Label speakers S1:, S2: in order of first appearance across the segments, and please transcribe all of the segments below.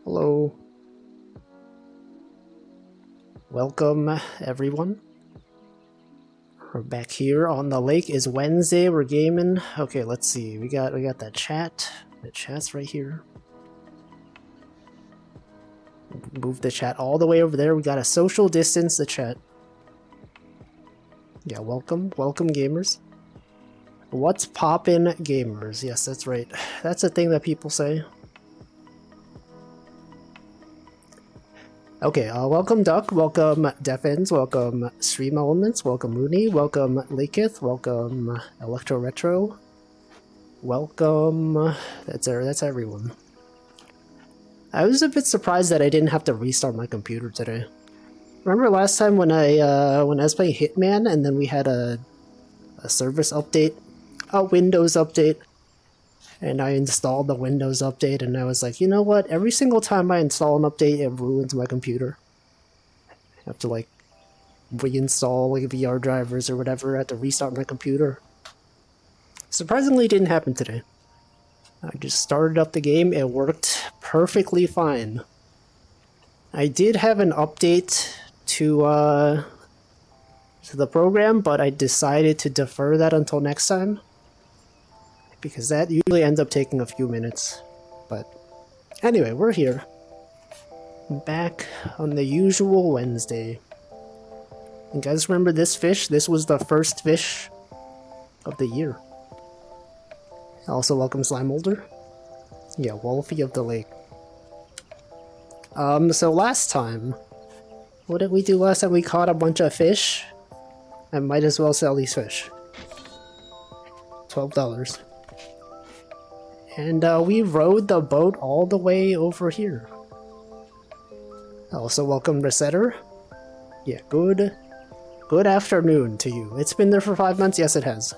S1: Hello. Welcome, everyone. We're back here on the lake. It's Wednesday. We're gaming. Okay, let's see. We got that chat. The chat's right here. Move the chat all the way over there. We got to social distance the chat. Yeah, welcome, gamers. What's poppin', gamers? Yes, that's right. That's a thing that people say. Okay, welcome Duck, welcome Defins, welcome Stream Elements, welcome Mooney, welcome Laketh, welcome Electro Retro, welcome. That's everyone. I was a bit surprised that I didn't have to restart my computer today. Remember last time when I was playing Hitman and then we had a service update, a Windows update, and I installed the Windows update, and I was like, you know what? Every single time I install an update, it ruins my computer. I have to like reinstall like VR drivers or whatever. I have to restart my computer. Surprisingly, it didn't happen today. I just started up the game. It worked perfectly fine. I did have an update to the program, but I decided to defer that until next time, because that usually ends up taking a few minutes. But anyway, we're here. Back on the usual Wednesday. You guys remember this fish? This was the first fish of the year. Also, welcome Slime Molder. Yeah, Walfie of the lake. So last time, what did we do last time? We caught a bunch of fish. I might as well sell these fish. $12. And we rowed the boat all the way over here. Also, welcome Resetter. Yeah, good afternoon to you. It's been there for 5 months? Yes, it has.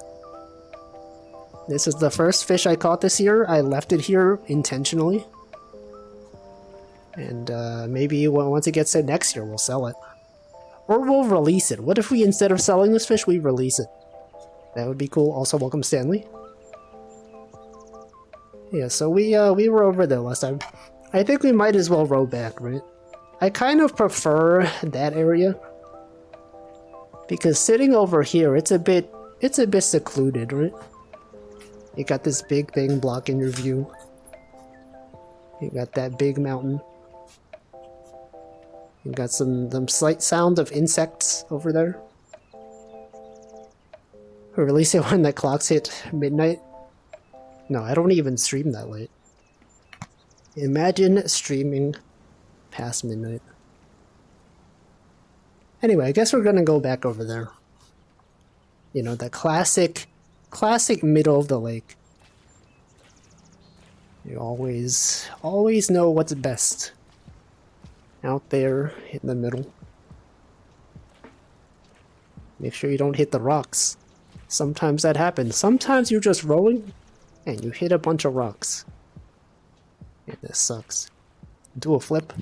S1: This is the first fish I caught this year. I left it here intentionally. And maybe once it gets there next year, we'll sell it. Or we'll release it. What if we, instead of selling this fish, we release it? That would be cool. Also, welcome Stanley. Yeah, so we were over there last time. I think we might as well row back, right? I kind of prefer that area, because sitting over here, it's a bit secluded, right? You got this big thing blocking your view. You got that big mountain. You got some slight sound of insects over there. Or release it when the clocks hit midnight. No, I don't even stream that late. Imagine streaming past midnight. Anyway, I guess we're gonna go back over there. You know, the classic middle of the lake. You always know what's best. Out there in the middle. Make sure you don't hit the rocks. Sometimes that happens. Sometimes you're just rowing and you hit a bunch of rocks. Yeah, this sucks. Do a flip?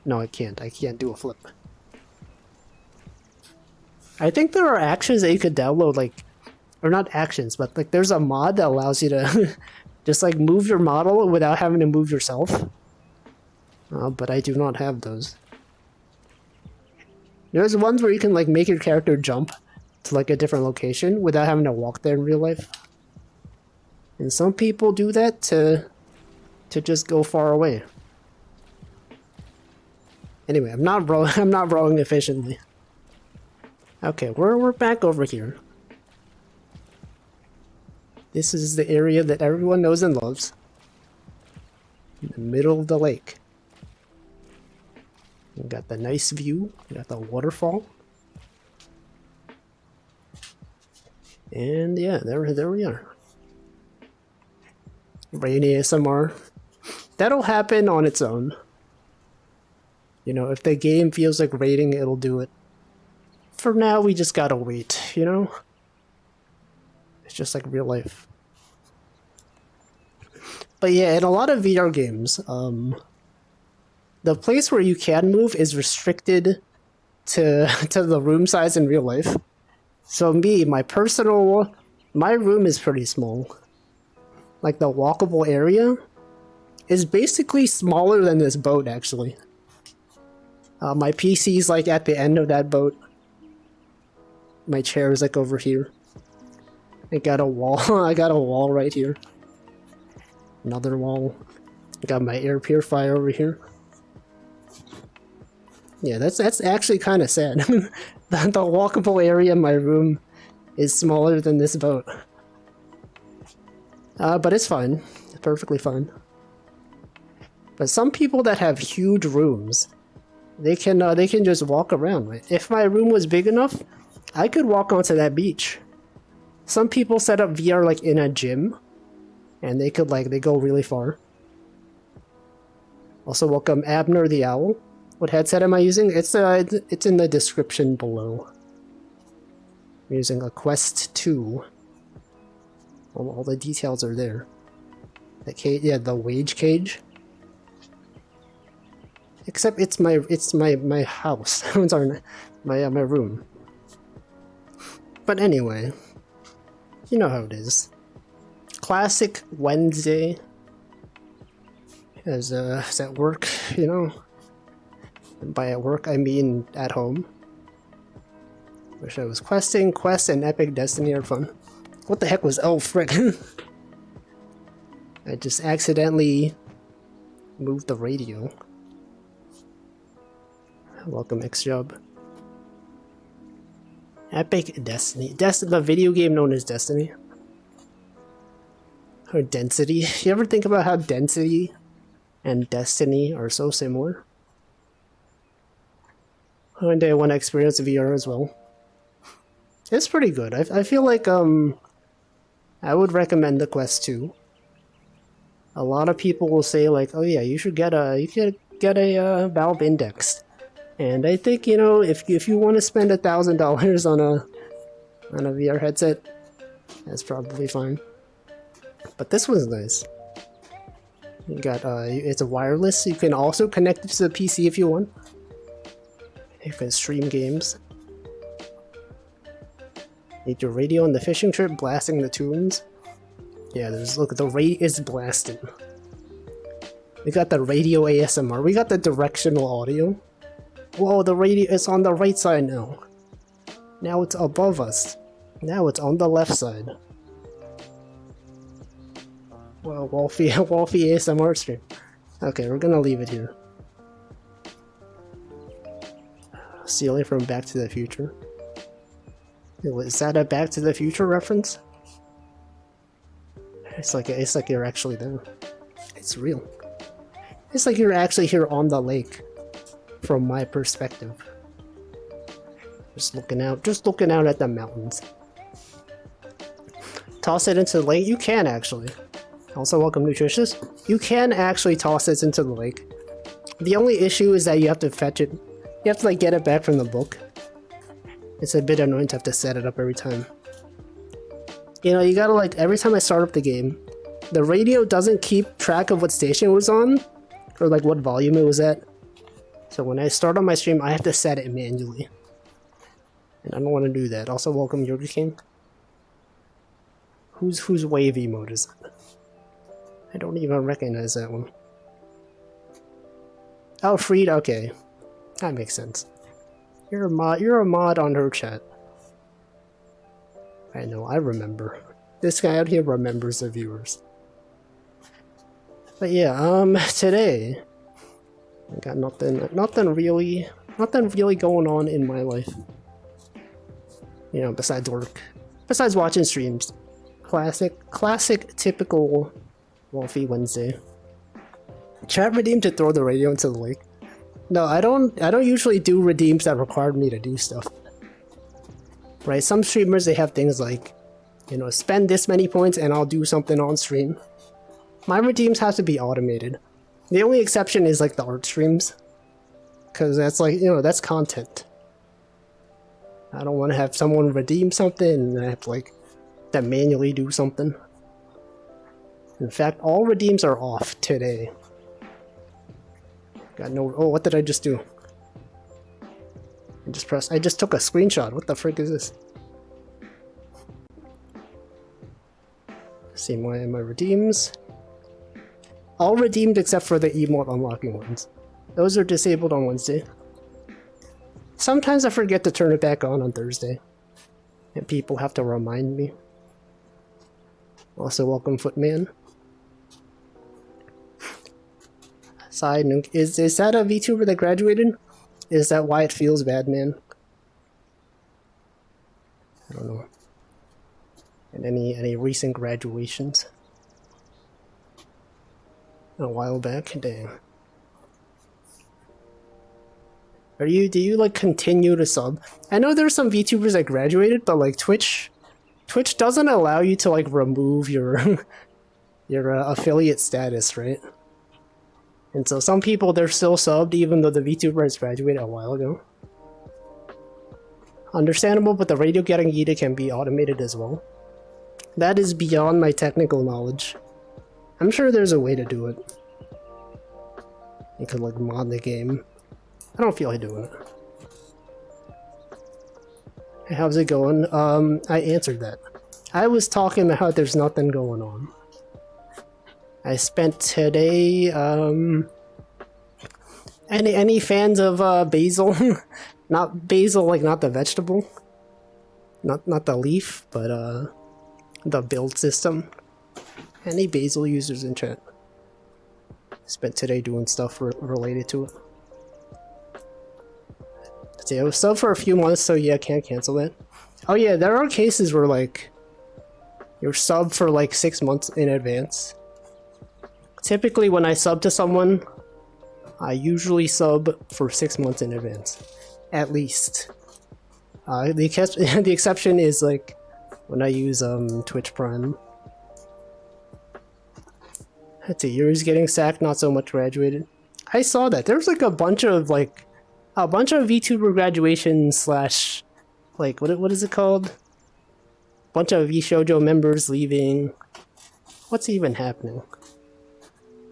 S1: No, I can't. I can't do a flip. I think there are actions that you could download, like, or not actions, but like there's a mod that allows you to just like move your model without having to move yourself. But I do not have those. There's ones where you can like make your character jump to like a different location without having to walk there in real life. And some people do that to just go far away. Anyway, I'm not rowing efficiently. Okay, we're back over here. This is the area that everyone knows and loves. In the middle of the lake. We got the nice view. We got the waterfall. And yeah, there we are. Rain ASMR. That'll happen on its own. You know, if the game feels like raiding, it'll do it. For now, we just gotta wait, you know? It's just like real life. But yeah, in a lot of VR games, the place where you can move is restricted to the room size in real life. So my room is pretty small. Like the walkable area is basically smaller than this boat, actually. My PC's like at the end of that boat. My chair is like over here. I got a wall. I got a wall right here. Another wall. I got my air purifier over here. Yeah, that's actually kind of sad. The walkable area in my room is smaller than this boat. But it's fine. It's perfectly fine. But some people that have huge rooms, they can just walk around. Right? If my room was big enough, I could walk onto that beach. Some people set up VR like in a gym, and they could they go really far. Also, welcome Abner the Owl. What headset am I using? It's in the description below. I'm using a Quest 2. All the details are there. The cage, yeah, the wage cage. Except it's my house. Sorry, my room. But anyway, you know how it is. Classic Wednesday. As at work, you know. And by at work I mean at home. Wish I was questing. Quest and Epic Destiny are fun. What the heck was... Oh, frick. I just accidentally moved the radio. Welcome, X-Job. Epic Destiny. The video game known as Destiny. Or Density. You ever think about how Density and Destiny are so similar? One day I want to experience VR as well. It's pretty good. I feel like I would recommend the Quest 2. A lot of people will say like, oh yeah, you should get a Valve Index. And I think, you know, if you want to spend $1,000 on a VR headset, that's probably fine. But this one's nice. You got it's a wireless. You can also connect it to the PC if you want. You can stream games. Need your radio on the fishing trip, blasting the tunes. Yeah, look, the rate is blasting. We got the radio ASMR. We got the directional audio. Whoa, the radio is on the right side now. Now it's above us. Now it's on the left side. Well, Walfie ASMR stream. Okay, we're gonna leave it here. Celia from Back to the Future. Is that a Back to the Future reference? It's like you're actually there. It's real. It's like you're actually here on the lake, from my perspective. Just looking out at the mountains. Toss it into the lake. You can actually. Also, welcome, Nutritious. You can actually toss this into the lake. The only issue is that you have to fetch it. You have to like get it back from the book. It's a bit annoying to have to set it up every time. You know, you gotta like, every time I start up the game, the radio doesn't keep track of what station it was on, or like what volume it was at. So when I start on my stream, I have to set it manually. And I don't want to do that. Also, welcome, Yogi King. Whose wavy mode is that? I don't even recognize that one. Oh, Freed, okay. That makes sense. You're a mod on her chat. I know, I remember. This guy out here remembers the viewers. But yeah, today I got nothing really going on in my life. You know, besides work. Besides watching streams. Classic typical Walfie Wednesday. Chat redeem to throw the radio into the lake. No, I don't usually do redeems that require me to do stuff. Right? Some streamers, they have things like, you know, spend this many points and I'll do something on stream. My redeems have to be automated. The only exception is like the art streams. Because that's like, you know, that's content. I don't want to have someone redeem something and I have to like to manually do something. In fact, all redeems are off today. Got no. Oh, what did I just do? I just took a screenshot. What the frick is this? See my redeems. All redeemed except for the emote unlocking ones. Those are disabled on Wednesday. Sometimes I forget to turn it back on Thursday. And people have to remind me. Also, welcome Footman. Side note, is that a VTuber that graduated? Is that why it feels bad, man? I don't know. And any recent graduations? A while back? Dang. Do you like continue to sub? I know there's some VTubers that graduated, but like Twitch doesn't allow you to like remove your your affiliate status, right? And so some people, they're still subbed even though the VTuber has graduated a while ago. Understandable, but the radio getting yeeted can be automated as well. That is beyond my technical knowledge. I'm sure there's a way to do it. You could like mod the game. I don't feel like doing it. Hey, how's it going? I answered that. I was talking about how there's nothing going on. I spent today, any fans of basil? Not basil, like not the vegetable. Not the leaf, but the build system. Any basil users in chat? Spent today doing stuff related to it. See, I was sub for a few months, so yeah, can't cancel that. Oh yeah, there are cases where like you're sub for like 6 months in advance. Typically, when I sub to someone, I usually sub for 6 months in advance, at least. The exception is like when I use Twitch Prime. Let's see, yours getting sacked, not so much graduated. I saw that there's like a bunch of VTuber graduation slash, like what is it called? Bunch of VShojo members leaving. What's even happening?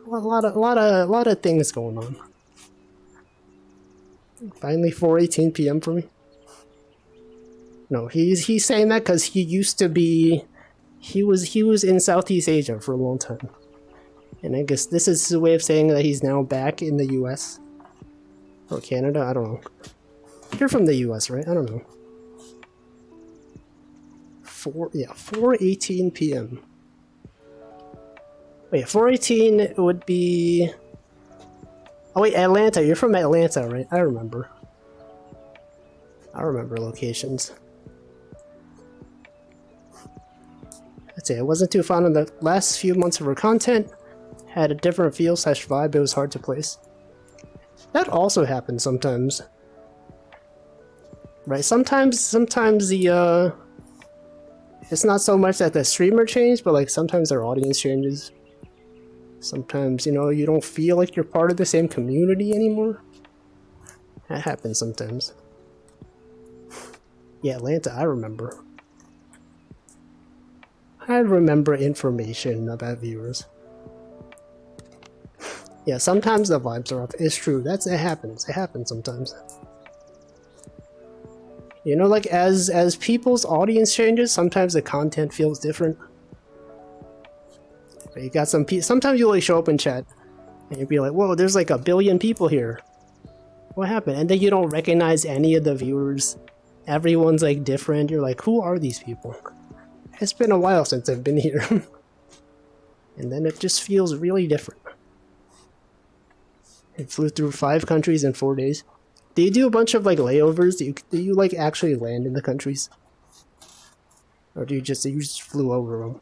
S1: A lot of things going on. Finally 4:18 p.m. for me. No, he's saying that because he used to be, he was in Southeast Asia for a long time, and I guess this is a way of saying that he's now back in the U.S. or Canada. I don't know. You're from the U.S., right? I don't know. 4:18 p.m. Wait, 4:18 would be... Oh wait, Atlanta. You're from Atlanta, right? I remember. I remember locations. I'd say I wasn't too fond of the last few months of her content. Had a different feel / vibe. It was hard to place. That also happens sometimes. Right? Sometimes the it's not so much that the streamer changed, but like sometimes their audience changes. Sometimes, you know, you don't feel like you're part of the same community anymore. That happens sometimes. Yeah, Atlanta, I remember. I remember information about viewers. Yeah, sometimes the vibes are off. It's true. It happens. It happens sometimes. You know, like as people's audience changes, sometimes the content feels different. You got some people. Sometimes you like show up in chat, and you'll be like, "Whoa, there's like 1 billion people here. What happened?" And then you don't recognize any of the viewers. Everyone's like different. You're like, "Who are these people?" It's been a while since I've been here, and then it just feels really different. It flew through 5 countries in 4 days. Do you do a bunch of like layovers? Do you like actually land in the countries, or do you just flew over them?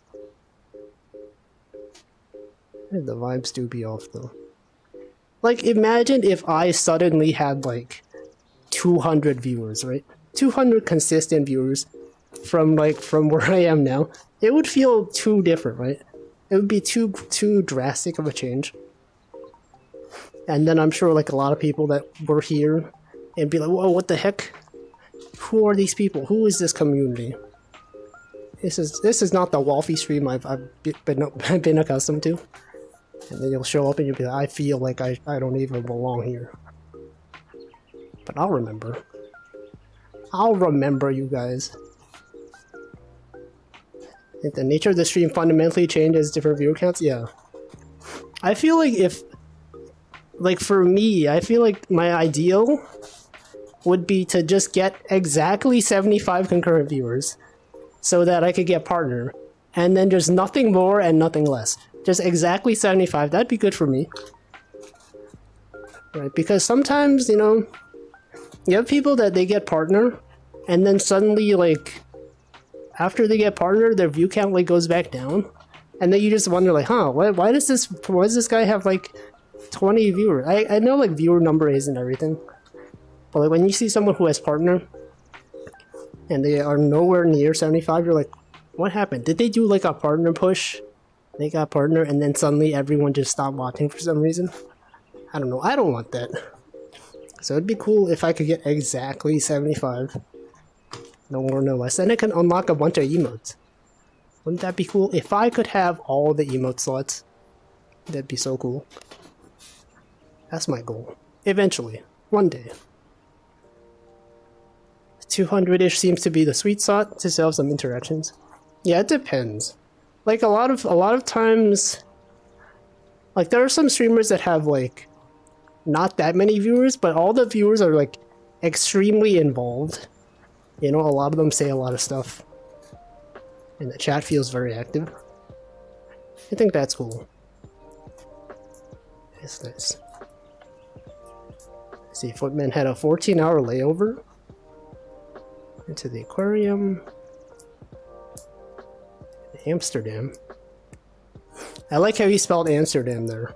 S1: The vibes do be off though. Like, imagine if I suddenly had like 200 viewers, right? 200 consistent viewers from where I am now. It would feel too different, right? It would be too drastic of a change. And then I'm sure like a lot of people that were here and be like, "Whoa, what the heck? Who are these people? Who is this community?" This is not the Walfie stream I've been accustomed to. And then you'll show up and you'll be like, "I feel like I don't even belong here." But I'll remember. I'll remember you guys. I think the nature of the stream fundamentally changed as different viewer counts? Yeah. I feel like if, like for me, I feel like my ideal would be to just get exactly 75 concurrent viewers so that I could get partner. And then just nothing more and nothing less. Just exactly 75, that'd be good for me. Right, because sometimes, you know, you have people that they get partner, and then suddenly, like, after they get partner, their view count, like, goes back down. And then you just wonder, like, huh, why does this guy have, like, 20 viewers? I know, like, viewer number isn't everything. But, like, when you see someone who has partner, and they are nowhere near 75, you're like, what happened? Did they do, like, a partner push? They got partner, and then suddenly everyone just stopped watching for some reason? I don't know. I don't want that. So it'd be cool if I could get exactly 75. No more, no less. Then I can unlock a bunch of emotes. Wouldn't that be cool? If I could have all the emote slots, that'd be so cool. That's my goal. Eventually. One day. 200-ish seems to be the sweet spot to still have some interactions. Yeah, it depends. Like a lot of times, like there are some streamers that have like not that many viewers, but all the viewers are like extremely involved. You know, a lot of them say a lot of stuff. And the chat feels very active. I think that's cool. It's nice. Let's see, Footman had a 14-hour layover into the aquarium. Amsterdam. I like how he spelled Amsterdam there.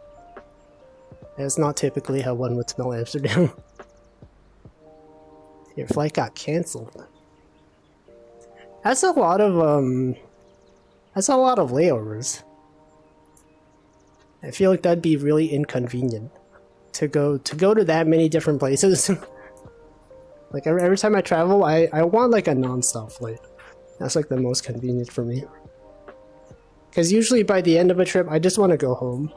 S1: That's not typically how one would spell Amsterdam. Your flight got cancelled. That's a lot of layovers. I feel like that'd be really inconvenient to go to that many different places. Like every time I travel, I want like a non-stop flight. That's like the most convenient for me. Because usually by the end of a trip, I just want to go home.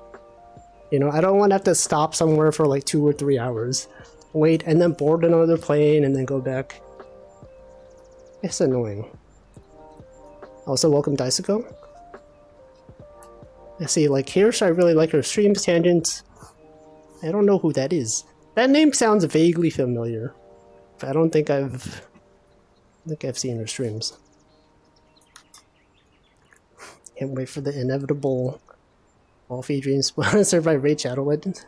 S1: You know, I don't want to have to stop somewhere for like 2 or 3 hours. Wait, and then board another plane, and then go back. It's annoying. Also, welcome Daisuko. I see, like, Hirsch, I really like her streams, Tangents. I don't know who that is. That name sounds vaguely familiar. But I don't think I've seen her streams. Can't wait for the inevitable Walfie Dream sponsored by Raid Shadow Legends.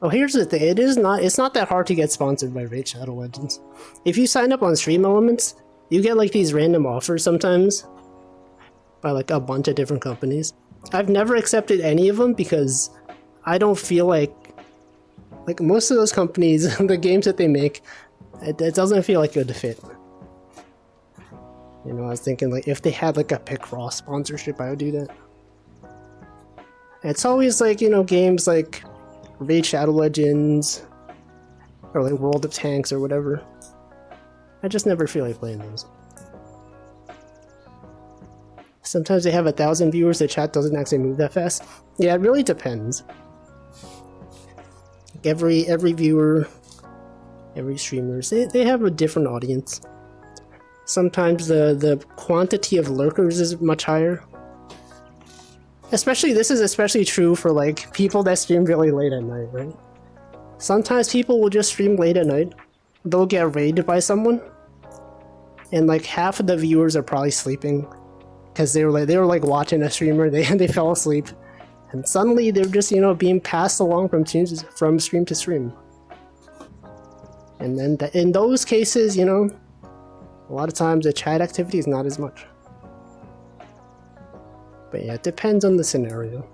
S1: Oh, here's the thing. It's not that hard to get sponsored by Raid Shadow Legends. If you sign up on Stream Elements, you get like these random offers sometimes by like a bunch of different companies. I've never accepted any of them because I don't feel like most of those companies, the games that they make, it doesn't feel like a good fit. You know, I was thinking like if they had like a Picross sponsorship, I would do that. It's always like, you know, games like Raid Shadow Legends or like World of Tanks or whatever. I just never feel like playing those. Sometimes they have 1,000 viewers, the chat doesn't actually move that fast. Yeah, it really depends. Every viewer, every streamer, they have a different audience. Sometimes the quantity of lurkers is much higher. This is especially true for like people that stream really late at night, right? Sometimes people will just stream late at night. They'll get raided by someone, and like half of the viewers are probably sleeping because they were like watching a streamer. They fell asleep, and suddenly they're just, you know, being passed along from stream to stream. And then in those cases, you know, a lot of times the chat activity is not as much. But yeah, it depends on the scenario.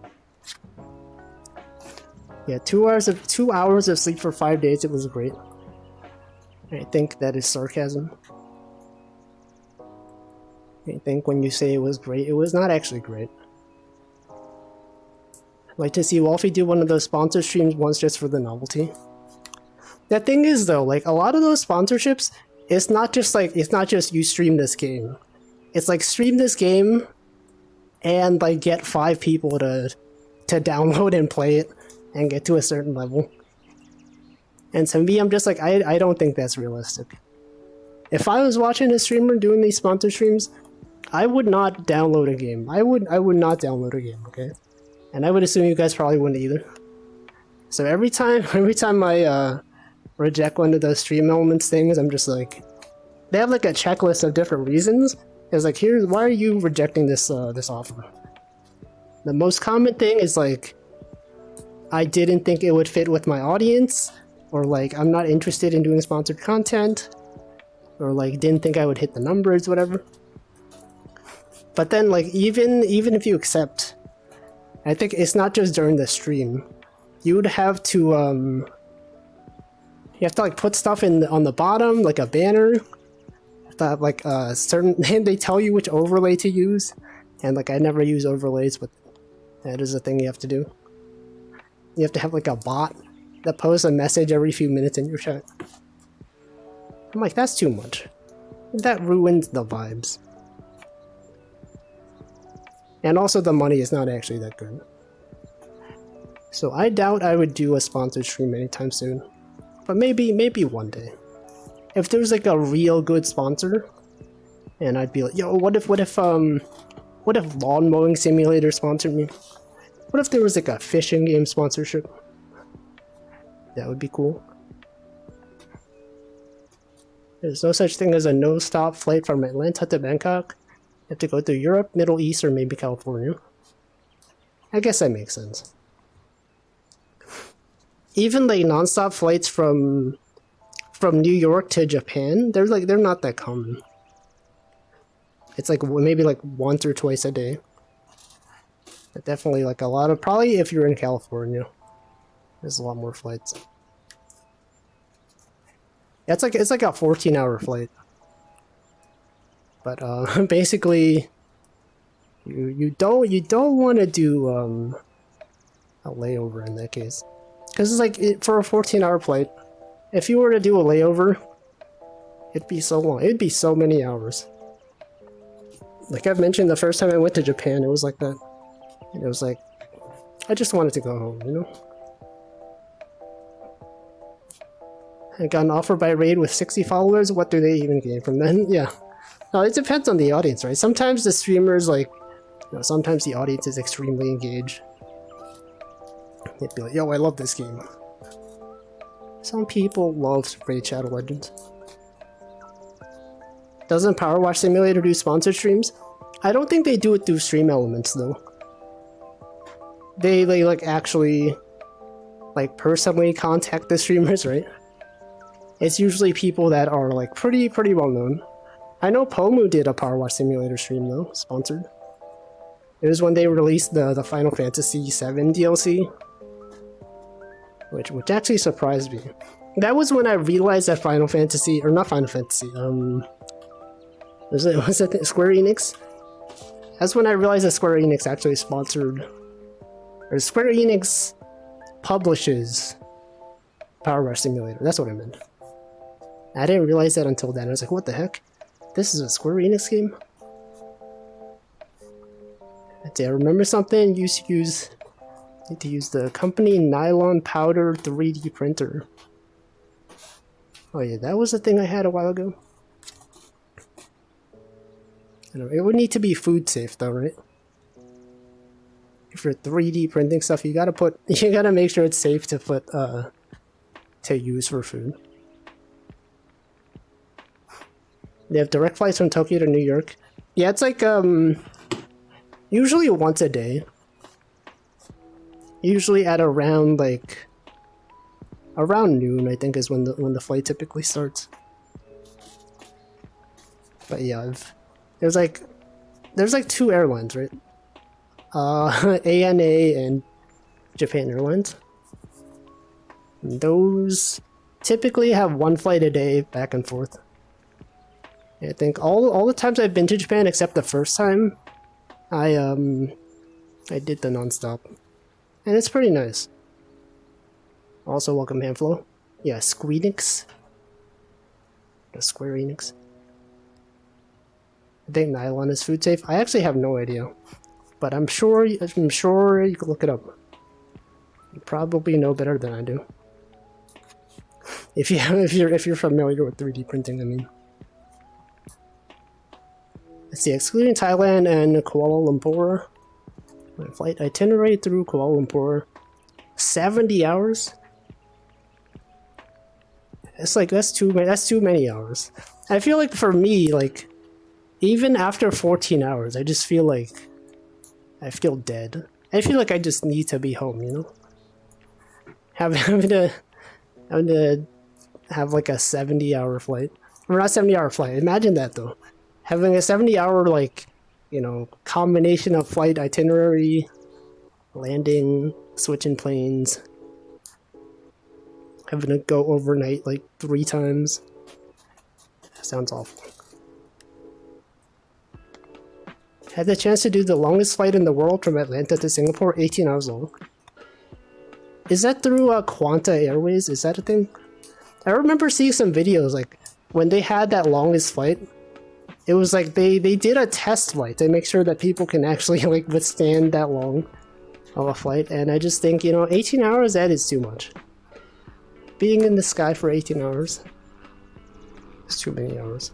S1: Yeah, 2 hours of sleep for 5 days, it was great. I think that is sarcasm. I think when you say it was great, it was not actually great. I'd like to see Walfie do one of those sponsor streams once just for the novelty. The thing is though, like a lot of those sponsorships, it's not just you stream this game. It's like stream this game and like get 5 people to download and play it and get to a certain level. And to me, I'm just like, I don't think that's realistic. If I was watching a streamer doing these sponsor streams, I would not download a game. I would not download a game, okay? And I would assume you guys probably wouldn't either. So every time I reject one of those stream elements things, I'm just like, they have like a checklist of different reasons. It's like, here's why are you rejecting this this offer? The most common thing is like, I didn't think it would fit with my audience, or like I'm not interested in doing sponsored content, or like didn't think I would hit the numbers, whatever. But then like even if you accept, I think it's not just during the stream. You would have to you have to like put stuff in on the bottom, like a banner. You have to have like a certain, and they tell you which overlay to use. And like I never use overlays, but that is a thing you have to do. You have to have like a bot that posts a message every few minutes in your chat. I'm like, that's too much. That ruins the vibes. And also the money is not actually that good. So I doubt I would do a sponsored stream anytime soon. But maybe one day. If there's like a real good sponsor, and I'd be like, yo, what if Lawn Mowing Simulator sponsored me? What if there was like a fishing game sponsorship? That would be cool. There's no such thing as a no-stop flight from Atlanta to Bangkok. You have to go through Europe, Middle East, or maybe California. I guess that makes sense. Even like non-stop flights from New York to Japan, they're not that common. It's like maybe like once or twice a day. But definitely like a lot of, probably if you're in California, there's a lot more flights. Yeah, it's like a 14-hour flight. But basically, you don't want to do a layover in that case, because it's like for a 14-hour flight, if you were to do a layover, it'd be so long. It'd be so many hours. Like I've mentioned, the first time I went to Japan, it was like that. And it was like, I just wanted to go home, you know? I got an offer by Raid with 60 followers. What do they even gain from that? Yeah. No, it depends on the audience, right? Sometimes the streamers, like, you know, sometimes the audience is extremely engaged. They'd be like, yo, I love this game. Some people love Raid Shadow Legends. Doesn't Power Wash Simulator do sponsored streams? I don't think they do it through stream elements, though. They like actually like personally contact the streamers, right? It's usually people that are like pretty well known. I know Pomu did a Power Wash Simulator stream though, sponsored. It was when they released the Final Fantasy VII DLC, which actually surprised me. That was when I realized that Final Fantasy, or not Final Fantasy, was it Square Enix? That's when I realized that Square Enix actually sponsored, or Square Enix publishes Power Wash Simulator. That's what I meant. I didn't realize that until then. I was like, what the heck? This is a Square Enix game? Did I remember something? Need to use the company nylon powder 3D printer. Oh yeah, that was a thing I had a while ago. I know, it would need to be food safe though, right? If you're 3D printing stuff, you gotta make sure it's safe to put to use for food. They have direct flights from Tokyo to New York. Yeah, it's like usually once a day. Usually at around noon, I think, is when the flight typically starts. But yeah, there's like two airlines, right? ANA and Japan Airlines. And those typically have one flight a day back and forth. I think all the times I've been to Japan except the first time, I did the non-stop. And it's pretty nice. Also, welcome Handflow. Yeah, Squeenix. The Square Enix. I think nylon is food safe. I actually have no idea. But I'm sure you can look it up. You probably know better than I do. If you're familiar with 3D printing, I mean. Let's see, excluding Thailand and Kuala Lumpur, My flight itinerary through Kuala Lumpur. 70 hours? It's like, that's too many hours. I feel like for me, like, even after 14 hours, I just feel like I feel dead. I feel like I just need to be home, you know? Having to have like a 70-hour flight. Or not 70-hour flight. Imagine that though. Having a 70-hour, like, you know, combination of flight itinerary, landing, switching planes, having to go overnight like 3 times. That sounds awful. Had the chance to do the longest flight in the world from Atlanta to Singapore, 18 hours long. Is that through Quanta Airways? Is that a thing? I remember seeing some videos, like, when they had that longest flight, it was like they did a test flight to make sure that people can actually, like, withstand that long of a flight, and I just think, you know, 18 hours, that is too much. Being in the sky for 18 hours is too many hours.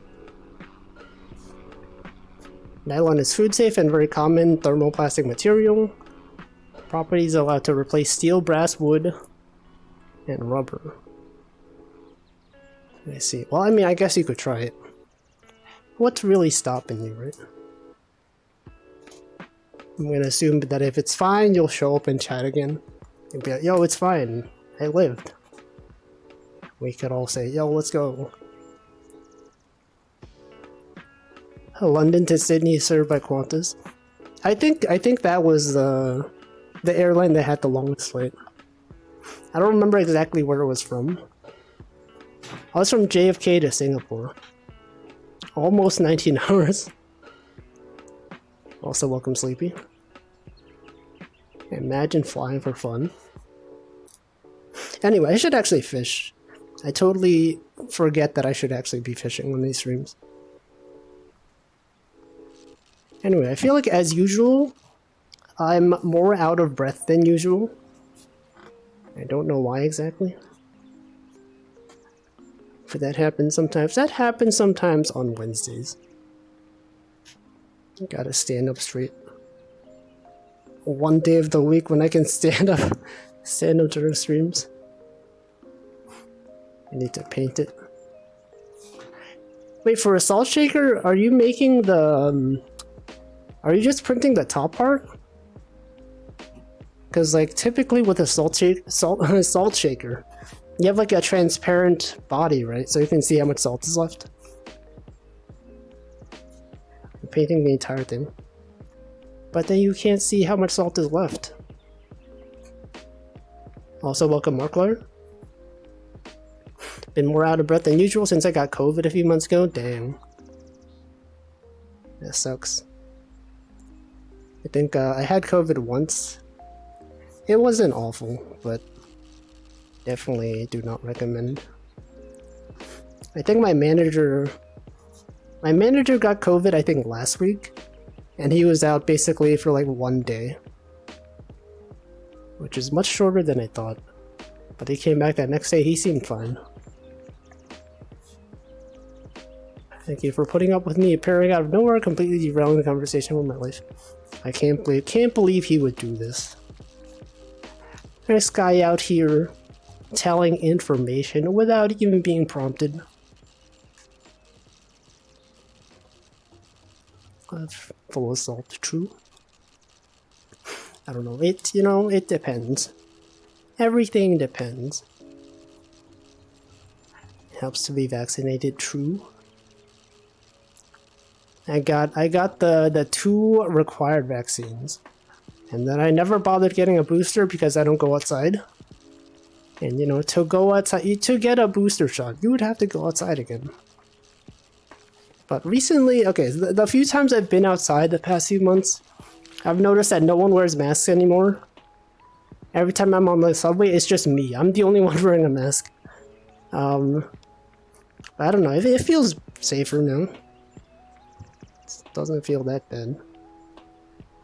S1: Nylon is food safe and very common thermoplastic material. Properties allowed to replace steel, brass, wood, and rubber. I see. Well, I mean, I guess you could try it. What's really stopping you, right? I'm gonna assume that if it's fine, you'll show up and chat again. And be like, yo, it's fine. I lived. We could all say, yo, let's go. London to Sydney served by Qantas. I think that was the airline that had the longest flight. I don't remember exactly where it was from. I was from JFK to Singapore. Almost 19 hours. Also, welcome, Sleepy. Imagine flying for fun. Anyway, I should actually fish. I totally forget that I should actually be fishing on these streams. Anyway, I feel like, as usual, I'm more out of breath than usual. I don't know why exactly. But that happens sometimes. That happens sometimes on Wednesdays. Gotta stand up straight. One day of the week when I can stand up during streams. I need to paint it. Wait, for a salt shaker, are you making the... are you just printing the top part? Because, like, typically with a salt shaker, you have like a transparent body, right? So you can see how much salt is left. I'm painting the entire thing. But then you can't see how much salt is left. Also, welcome, Markler. Been more out of breath than usual since I got COVID a few months ago. Dang. That sucks. I think I had COVID once. It wasn't awful, but definitely do not recommend. I think my manager got COVID, I think, last week, and he was out basically for like 1 day, which is much shorter than I thought. But he came back that next day. He seemed fine. Thank you for putting up with me appearing out of nowhere, completely derailing the conversation with my life. I can't believe he would do this. This guy out here telling information without even being prompted. Full of salt, true. I don't know. It depends. Everything depends. Helps to be vaccinated, true. I got the 2 required vaccines. And then I never bothered getting a booster because I don't go outside. And to go outside, to get a booster shot, you would have to go outside again. But recently, okay, the few times I've been outside the past few months, I've noticed that no one wears masks anymore. Every time I'm on the subway, it's just me. I'm the only one wearing a mask. I don't know, it feels safer now. It doesn't feel that bad.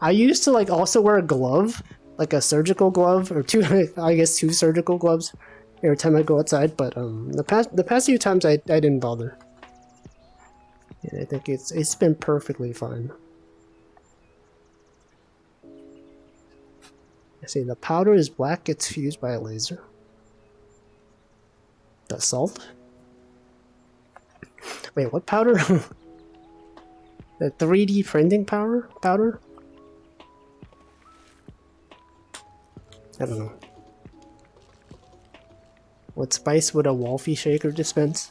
S1: I used to also wear a glove, like a surgical glove, or 2 surgical gloves every time I go outside, but the past few times I didn't bother. And I think it's been perfectly fine. I see the powder is black, gets fused by a laser. The salt? Wait, what powder? The 3D printing powder? I don't know. What spice would a Walfie shaker dispense?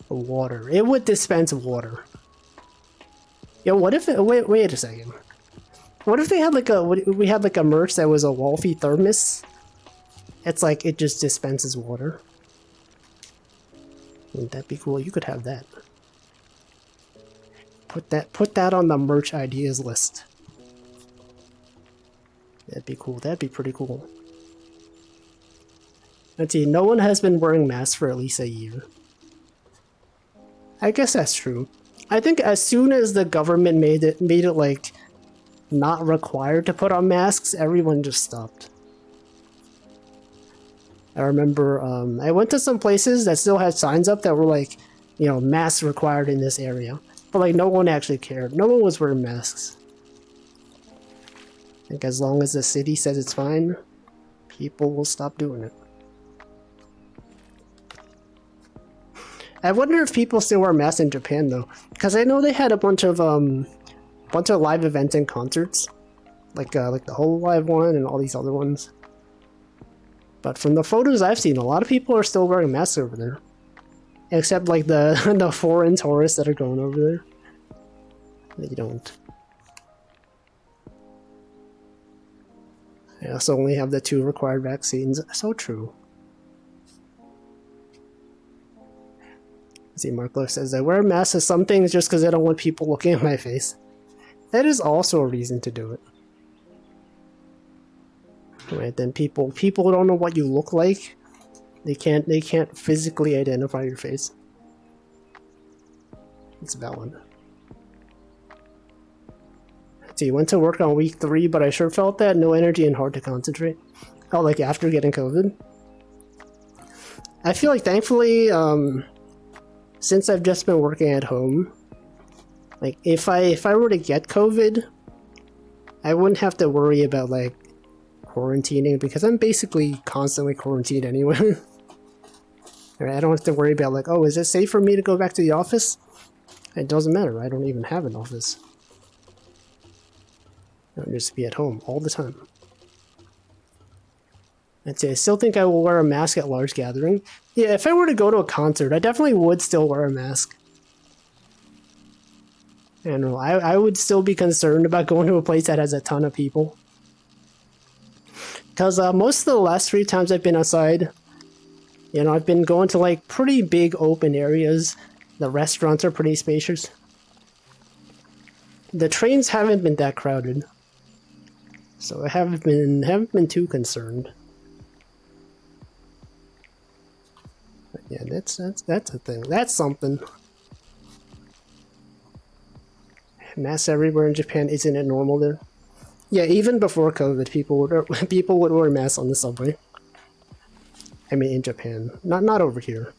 S1: Water. It would dispense water. Yo, what if it, wait a second. What if they had like we had like a merch that was a Walfie thermos? It's like it just dispenses water. Wouldn't that be cool? You could have that. Put that on the merch ideas list. That'd be cool. That'd be pretty cool. Let's see, no one has been wearing masks for at least a year. I guess that's true. I think as soon as the government made it like not required to put on masks, everyone just stopped. I remember I went to some places that still had signs up that were like, you know, masks required in this area. But like no one actually cared. No one was wearing masks. I think as long as the city says it's fine, people will stop doing it. I wonder if people still wear masks in Japan though, because I know they had a bunch of live events and concerts, like the Hololive one and all these other ones. But from the photos I've seen, a lot of people are still wearing masks over there, except like the the foreign tourists that are going over there. They don't. I also only have the 2 required vaccines. So true. See, Marklo says, I wear masks to some things just because I don't want people looking at my face. That is also a reason to do it. Right, then people don't know what you look like. They can't physically identify your face. It's valid. See, went to work on week 3, but I sure felt that no energy and hard to concentrate. Oh, like after getting COVID? I feel like thankfully, since I've just been working at home, like if I were to get COVID, I wouldn't have to worry about like quarantining because I'm basically constantly quarantined anyway. I don't have to worry about like, oh, is it safe for me to go back to the office? It doesn't matter. I don't even have an office. I'll just be at home all the time. I'd say I still think I will wear a mask at large gathering. Yeah, if I were to go to a concert, I definitely would still wear a mask. I don't know, I would still be concerned about going to a place that has a ton of people. Because most of the last 3 times I've been outside, you know, I've been going to like pretty big open areas. The restaurants are pretty spacious. The trains haven't been that crowded. So I haven't been too concerned. But yeah, that's a thing. That's something. Masks everywhere in Japan, isn't it normal there? Yeah, even before COVID, people would wear masks on the subway. I mean, in Japan, not over here.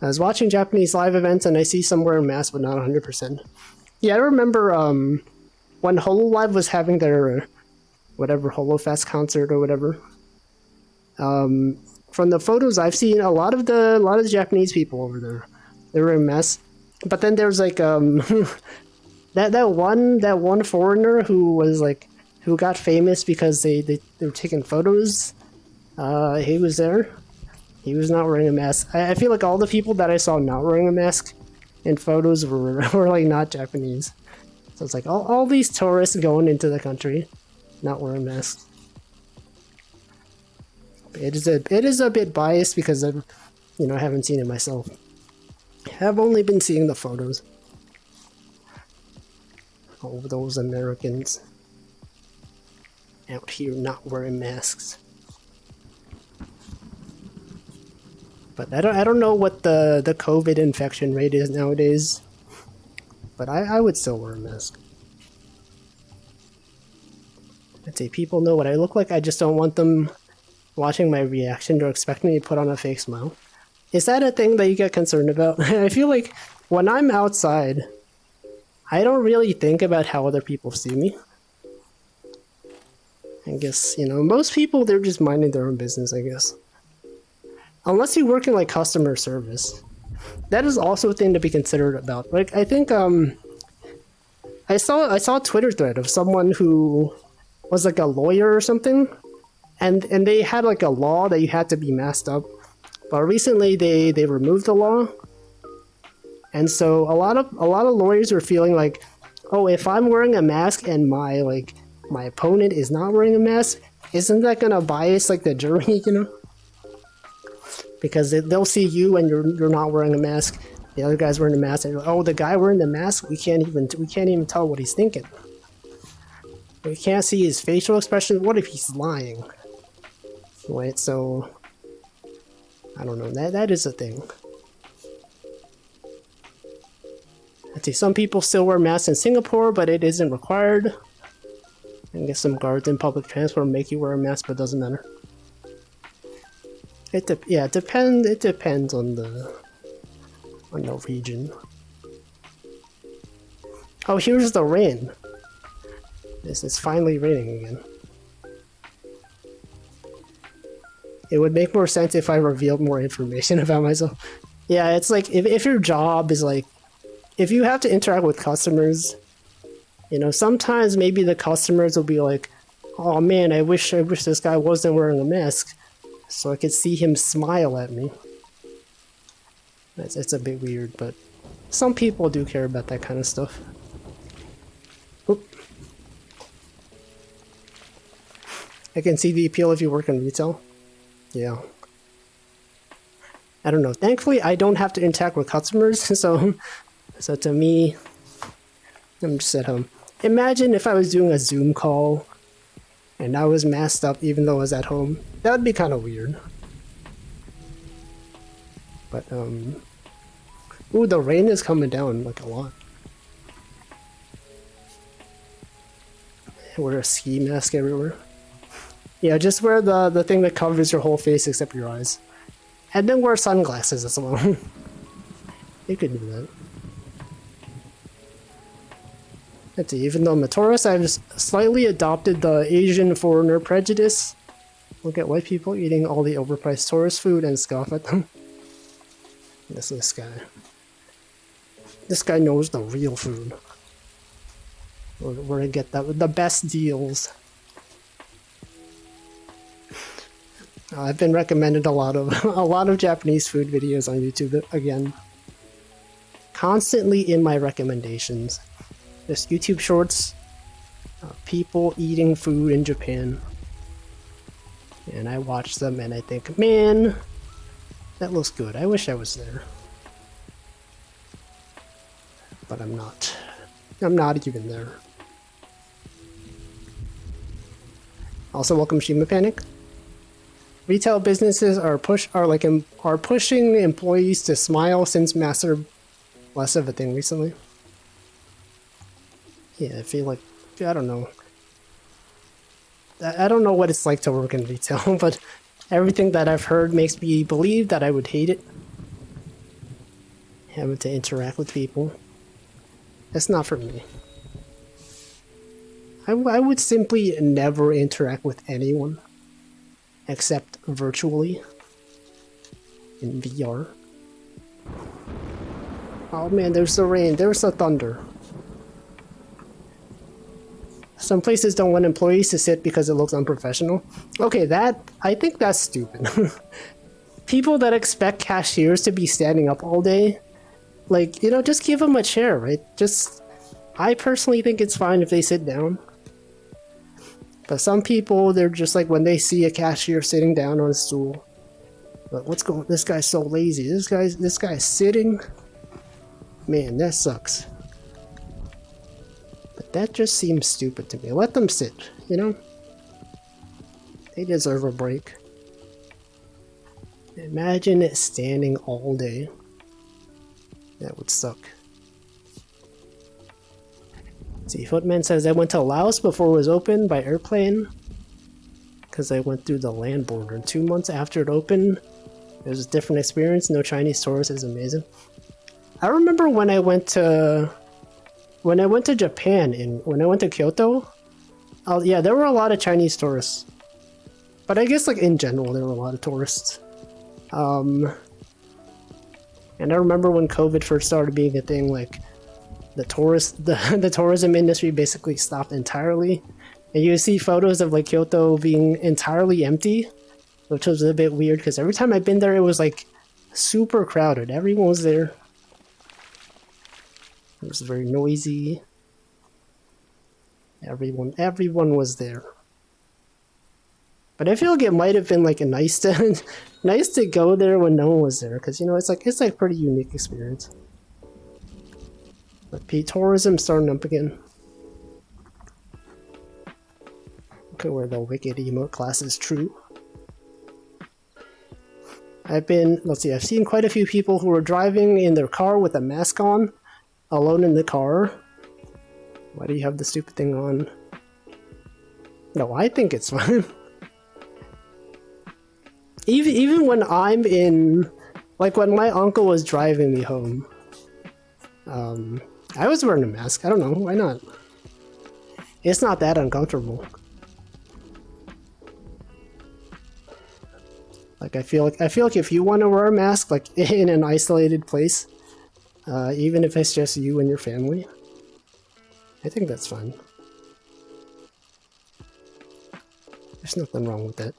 S1: I was watching Japanese live events and I see some wearing masks, but not 100%. Yeah, I remember when Hololive was having their whatever Holofest concert or whatever. From the photos I've seen, a lot of the Japanese people over there, they were in masks. But then there's like that one foreigner who was like who got famous because they were taking photos. He was there. He was not wearing a mask. I feel like all the people that I saw not wearing a mask in photos were like not Japanese. So it's like all these tourists going into the country not wearing masks. It is a bit biased because I haven't seen it myself. I've only been seeing the photos. Oh, those Americans out here not wearing masks. But I don't know what the COVID infection rate is nowadays. But I would still wear a mask. I'd say people know what I look like, I just don't want them watching my reaction or expecting me to put on a fake smile. Is that a thing that you get concerned about? I feel like when I'm outside, I don't really think about how other people see me. I guess, you know, most people, they're just minding their own business, I guess. Unless you work in, like, customer service. That is also a thing to be considered about. Like, I think, I saw a Twitter thread of someone who was, like, a lawyer or something. And they had, like, a law that you had to be masked up. But recently, they removed the law. And so a lot of lawyers are feeling like, oh, if I'm wearing a mask and my opponent is not wearing a mask, isn't that gonna bias like the jury, you know? Because they'll see you and you're not wearing a mask, the other guy's wearing a mask, and oh, the guy wearing the mask, we can't even tell what he's thinking. We can't see his facial expression. What if he's lying? Right, so I don't know. That is a thing. Let's see, some people still wear masks in Singapore, but it isn't required. I guess some guards in public transport make you wear a mask, but it doesn't matter. It depends on the region. Oh, here's the rain. This is finally raining again. It would make more sense if I revealed more information about myself. Yeah, it's like if your job is like, if you have to interact with customers, you know, sometimes maybe the customers will be like, oh man, I wish this guy wasn't wearing a mask so I could see him smile at me. It's a bit weird, but some people do care about that kind of stuff. Oop. I can see the appeal if you work in retail. Yeah. I don't know. Thankfully, I don't have to interact with customers, so to me, I'm just at home. Imagine if I was doing a Zoom call and I was masked up even though I was at home. That would be kind of weird. But, ooh, the rain is coming down, like, a lot. Wear a ski mask everywhere. Yeah, just wear the thing that covers your whole face except your eyes. And then wear sunglasses as well. You could do that. Let's see, even though I'm a tourist, I've slightly adopted the Asian foreigner prejudice. Look at white people eating all the overpriced tourist food and scoff at them. This guy. This guy knows the real food. We're gonna get the best deals. I've been recommended a lot of Japanese food videos on YouTube again. Constantly in my recommendations. Just YouTube shorts of people eating food in Japan. And I watch them and I think, man, that looks good. I wish I was there. But I'm not. I'm not even there. Also, welcome Shima Panic. Retail businesses are pushing employees to smile since masks are less of a thing recently. Yeah, I feel like, I don't know. I don't know what it's like to work in retail, but everything that I've heard makes me believe that I would hate it. Having to interact with people. That's not for me. I would simply never interact with anyone. Except virtually. In VR. Oh man, there's the rain, there's the thunder. Some places don't want employees to sit because it looks unprofessional. Okay, I think that's stupid. People that expect cashiers to be standing up all day, like, you know, just give them a chair, right? I personally think it's fine if they sit down. But some people, they're just like, when they see a cashier sitting down on a stool, like, this guy's so lazy. This guy's sitting. Man, that sucks. But that just seems stupid to me. Let them sit, you know? They deserve a break. Imagine it standing all day. That would suck. See, Footman says, I went to Laos before it was open by airplane. Because I went through the land border. 2 months after it opened, it was a different experience. No Chinese tourists is amazing. I remember when I went to when I went to Japan and when I went to Kyoto, yeah, there were a lot of Chinese tourists. But I guess like in general, there were a lot of tourists. And I remember when COVID first started being a thing, like the tourism industry basically stopped entirely. And you see photos of like Kyoto being entirely empty, which was a bit weird because every time I've been there, it was like super crowded. Everyone was there. It was very noisy. Everyone was there. But I feel like it might have been like a nice to go there when no one was there, because you know it's like a pretty unique experience. But tourism starting up again. Okay, where the wicked emote class is true. Let's see, I've seen quite a few people who are driving in their car with a mask on, alone in the car. Why do you have the stupid thing on? No, I think it's fine. Even when I'm in, like when my uncle was driving me home, I was wearing a mask. I don't know, why not? It's not that uncomfortable. Like I feel like if you want to wear a mask, like in an isolated place, even if it's just you and your family, I think that's fine. There's nothing wrong with that.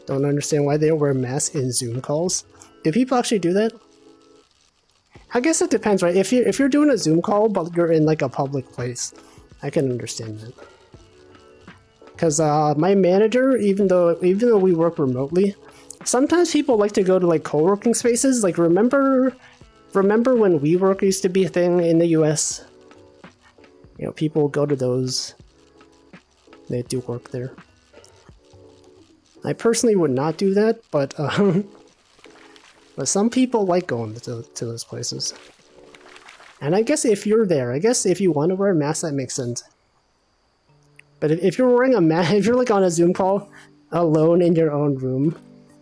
S1: Don't understand why they don't wear masks in Zoom calls. Do people actually do that? I guess it depends, right? If you're doing a Zoom call but you're in like a public place, I can understand that. Because my manager, even though we work remotely, sometimes people like to go to like co-working spaces. Like remember when WeWork used to be a thing in the US? You know, people go to those. They do work there. I personally would not do that, but some people like going to those places. And I guess if you're there, I guess if you want to wear a mask, that makes sense. But if you're wearing a mask, if you're like on a Zoom call, alone in your own room,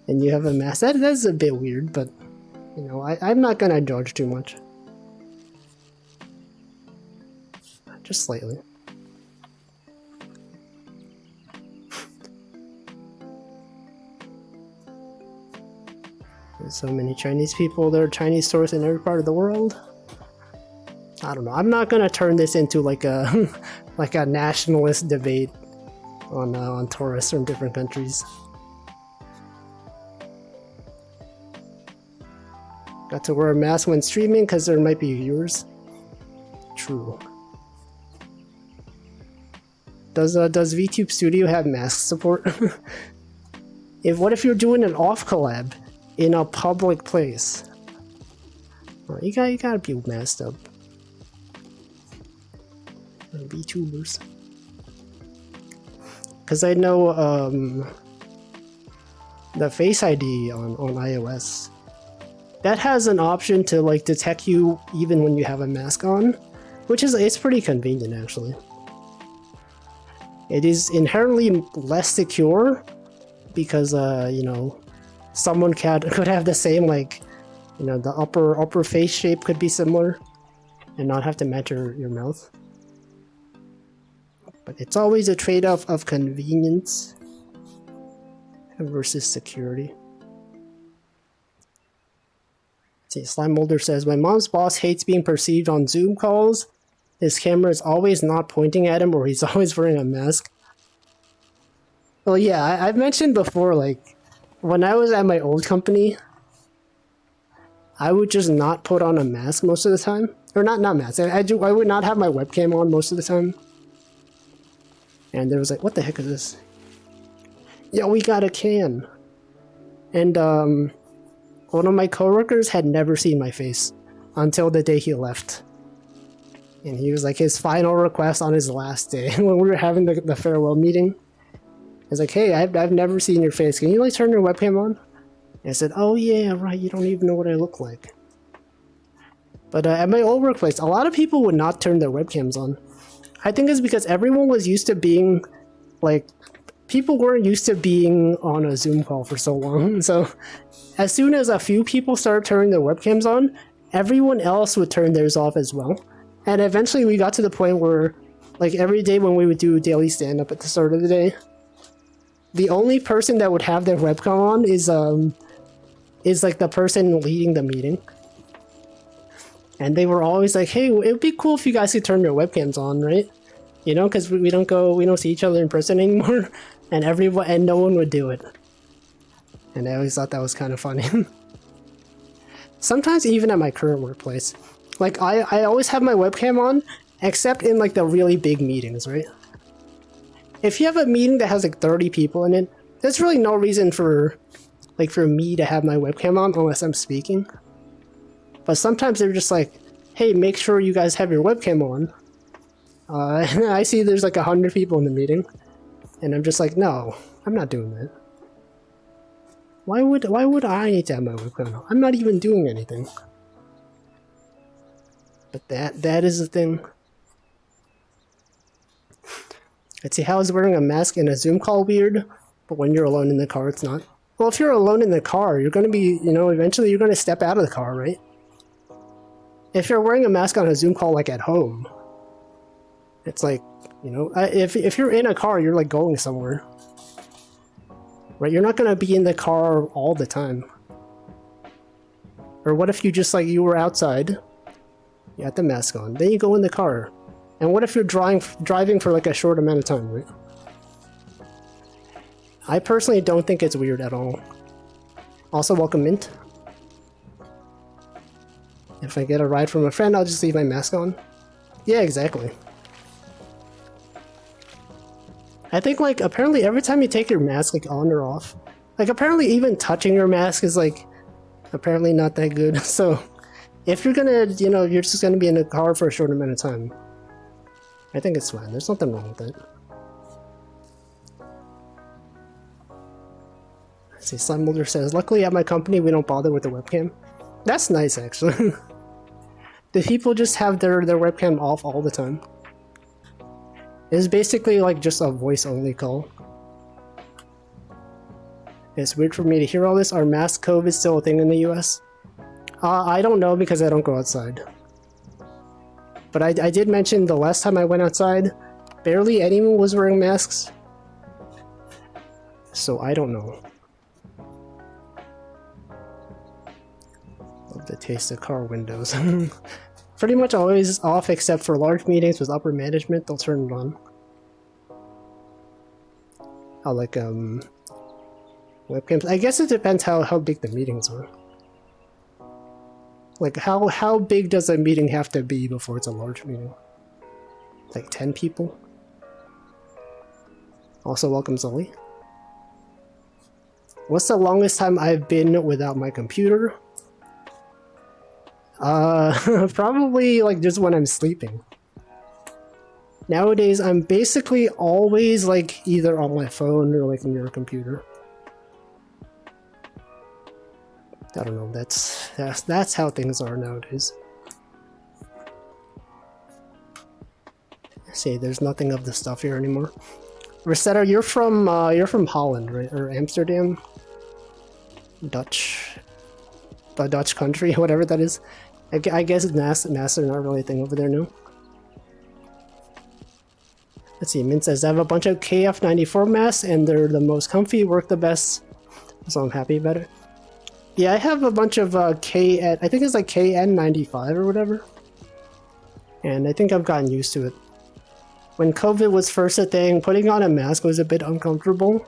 S1: and you have a mask, that's a bit weird, but you know, I'm not gonna judge too much. Just slightly. There's so many Chinese people. There are Chinese tourists in every part of the world. I don't know. I'm not gonna turn this into like a like a nationalist debate on tourists from different countries. Got to wear a mask when streaming because there might be viewers. True. Does VTube Studio have mask support? What if you're doing an off collab in a public place? Well, you gotta be masked up. VTubers. Because I know the Face ID on iOS, that has an option to like detect you even when you have a mask on, which is it's pretty convenient actually. It is inherently less secure because you know, someone could have the same, like, you know, the upper face shape could be similar and not have to match your mouth. But it's always a trade-off of convenience versus security. See, Slime Molder says, my mom's boss hates being perceived on Zoom calls. His camera is always not pointing at him, or he's always wearing a mask. Well, yeah, I've mentioned before, like, when I was at my old company, I would just not put on a mask most of the time. Or not mask. I would not have my webcam on most of the time. And there was like, what the heck is this? Yeah, we got a can. And one of my coworkers had never seen my face until the day he left. And he was like, his final request on his last day when we were having the farewell meeting. He's like, hey, I've never seen your face. Can you like turn your webcam on? And I said, oh yeah, right, you don't even know what I look like. But at my old workplace, a lot of people would not turn their webcams on. I think it's because everyone was used to being, like, people weren't used to being on a Zoom call for so long. So as soon as a few people started turning their webcams on, everyone else would turn theirs off as well. And eventually we got to the point where, like, every day when we would do daily stand-up at the start of the day, the only person that would have their webcam on is like the person leading the meeting. And they were always like, hey, it would be cool if you guys could turn your webcams on, right? You know, because we don't see each other in person anymore. And no one would do it. And I always thought that was kind of funny. Sometimes even at my current workplace, like I always have my webcam on, except in like the really big meetings, right? If you have a meeting that has like 30 people in it, there's really no reason for me to have my webcam on unless I'm speaking. But sometimes they're just like, hey, make sure you guys have your webcam on. And I see there's like 100 people in the meeting, and I'm just like, no, I'm not doing that. Why would I need to have my webcam on? I'm not even doing anything. But that is the thing. Let's see, how is wearing a mask in a Zoom call weird? But when you're alone in the car, it's not. Well, if you're alone in the car, you're going to be, you know, eventually you're going to step out of the car, right? If you're wearing a mask on a Zoom call, like at home, it's like, you know, if you're in a car, you're like going somewhere. Right? You're not going to be in the car all the time. Or what if you just, like, you were outside, you had the mask on, then you go in the car. And what if you're driving for like a short amount of time, right? I personally don't think it's weird at all. Also, welcome Mint. If I get a ride from a friend, I'll just leave my mask on. Yeah, exactly. I think, like, apparently every time you take your mask, like, on or off, like, apparently even touching your mask is, like, apparently not that good. So, if you're gonna, you know, you're just gonna be in a car for a short amount of time, I think it's fine. There's nothing wrong with it. Let's see, Slime Molder says, luckily at my company we don't bother with the webcam. That's nice, actually. The people just have their webcam off all the time. It's basically like just a voice-only call. It's weird for me to hear all this. Are mask COVID still a thing in the US? I don't know because I don't go outside. But I did mention the last time I went outside, barely anyone was wearing masks. So I don't know. Love the taste of car windows. Pretty much always off except for large meetings with upper management, they'll turn it on. I like webcams. I guess it depends how big the meetings are. Like how big does a meeting have to be before it's a large meeting? Like 10 people? Also welcome Zully. What's the longest time I've been without my computer? Probably like just when I'm sleeping. Nowadays, I'm basically always like either on my phone or like near a computer. I don't know, that's how things are nowadays. See, there's nothing of the stuff here anymore. Rosetta, you're from Holland, right? Or Amsterdam? Dutch. The Dutch country, whatever that is. I guess masks are not really a thing over there now. Let's see, Mint says, I have a bunch of KF94 masks and they're the most comfy, work the best. So I'm happy about it. Yeah, I have a bunch of I think it's like KN95 or whatever. And I think I've gotten used to it. When COVID was first a thing, putting on a mask was a bit uncomfortable.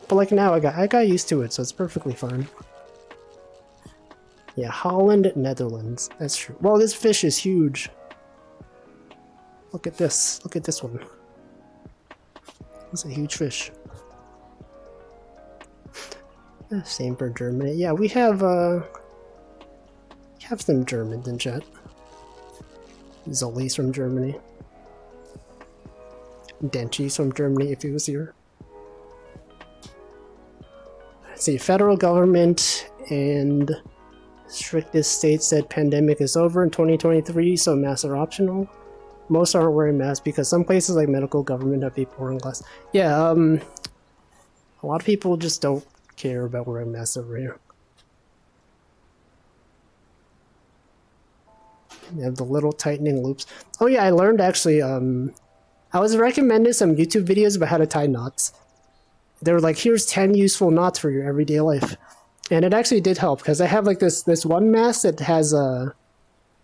S1: But like now, I got used to it, so it's perfectly fine. Yeah, Holland, Netherlands. That's true. Well, this fish is huge. Look at this. Look at this one. It's a huge fish. Same for Germany. Yeah, we have some Germans in chat. Zoli's from Germany. Denchi's from Germany if he was here. Let's see, federal government and strictest states said pandemic is over in 2023, so masks are optional. Most aren't wearing masks because some places like medical government have people wearing glasses. Yeah, a lot of people just don't care about wearing masks over here. You have the little tightening loops. Oh yeah, I learned actually, I was recommended some YouTube videos about how to tie knots. They were like, here's 10 useful knots for your everyday life. And it actually did help, because I have like this one mask that has, the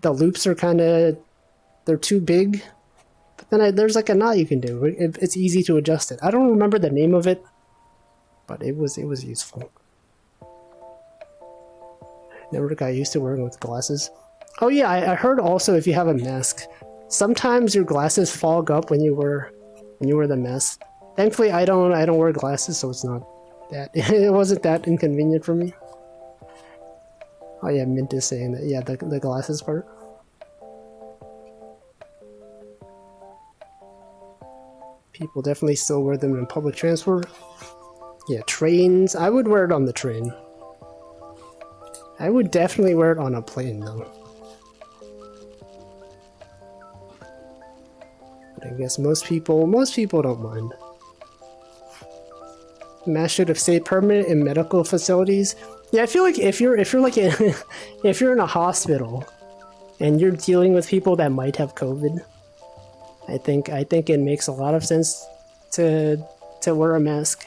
S1: loops are kind of, they're too big. But then there's like a knot you can do. It's easy to adjust it. I don't remember the name of it, but it was useful. Never got used to wearing with glasses. Oh yeah, I heard also if you have a mask, sometimes your glasses fog up when you wear the mask. Thankfully, I don't wear glasses, so it's not that it wasn't that inconvenient for me. Oh yeah, Mint is saying that. Yeah, the glasses part. People definitely still wear them in public transport. Yeah, trains. I would wear it on the train. I would definitely wear it on a plane though. But I guess most people don't mind. Mask should have stayed permanent in medical facilities. Yeah, I feel like if you're like if you're in a hospital and you're dealing with people that might have COVID, I think it makes a lot of sense to wear a mask.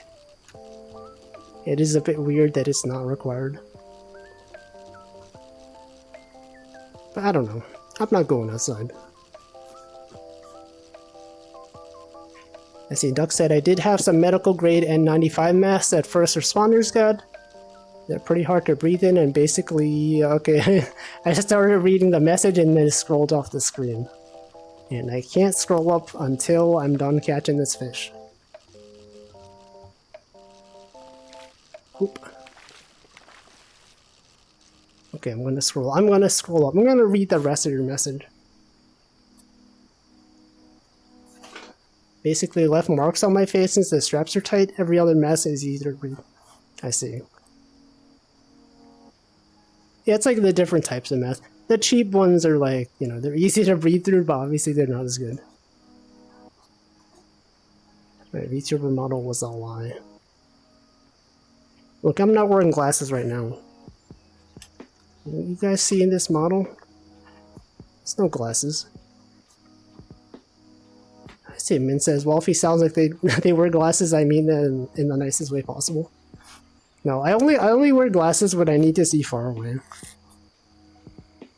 S1: It is a bit weird that it's not required. But I don't know. I'm not going outside. I see Duck said I did have some medical grade N95 masks that first responders got. They're pretty hard to breathe in and basically, okay, I just started reading the message and then it scrolled off the screen. And I can't scroll up until I'm done catching this fish. Oop. Okay, I'm gonna scroll up. I'm gonna read the rest of your message. Basically left marks on my face since the straps are tight. Every other mask is easier to breathe. I see. Yeah, it's like the different types of masks. The cheap ones are like, you know, they're easy to breathe through, but obviously they're not as good. My VTuber model was a lie. Look, I'm not wearing glasses right now. You guys seeing this model? It's no glasses. I see Min says, Walfie sounds like they wear glasses. I mean in the nicest way possible. No, I only wear glasses when I need to see far away.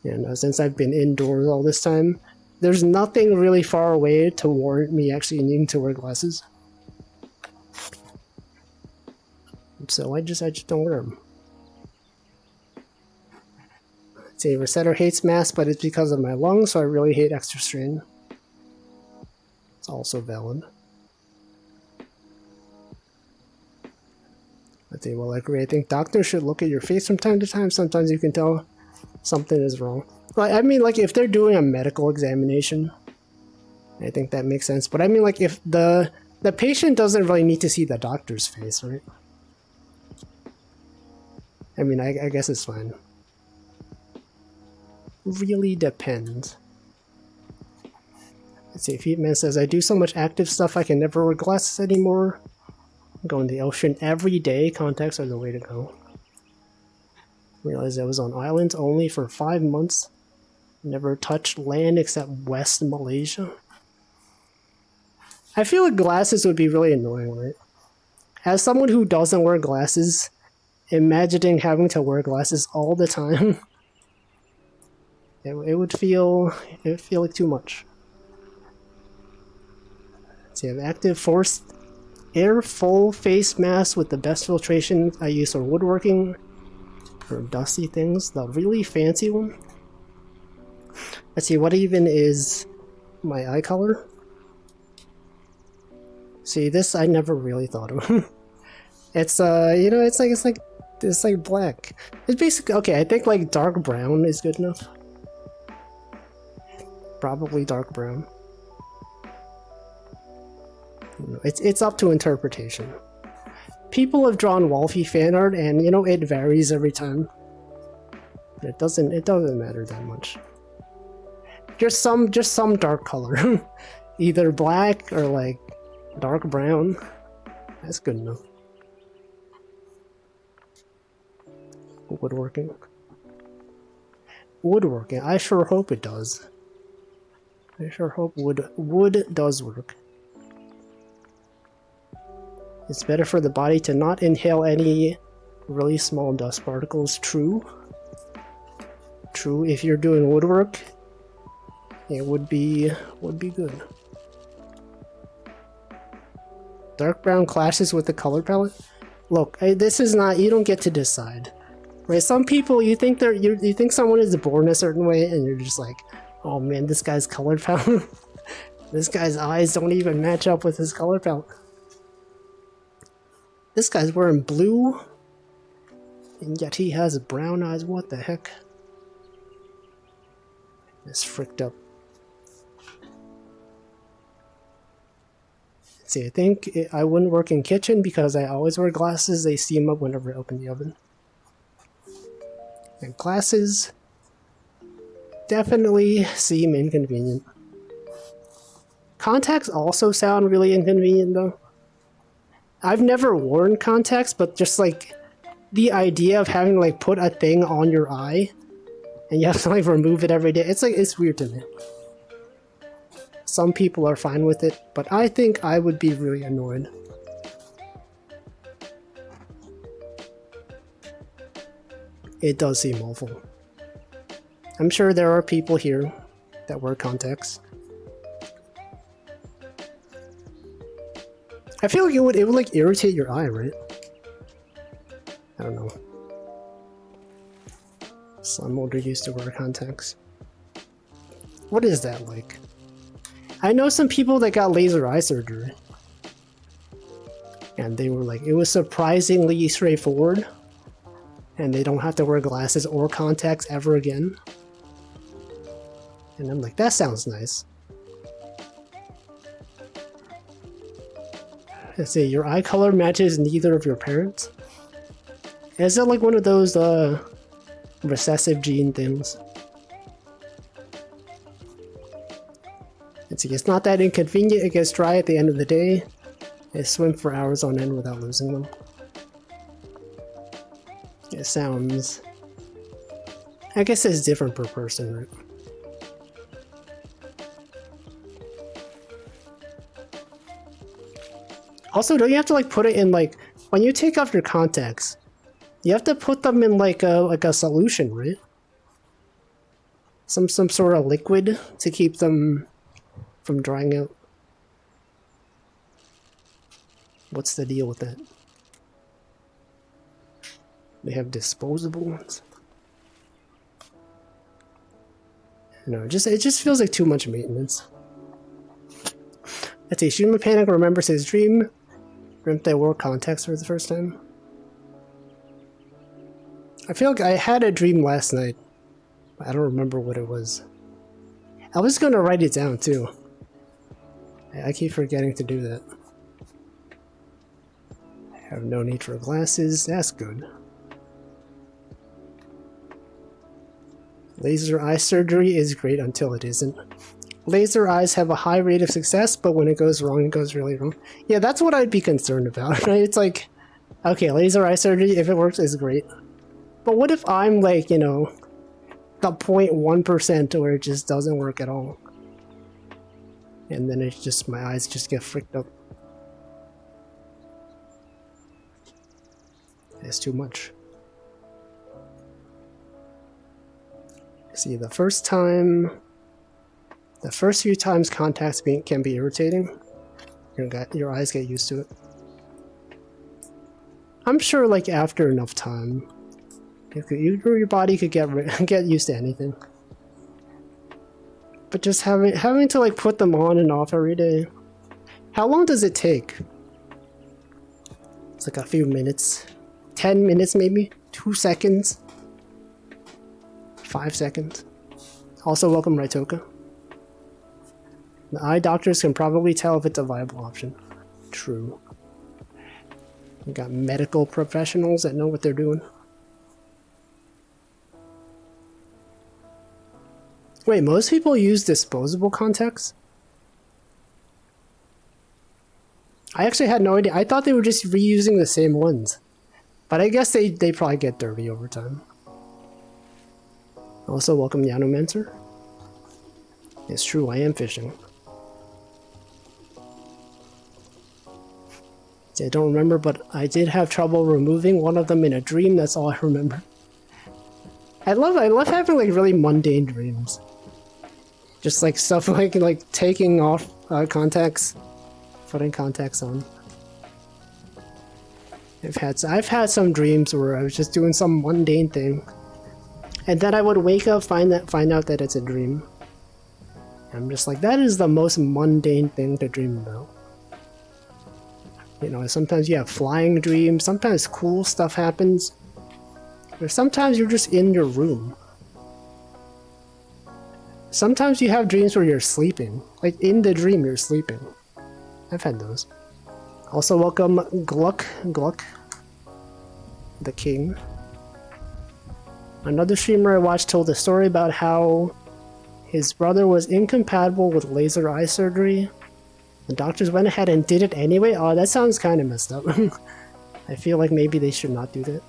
S1: And since I've been indoors all this time, there's nothing really far away to warrant me actually needing to wear glasses. So I just don't wear them. See, Resetter hates masks, but it's because of my lungs, so I really hate extra strain. It's also valid. Let's see, well, I agree. I think doctors should look at your face from time to time. Sometimes you can tell something is wrong. Like, I mean, like, if they're doing a medical examination, I think that makes sense. But I mean, like, if the patient doesn't really need to see the doctor's face, right? I mean, I guess it's fine. Really depends. Let's see, if Heatman says, I do so much active stuff I can never wear glasses anymore. Go in the ocean every day. Contacts are the way to go. Realized I was on islands only for 5 months. Never touched land except West Malaysia. I feel like glasses would be really annoying, right? As someone who doesn't wear glasses, imagining having to wear glasses all the time, it would feel like too much. So you have active forced air full face mask with the best filtration I use for woodworking, for dusty things. The really fancy one. Let's see, what even is my eye color? See, this I never really thought of. It's you know, it's like black. It's basically okay. I think like dark brown is good enough. Probably dark brown. It's up to interpretation. People have drawn Walfie fan art, and you know it varies every time. But it doesn't matter that much. Just some dark color, either black or like dark brown. That's good enough. Woodworking. woodworking. I sure hope it does. I sure hope wood does work. It's better for the body to not inhale any really small dust particles. True. True, if you're doing woodwork, it would be good. Dark brown clashes with the color palette. Look, this is not. You don't get to decide, right? Some people, you think you think someone is born a certain way, and you're just like, oh man, this guy's color palette. This guy's eyes don't even match up with his color palette. This guy's wearing blue, and yet he has brown eyes. What the heck? It's fricked up. Let's see, I think I wouldn't work in kitchen because I always wear glasses. They steam up whenever I open the oven. And glasses definitely seem inconvenient. Contacts also sound really inconvenient though. I've never worn contacts, but just like the idea of having to like put a thing on your eye and you have to like remove it every day, it's weird to me. Some people are fine with it, but I think I would be really annoyed. It does seem awful. I'm sure there are people here that wear contacts. I feel like it would like irritate your eye, right? I don't know. Some older used to wear contacts. What is that like? I know some people that got laser eye surgery. And they were like, it was surprisingly straightforward. And they don't have to wear glasses or contacts ever again. And I'm like, that sounds nice. Let's see, your eye color matches neither of your parents? Is that like one of those recessive gene things? Let's see, it's not that inconvenient, it gets dry at the end of the day. I swim for hours on end without losing them. It sounds... I guess it's different per person, right? Also, don't you have to like put it in like... When you take off your contacts, you have to put them in like a solution, right? Some sort of liquid to keep them from drying out. What's the deal with that? They have disposable ones. No, it just feels like too much maintenance. Let's see, Stream of Panic remembers his dream. Dreamt they wore contacts for the first time. I feel like I had a dream last night. But I don't remember what it was. I was gonna write it down too. I keep forgetting to do that. I have no need for glasses, that's good. Laser eye surgery is great until it isn't. Laser eyes have a high rate of success, but when it goes wrong, it goes really wrong. Yeah, that's what I'd be concerned about, right? It's like, okay, laser eye surgery, if it works, is great. But what if I'm like, you know, the 0.1% where it just doesn't work at all? And then it's just, my eyes just get freaked up. It's too much. See, the first few times contacts can be irritating. Your eyes get used to it. I'm sure, like after enough time, your body could get used to anything. But just having to like put them on and off every day. How long does it take? It's like a few minutes, 10 minutes maybe, 2 seconds. 5 seconds. Also, welcome Raitoka. The eye doctors can probably tell if it's a viable option. True. You got medical professionals that know what they're doing. Wait, most people use disposable contacts? I actually had no idea. I thought they were just reusing the same ones. But I guess they probably get dirty over time. Also, welcome Yanomancer. It's true, I am fishing. See, I don't remember, but I did have trouble removing one of them in a dream. That's all I remember. I love having like really mundane dreams. Just like stuff like taking off contacts, putting contacts on. I've had some dreams where I was just doing some mundane thing, and then I would wake up, find out that it's a dream. I'm just like, that is the most mundane thing to dream about. You know, sometimes you have flying dreams, sometimes cool stuff happens, or sometimes you're just in your room. Sometimes you have dreams where you're sleeping. Like, in the dream, you're sleeping. I've had those. Also, welcome Gluck, the king. Another streamer I watched told a story about how his brother was incompatible with laser eye surgery. The doctors went ahead and did it anyway. Oh, that sounds kind of messed up. I feel like maybe they should not do that.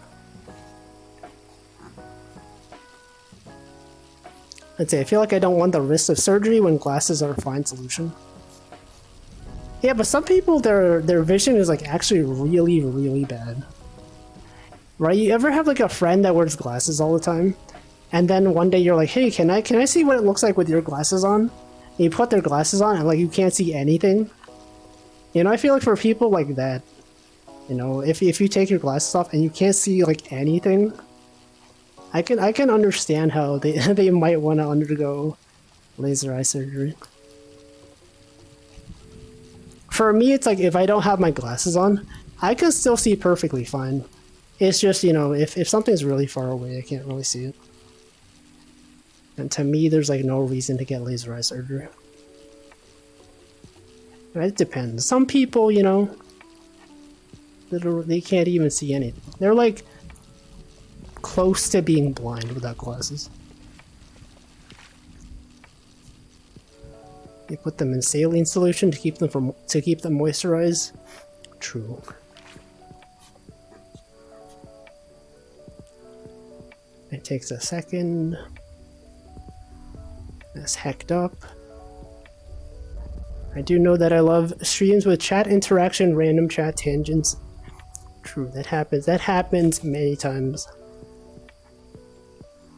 S1: I'd say I feel like I don't want the risk of surgery when glasses are a fine solution. Yeah, but some people, their vision is like actually really, really bad. Right? You ever have like a friend that wears glasses all the time? And then one day you're like, hey, can I see what it looks like with your glasses on? And you put their glasses on and like you can't see anything. You know, I feel like for people like that, you know, if you take your glasses off and you can't see like anything, I can understand how they might want to undergo laser eye surgery. For me, it's like if I don't have my glasses on, I can still see perfectly fine. It's just, you know, if something's really far away, I can't really see it. And to me, there's like no reason to get laser eye surgery. It depends. Some people, you know, they can't even see anything. They're like close to being blind without glasses. You put them in saline solution to keep them moisturized. True. It takes a second. That's hecked up. I do know that I love streams with chat interaction, random chat tangents. True, that happens. That happens many times.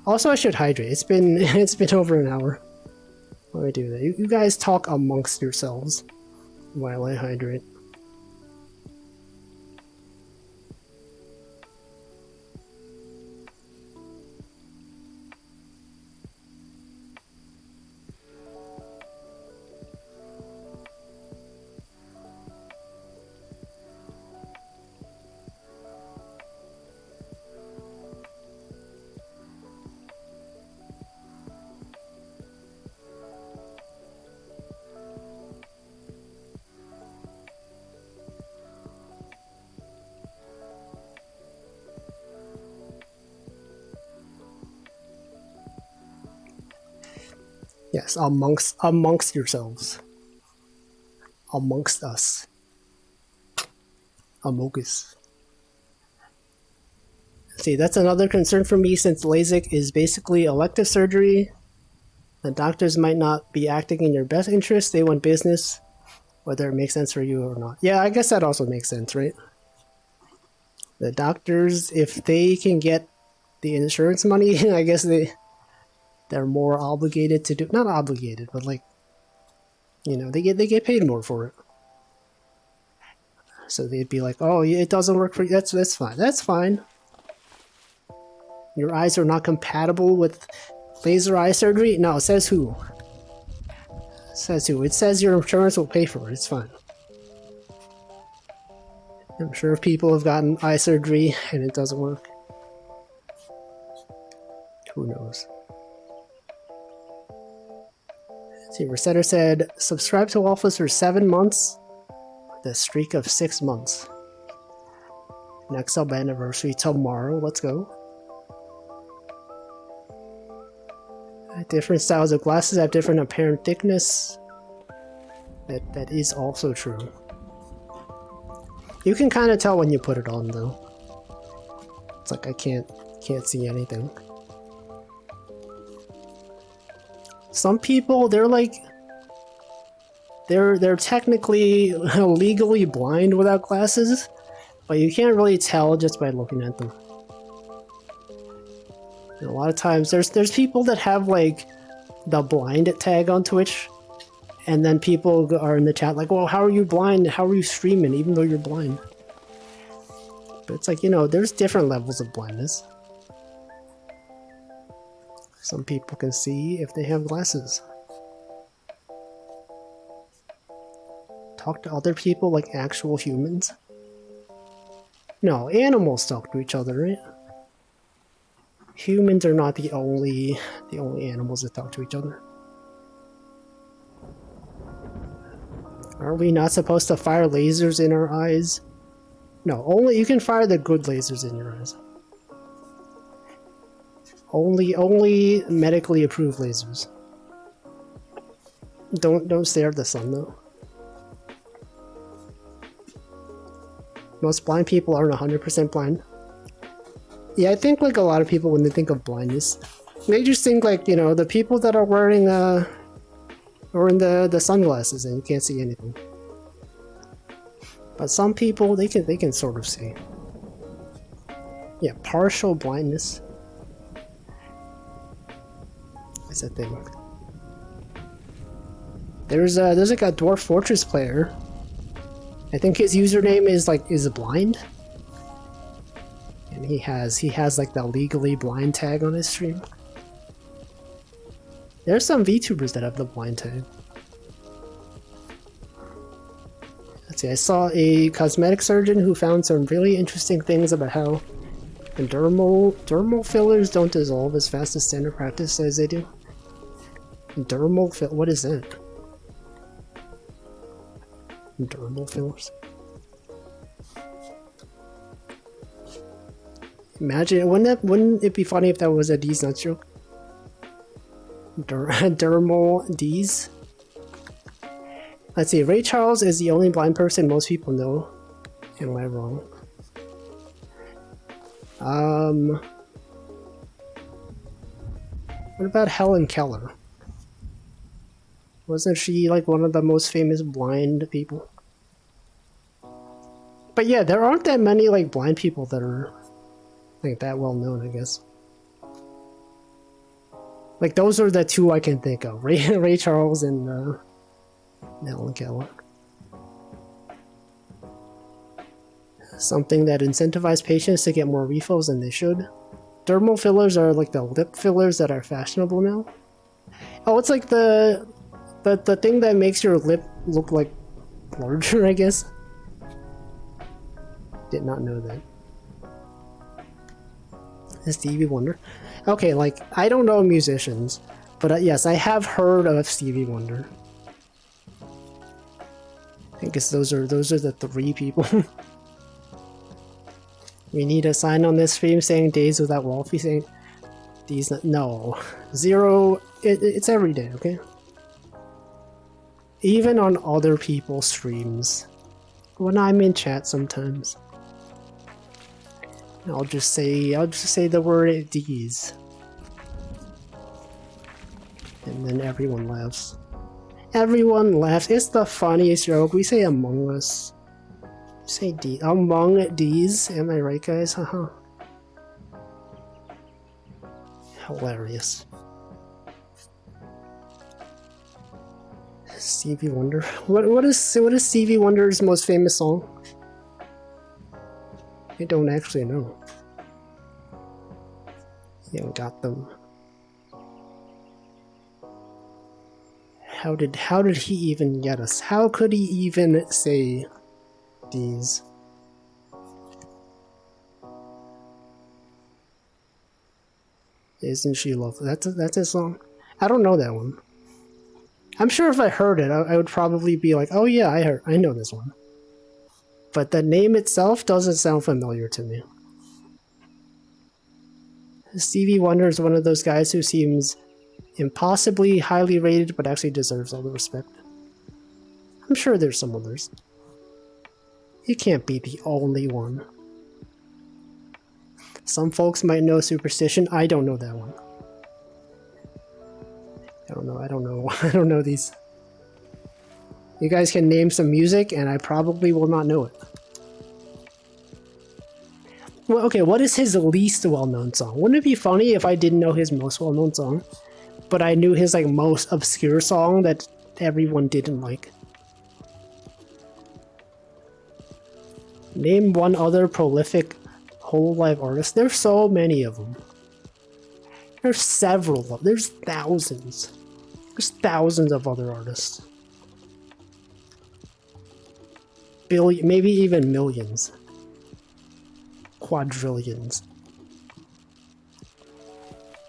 S1: Also, I should hydrate. It's been over an hour. Let me do that. You guys talk amongst yourselves while I hydrate. Yes, amongst yourselves. Amongst us. Among us. See, that's another concern for me since LASIK is basically elective surgery. The doctors might not be acting in your best interest. They want business, whether it makes sense for you or not. Yeah, I guess that also makes sense, right? The doctors, if they can get the insurance money, I guess they're more obligated to do, not obligated, but like, you know, they get paid more for it. So they'd be like, oh, it doesn't work for you. That's fine. That's fine. Your eyes are not compatible with laser eye surgery? No, says who? Says who? It says your insurance will pay for it. It's fine. I'm sure people have gotten eye surgery and it doesn't work. Who knows? See, Resetter said, subscribe to Walfie for 7 months, with a streak of 6 months. Next sub anniversary tomorrow. Let's go. Different styles of glasses have different apparent thickness. That is also true. You can kind of tell when you put it on, though. It's like I can't see anything. Some people, they're like, they're technically legally blind without glasses, but you can't really tell just by looking at them. And a lot of times, there's people that have like the blind tag on Twitch, and then people are in the chat like, well, how are you blind? How are you streaming even though you're blind? But it's like, you know, there's different levels of blindness. Some people can see if they have glasses. Talk to other people like actual humans? No, animals talk to each other, right? Humans are not the only animals that talk to each other. Are we not supposed to fire lasers in our eyes? No, only you can fire the good lasers in your eyes. Only medically approved lasers. Don't stare at the sun though. Most blind people aren't 100% blind. Yeah, I think like a lot of people when they think of blindness, they just think like, you know, the people that are wearing the sunglasses and you can't see anything. But some people they can sort of see. Yeah, partial blindness. That's a thing. There's like a Dwarf Fortress player. I think his username is blind. And he has like the legally blind tag on his stream. There's some VTubers that have the blind tag. Let's see, I saw a cosmetic surgeon who found some really interesting things about how dermal fillers don't dissolve as fast as standard practice says they do. Dermal fill, what is that? Dermal fillers. Imagine, wouldn't it be funny if that was a D's Nuts joke? Dermal D's? Let's see, Ray Charles is the only blind person most people know. Am I wrong? What about Helen Keller? Wasn't she like one of the most famous blind people? But yeah, there aren't that many like blind people that are like that well known, I guess. Like those are the two I can think of: Ray Charles and Helen Keller. Something that incentivizes patients to get more refills than they should. Dermal fillers are like the lip fillers that are fashionable now. Oh, it's like the thing that makes your lip look like larger, I guess. Did not know that. Stevie Wonder. Okay, like I don't know musicians, but yes, I have heard of Stevie Wonder. I guess those are the three people. We need a sign on this stream saying days without Walfie saying these. No, 0. It's every day, okay? Even on other people's streams, when I'm in chat sometimes. I'll just say the word D's. And then everyone laughs. Everyone laughs. It's the funniest joke. We say Among Us. Say D. Among D's. Am I right, guys? Haha. Hilarious. Stevie Wonder. What is Stevie Wonder's most famous song? I don't actually know. You haven't got them. How did he even get us? How could he even say these? Isn't she lovely? That's his song. I don't know that one. I'm sure if I heard it, I would probably be like, oh yeah, I know this one. But the name itself doesn't sound familiar to me. Stevie Wonder is one of those guys who seems impossibly highly rated, but actually deserves all the respect. I'm sure there's some others. He can't be the only one. Some folks might know Superstition. I don't know that one. I don't know. I don't know these. You guys can name some music, and I probably will not know it. Well, okay, what is his least well-known song? Wouldn't it be funny if I didn't know his most well-known song, but I knew his like most obscure song that everyone didn't like? Name one other prolific hololive artist. There's so many of them. There's several. There's thousands. There's thousands of other artists. Billion, maybe even millions. Quadrillions.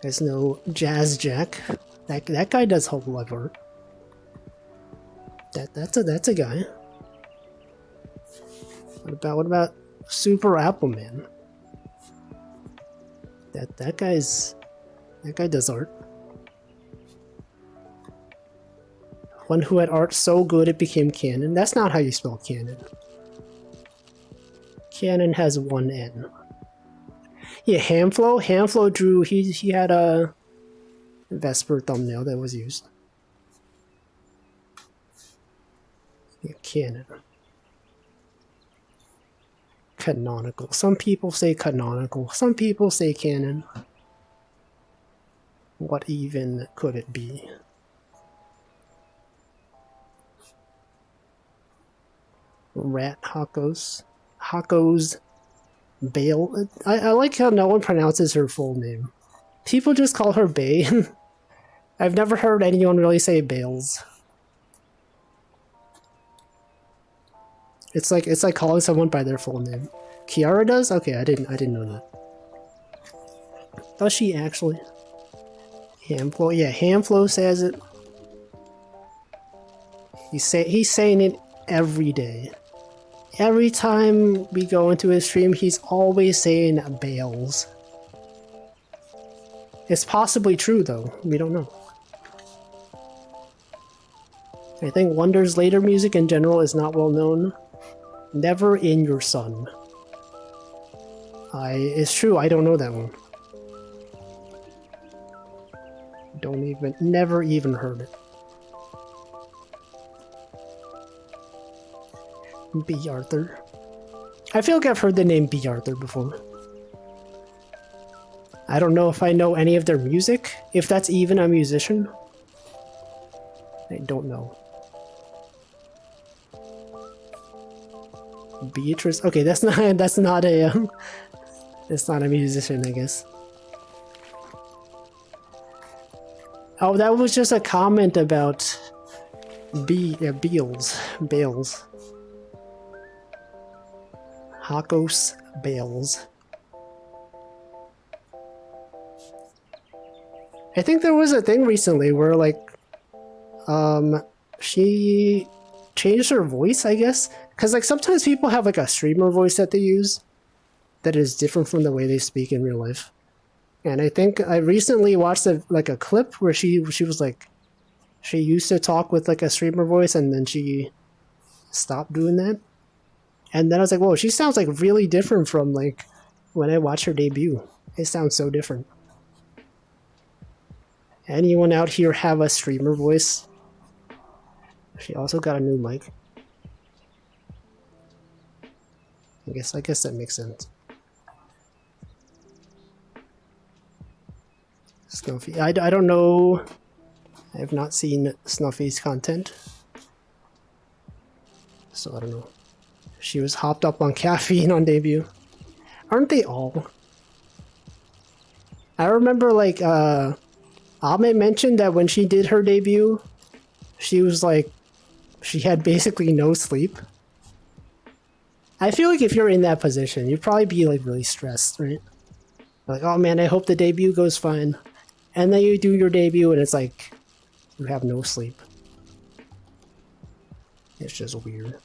S1: There's no Jazz Jack. That guy does hololive art. That's a guy. What about Super Appleman? That guy does art. One who had art so good it became canon. That's not how you spell canon. Canon has one N. Yeah, Hamflow. Hamflow drew. He had a Vesper thumbnail that was used. Yeah, canon. Canonical. Some people say canonical. Some people say canon. What even could it be? Rat Hakos. Hakos Bale. I like how no one pronounces her full name. People just call her Bay. I've never heard anyone really say Bales. It's like calling someone by their full name. Kiara does? Okay, I didn't know that. Does she actually? Hamflow, yeah, Hamflow says it. He's saying it every day. Every time we go into his stream, he's always saying Bales. It's possibly true though. We don't know. I think Wonder's later music in general is not well known. Never in Your Sun. It's true, I don't know that one. Never even heard it. B. Arthur. I feel like I've heard the name B. Arthur before. I don't know if I know any of their music, if that's even a musician. I don't know. Beatrice. Okay, that's not a musician, I guess. Oh, that was just a comment about Bales. Hakos Bales. I think there was a thing recently where like she changed her voice, I guess, because like sometimes people have like a streamer voice that they use that is different from the way they speak in real life. And I think I recently watched a clip where she was like, she used to talk with like a streamer voice and then she stopped doing that. And then I was like, whoa, she sounds like really different from like when I watched her debut. It sounds so different. Anyone out here have a streamer voice? She also got a new mic. I guess that makes sense. Snuffy. I don't know. I have not seen Snuffy's content. So I don't know. She was hopped up on caffeine on debut. Aren't they all? I remember like Ame mentioned that when she did her debut, she was like, she had basically no sleep. I feel like if you're in that position, you'd probably be like really stressed, right? Like, oh man, I hope the debut goes fine. And then you do your debut and it's like, you have no sleep. It's just weird.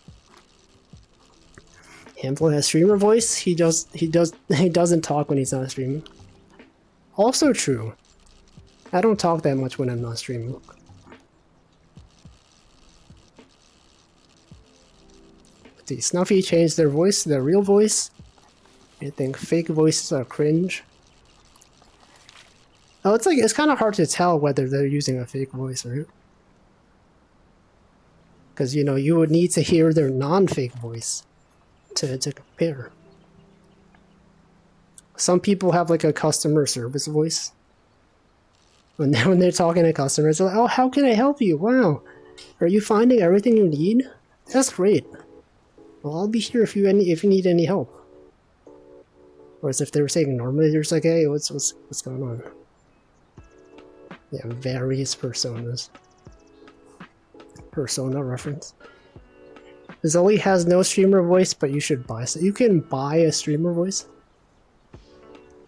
S1: Hamflow has streamer voice. He doesn't talk when he's not streaming. Also true. I don't talk that much when I'm not streaming. See, Snuffy changed their voice, their real voice. I think fake voices are cringe. Oh, it's like, it's kind of hard to tell whether they're using a fake voice, right? Because, you know, you would need to hear their non-fake voice to compare. Some people have like a customer service voice. When they're talking to customers, they're like, oh, how can I help you? Wow. Are you finding everything you need? That's great. Well, I'll be here if you need any help. Whereas if they were saying normally, they're just like, hey, what's going on? Yeah, various personas. Persona reference. Zoe has no streamer voice, but you should buy. So you can buy a streamer voice.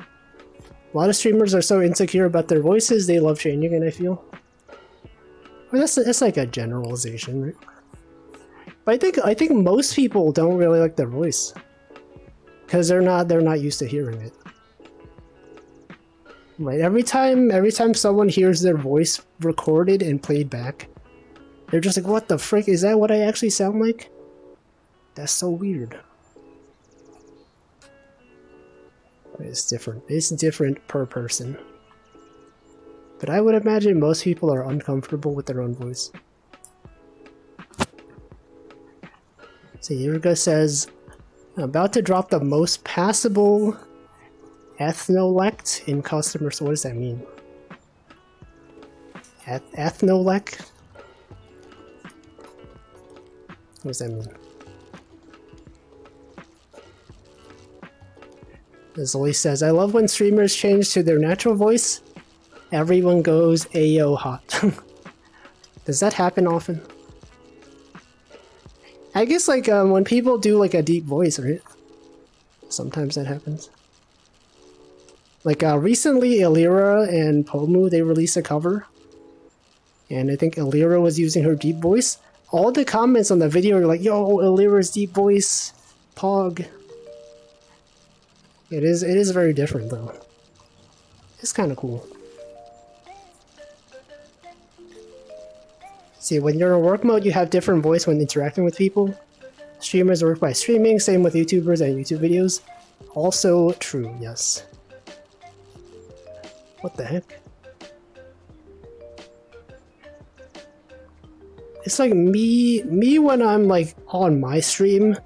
S1: A lot of streamers are so insecure about their voices, they love changing it, I feel. Well, that's like a generalization, right? But I think most people don't really like their voice. Because they're not used to hearing it. Right, every time someone hears their voice recorded and played back, they're just like, what the frick, is that what I actually sound like? That's so weird. It's different. It's different per person. But I would imagine most people are uncomfortable with their own voice. So Yurga says, I'm about to drop the most passable ethnolect in customers. What does that mean? Ethnolect? What does that mean? Zoe says, I love when streamers change to their natural voice. Everyone goes Ayo hot. Does that happen often? I guess like when people do like a deep voice, right? Sometimes that happens. Like recently Illyra and Pomu, they released a cover. And I think Illyra was using her deep voice. All the comments on the video are like, yo, Illyra's deep voice. Pog. It is very different though. It's kind of cool. See, when you're in work mode, you have different voice when interacting with people. Streamers work by streaming, same with YouTubers and YouTube videos. Also true, yes. What the heck? It's like me when I'm like on my stream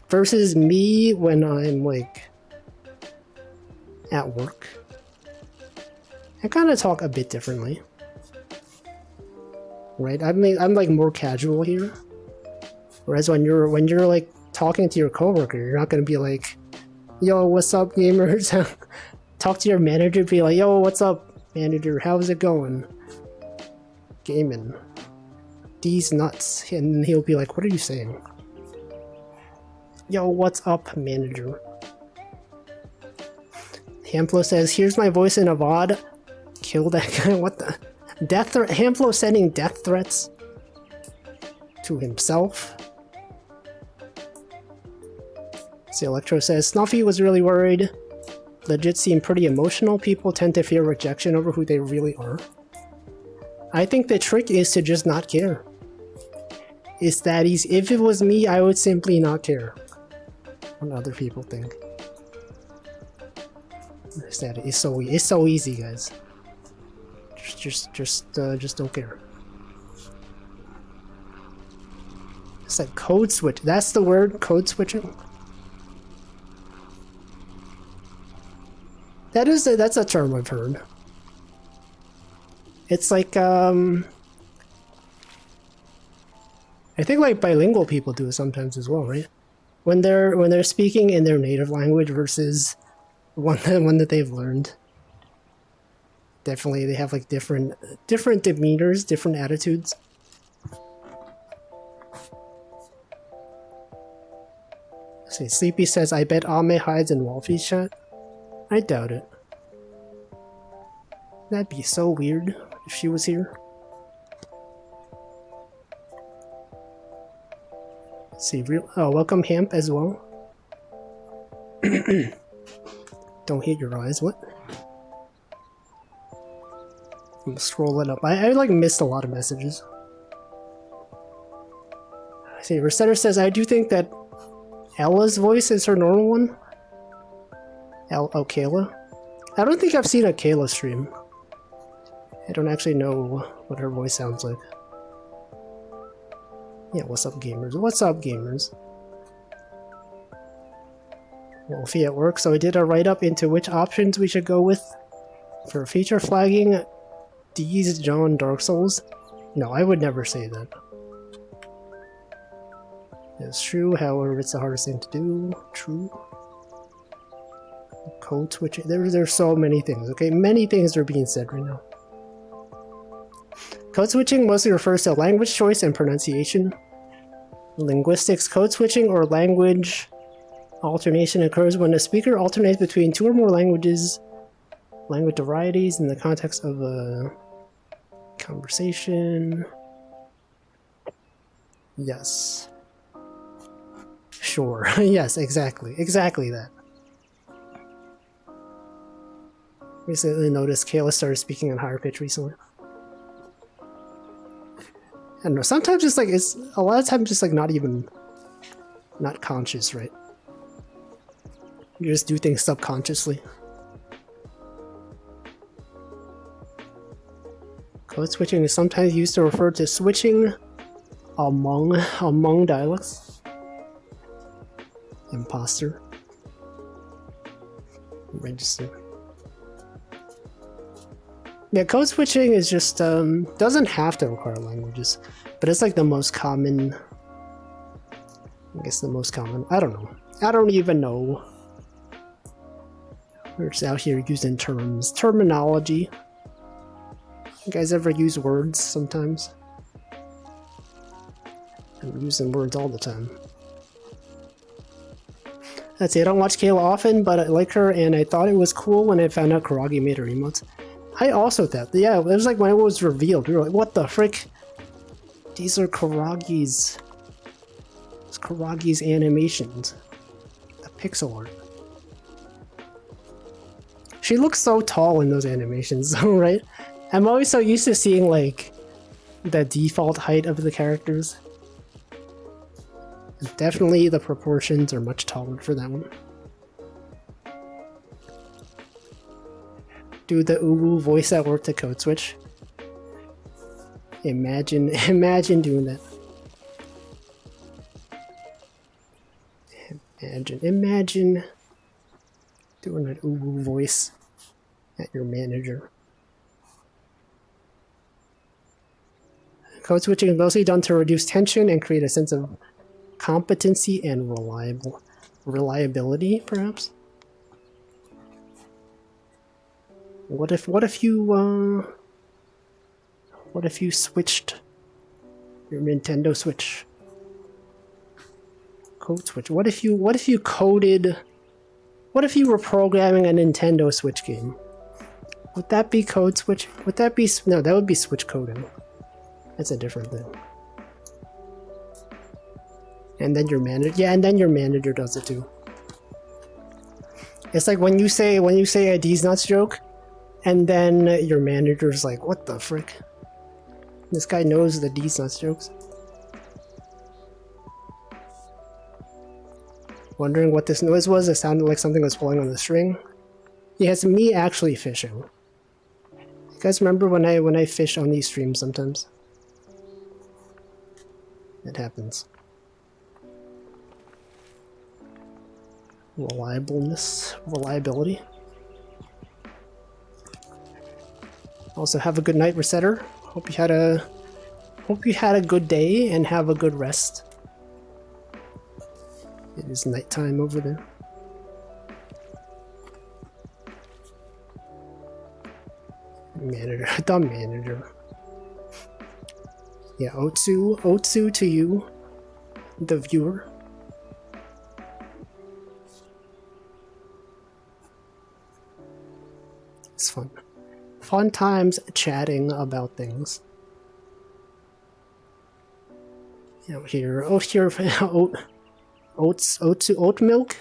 S1: versus me when I'm like at work. I kind of talk a bit differently. Right? I mean, I'm like more casual here. Whereas when you're like talking to your coworker, you're not gonna be like, yo, what's up, gamers? Talk to your manager, be like, yo, what's up, manager? How's it going? Gaming. These nuts. And he'll be like, what are you saying? Yo, what's up, manager? Hamplo says, here's my voice in a VOD. Kill that guy. What the? Death threat. Hamplo sending death threats to himself. See, Electro says, Snuffy was really worried. Legit seem pretty emotional. People tend to fear rejection over who they really are. I think the trick is to just not care. It's that easy. If it was me, I would simply not care what other people think. It's so easy, guys. Just don't care. It's like code switch. That's the word, code switching. That's a term I've heard. It's like I think like bilingual people do it sometimes as well, right? When they're speaking in their native language versus one that they've learned. Definitely, they have like different demeanors, different attitudes. See, Sleepy says, I bet Ame hides in Walfie's chat. I doubt it. That'd be so weird if she was here. Let's see, welcome Hamp as well. Don't hit your eyes, what? I'm scrolling up. I like missed a lot of messages. I see, Rosetta says, I do think that Ella's voice is her normal one. Oh, Kayla? I don't think I've seen a Kayla stream. I don't actually know what her voice sounds like. Yeah, what's up, gamers? What's up, gamers? Walfie at work, so I did a write-up into which options we should go with for feature flagging D's John Dark Souls. No, I would never say that. It's true, however, it's the hardest thing to do. True. Code switching. There's so many things, okay? Many things are being said right now. Code switching mostly refers to language choice and pronunciation. Linguistics, code switching or language alternation occurs when a speaker alternates between two or more language varieties in the context of a conversation. Yes. Sure. Yes, exactly. Exactly that. Recently noticed Kayla started speaking in higher pitch recently. I don't know, sometimes it's like, it's a lot of times just like not conscious, right? You just do things subconsciously. Code switching is sometimes used to refer to switching among dialects. Imposter. Register. Yeah, code switching is just, doesn't have to require languages, but it's like the most common, I guess the most common, I don't know. I don't even know. We're just out here using terminology. You guys ever use words sometimes? I'm using words all the time. That's it, I don't watch Kayla often, but I like her, and I thought it was cool when I found out Karagi made her emotes. I also thought, yeah, it was like when it was revealed, we were like, what the frick? These are Karagi's. It's Karagi's animations. The pixel art. She looks so tall in those animations, right? I'm always so used to seeing, like, the default height of the characters. Definitely the proportions are much taller for that one. Do the uwu voice at work to code switch. Imagine doing that. Imagine doing an uwu voice at your manager. Code switching is mostly done to reduce tension and create a sense of competency and reliability, perhaps. What if you switched your Nintendo Switch? Code switch. What if you coded? What if you were programming a Nintendo Switch game? Would that be code switch? Would that be no? That would be switch coding. That's a different thing. And then your manager, yeah, and then your manager does it too. It's like when you say a D's nuts joke. And then your manager's like, what the frick? This guy knows the D's nuts jokes. Wondering what this noise was? It sounded like something was pulling on the string. Yeah, it's me actually fishing. You guys remember when I fish on these streams sometimes? It happens. Reliability. Also, have a good night, Resetter. Hope you had a good day and have a good rest. It is nighttime over there. Manager, the manager. Yeah, Otsu to you, the viewer. It's fun. Fun times chatting about things. You know, here, oat milk.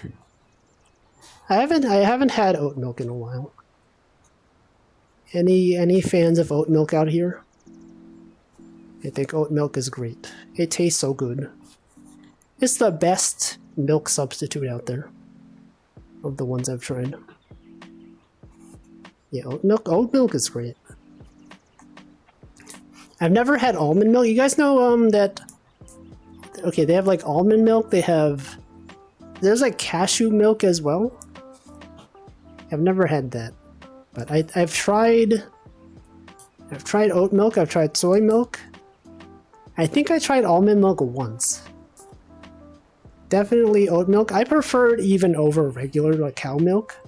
S1: I haven't had oat milk in a while. Any fans of oat milk out here? I think oat milk is great. It tastes so good. It's the best milk substitute out there of the ones I've tried. Yeah, oat milk is great. I've never had almond milk. You guys know that... Okay, they have like almond milk. They have... There's like cashew milk as well. I've never had that. But I've tried oat milk. I've tried soy milk. I think I tried almond milk once. Definitely oat milk. I prefer it even over regular like cow milk.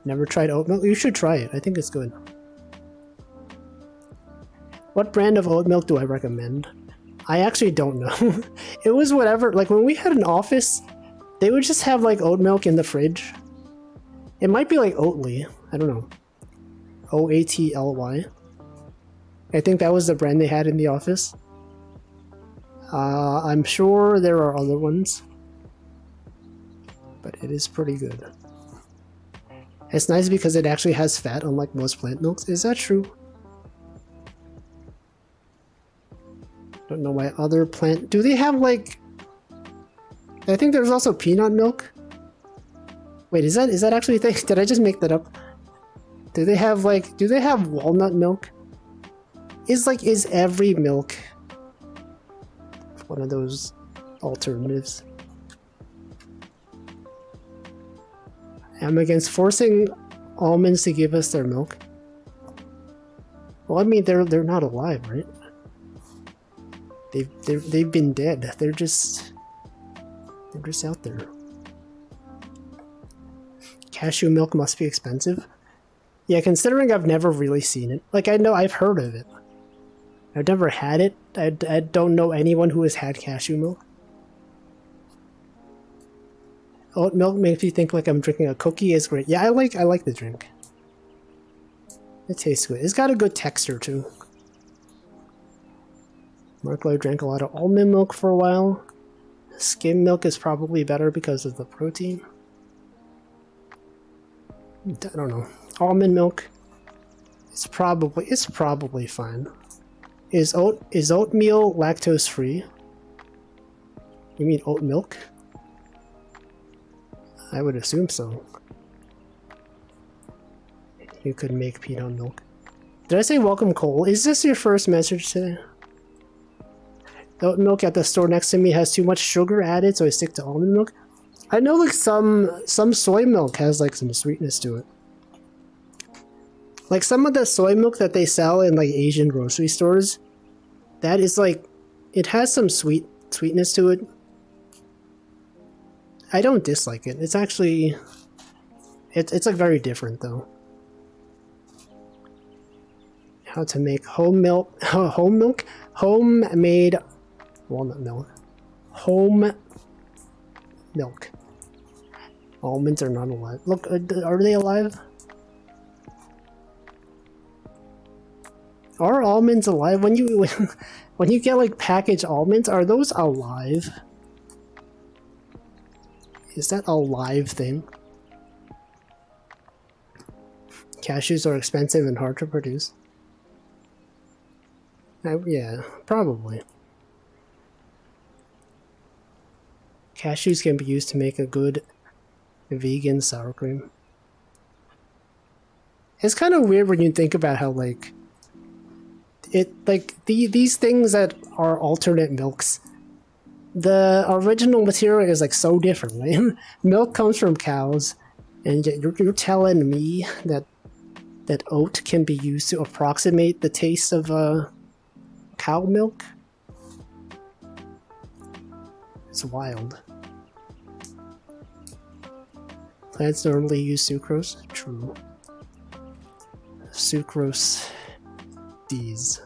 S1: Never tried oat milk. You should try it. I think it's good. What brand of oat milk do I recommend? I actually don't know. It was whatever. Like when we had an office, they would just have like oat milk in the fridge. It might be like Oatly. I don't know. Oatly. I think that was the brand they had in the office. I'm sure there are other ones. But it is pretty good. It's nice because it actually has fat, unlike most plant milks. Is that true? Don't know why other plant... Do they have like... I think there's also peanut milk. Wait, is that actually a thing? Did I just make that up? Do they have like... Do they have walnut milk? Is every milk one of those alternatives? I'm against forcing almonds to give us their milk. Well, I mean, they're not alive, right? They've been dead. They're just out there. Cashew milk must be expensive. Yeah, considering I've never really seen it. Like, I know I've heard of it. I've never had it. I don't know anyone who has had cashew milk. Oat milk makes me think like I'm drinking a cookie. Is great. Yeah, I like the drink. It tastes good. It's got a good texture too. Marklo drank a lot of almond milk for a while. Skim milk is probably better because of the protein. I don't know. Almond milk. It's probably fine. Is oatmeal lactose free? You mean oat milk? I would assume so. You could make peanut milk. Did I say welcome Cole? Is this your first message today? The oat milk at the store next to me has too much sugar added, so I stick to almond milk. I know like some soy milk has like some sweetness to it. Like some of the soy milk that they sell in like Asian grocery stores, that is like, it has some sweetness to it. I don't dislike it. It's actually, it's like very different though. How to make homemade walnut milk. Home milk. Almonds are not alive. Look, are they alive? Are almonds alive? When you get like packaged almonds, are those alive? Is that a live thing? Cashews are expensive and hard to produce. Yeah, probably. Cashews can be used to make a good vegan sour cream. It's kind of weird when you think about how like these things that are alternate milks, the original material is like so different, right? Milk comes from cows, and you're telling me that oat can be used to approximate the taste of cow milk? It's wild. Plants normally use sucrose. True. Sucrose D's.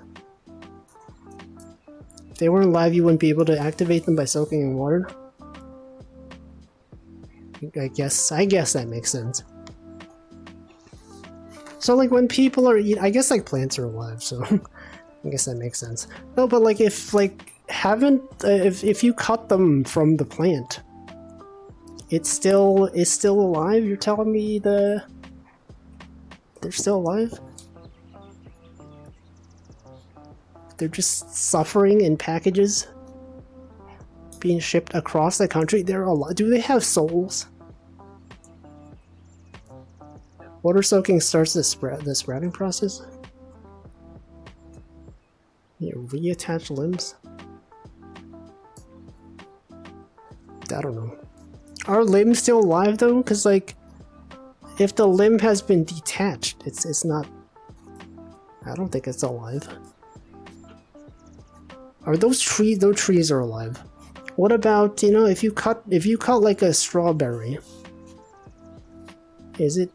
S1: If they weren't live, you wouldn't be able to activate them by soaking in water. I guess that makes sense. So like when people are eating, I guess like plants are alive, so I guess that makes sense. No, but like if like if you cut them from the plant, it's still alive. You're telling me they're still alive? They're just suffering in packages, being shipped across the country. They're alive. Do they have souls? Water soaking starts the sprouting process. Yeah, reattach limbs? I don't know. Are limbs still alive though? Because like, if the limb has been detached, it's not. I don't think it's alive. Are those trees? Those trees are alive. What about, you know, if you cut like a strawberry? Is it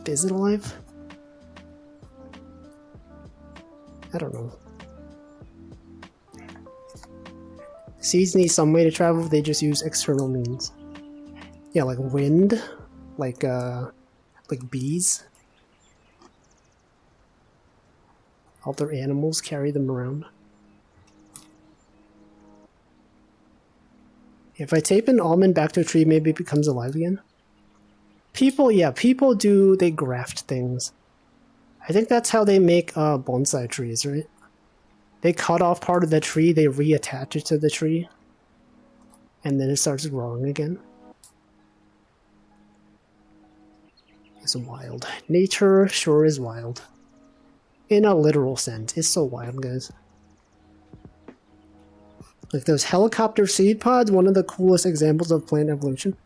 S1: alive? I don't know. Seeds need some way to travel. They just use external means. Yeah, like wind, like bees. Other animals carry them around. If I tape an almond back to a tree, maybe it becomes alive again. People, yeah, people do. They graft things. I think that's how they make bonsai trees, right? They cut off part of the tree, they reattach it to the tree, and then it starts growing again. It's wild. Nature sure is wild. In a literal sense. It's so wild, guys. Like those helicopter seed pods, one of the coolest examples of plant evolution.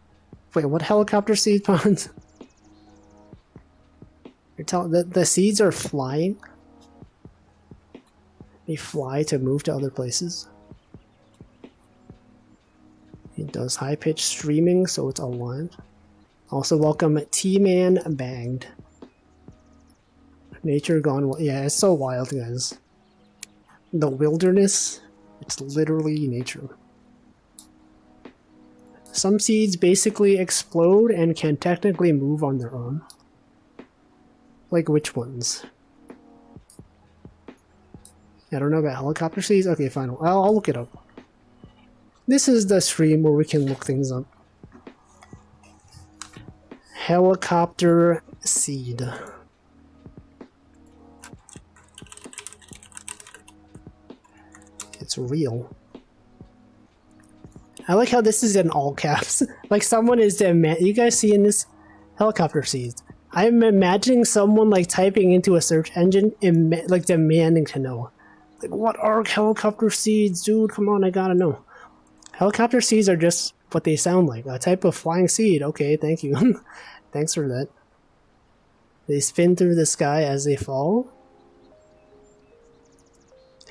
S1: Wait, what helicopter seed pods? You're telling the seeds are flying? They fly to move to other places. It does high-pitched streaming, so it's alive. Also, welcome T-Man Bagged. Nature gone wild. Yeah, it's so wild, guys. The wilderness, it's literally nature. Some seeds basically explode and can technically move on their own. Like which ones? I don't know about helicopter seeds. Okay, fine. I'll look it up. This is the stream where we can look things up. Helicopter seed. It's real. I like how this is in all caps. Like someone is you guys seeing this? Helicopter seeds. I'm imagining someone like typing into a search engine and like demanding to know. Like, what are helicopter seeds? Dude, come on, I gotta know. Helicopter seeds are just what they sound like. A type of flying seed. Okay, thank you. Thanks for that. They spin through the sky as they fall.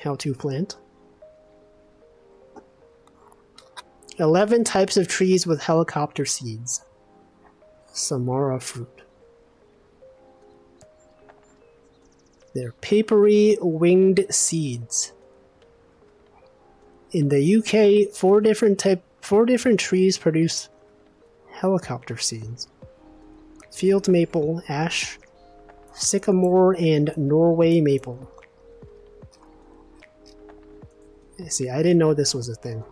S1: How to plant. 11 types of trees with helicopter seeds. Samara fruit. They're papery winged seeds. In the UK, four different trees produce helicopter seeds. Field maple, ash, sycamore, and Norway maple. See, I didn't know this was a thing.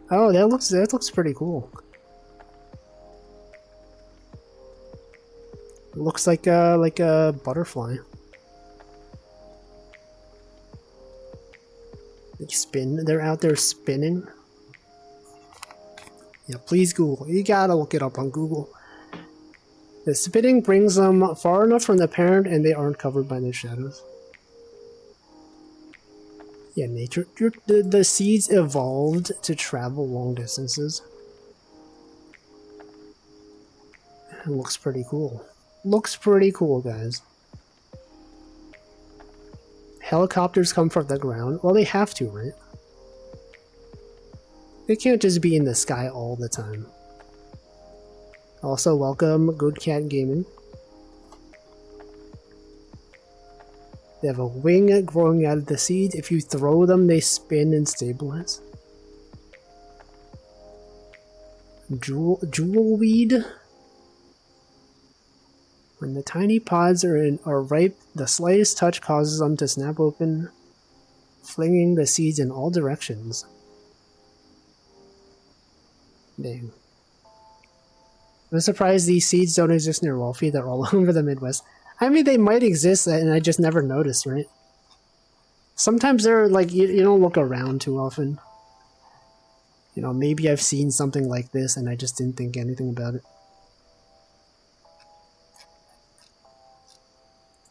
S1: Oh, that looks pretty cool. It looks like a butterfly. They spin. They're out there spinning. Yeah, please Google. You gotta look it up on Google. The spinning brings them far enough from the parent, and they aren't covered by the shadows. Yeah, nature. The seeds evolved to travel long distances. It looks pretty cool. Looks pretty cool, guys. Helicopters come from the ground. Well, they have to, right? They can't just be in the sky all the time. Also, welcome Good Cat Gaming. They have a wing growing out of the seeds. If you throw them, they spin and stabilize. Jewel weed. When the tiny pods are ripe, the slightest touch causes them to snap open, flinging the seeds in all directions. Dang. I'm surprised these seeds don't exist near Walfie. They're all over the Midwest. I mean, they might exist, and I just never noticed, right? Sometimes they're like, you don't look around too often. You know, maybe I've seen something like this, and I just didn't think anything about it.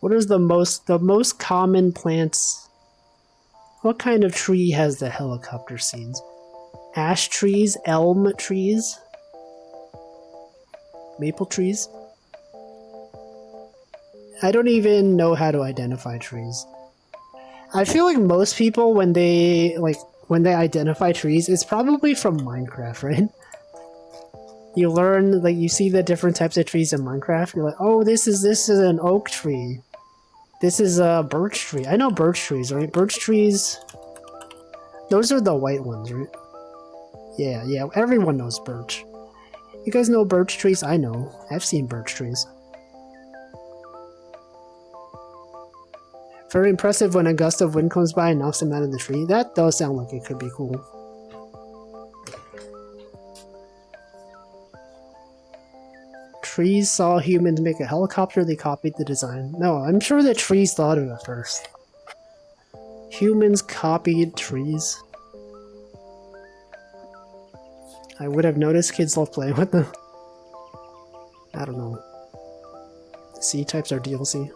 S1: What is the most common plants? What kind of tree has the helicopter seeds? Ash trees, elm trees, maple trees. I don't even know how to identify trees. I feel like most people when they identify trees, it's probably from Minecraft, right? You learn, like, you see the different types of trees in Minecraft. You're like, oh, this is an oak tree. This is a birch tree. I know birch trees, right? Birch trees. Those are the white ones, right? Yeah. Everyone knows birch. You guys know birch trees? I know. I've seen birch trees. Very impressive when a gust of wind comes by and knocks them out of the tree. That does sound like it could be cool. Trees saw humans make a helicopter, they copied the design. No, I'm sure the trees thought of it first. Humans copied trees. I would have noticed kids love playing with them. I don't know. C-types are DLC.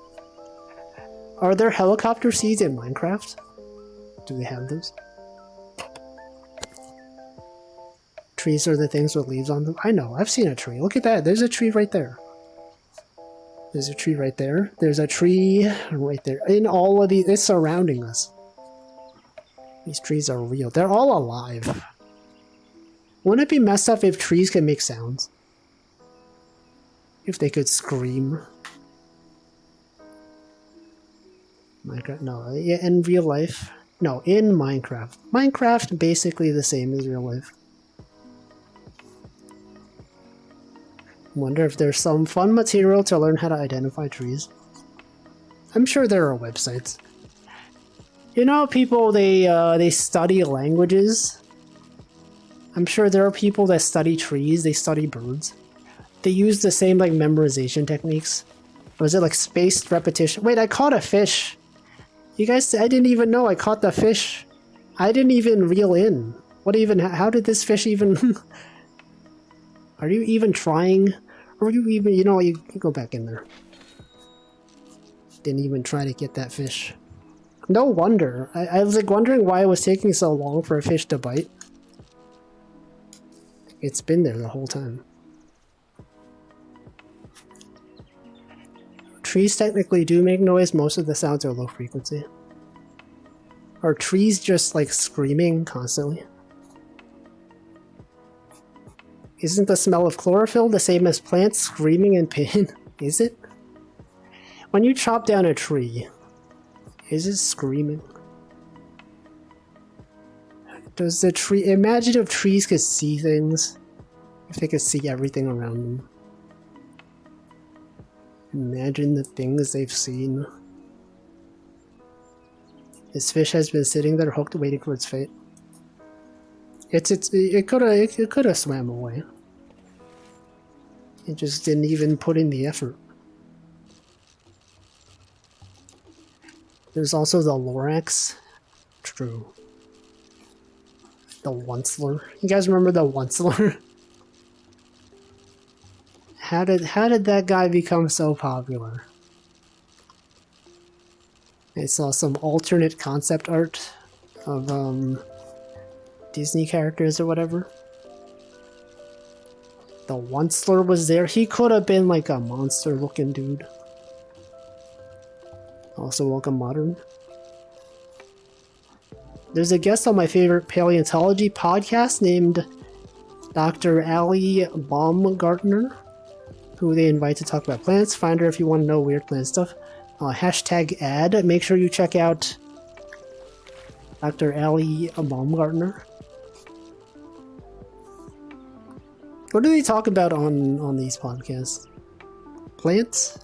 S1: Are there helicopter seeds in Minecraft? Do they have those? Trees are the things with leaves on them. I know, I've seen a tree. Look at that, there's a tree right there. There's a tree right there. There's a tree right there. In all of these, it's surrounding us. These trees are real. They're all alive. Wouldn't it be messed up if trees could make sounds? If they could scream? Minecraft? No, yeah, in real life? No, in Minecraft. Minecraft basically the same as real life. Wonder if there's some fun material to learn how to identify trees. I'm sure there are websites. You know, people they study languages. I'm sure there are people that study trees. They study birds. They use the same like memorization techniques. Or is it like spaced repetition? Wait, I caught a fish. You guys, I didn't even know I caught the fish. I didn't even reel in. What even? How did this fish even? Are you even trying? Or you even, you know, you go back in there. Didn't even try to get that fish. No wonder. I was like wondering why it was taking so long for a fish to bite. It's been there the whole time. Trees technically do make noise. Most of the sounds are low frequency. Are trees just like screaming constantly? Isn't the smell of chlorophyll the same as plants screaming in pain? Is it? When you chop down a tree, is it screaming? Does the tree... Imagine if trees could see things. If they could see everything around them. Imagine the things they've seen. This fish has been sitting there hooked, waiting for its fate. It could have swam away. It just didn't even put in the effort. There's also the Lorax. True. The Onceler. You guys remember the Onceler? How did that guy become so popular? I saw some alternate concept art of Disney characters or whatever. The Onceler was there. He could have been like a monster looking dude. Also welcome modern. There's a guest on my favorite paleontology podcast named Dr. Ali Baumgartner, who they invite to talk about plants. Find her if you want to know weird plant stuff. Hashtag ad. Make sure you check out Dr. Ali Baumgartner. What do they talk about on these podcasts? Plants?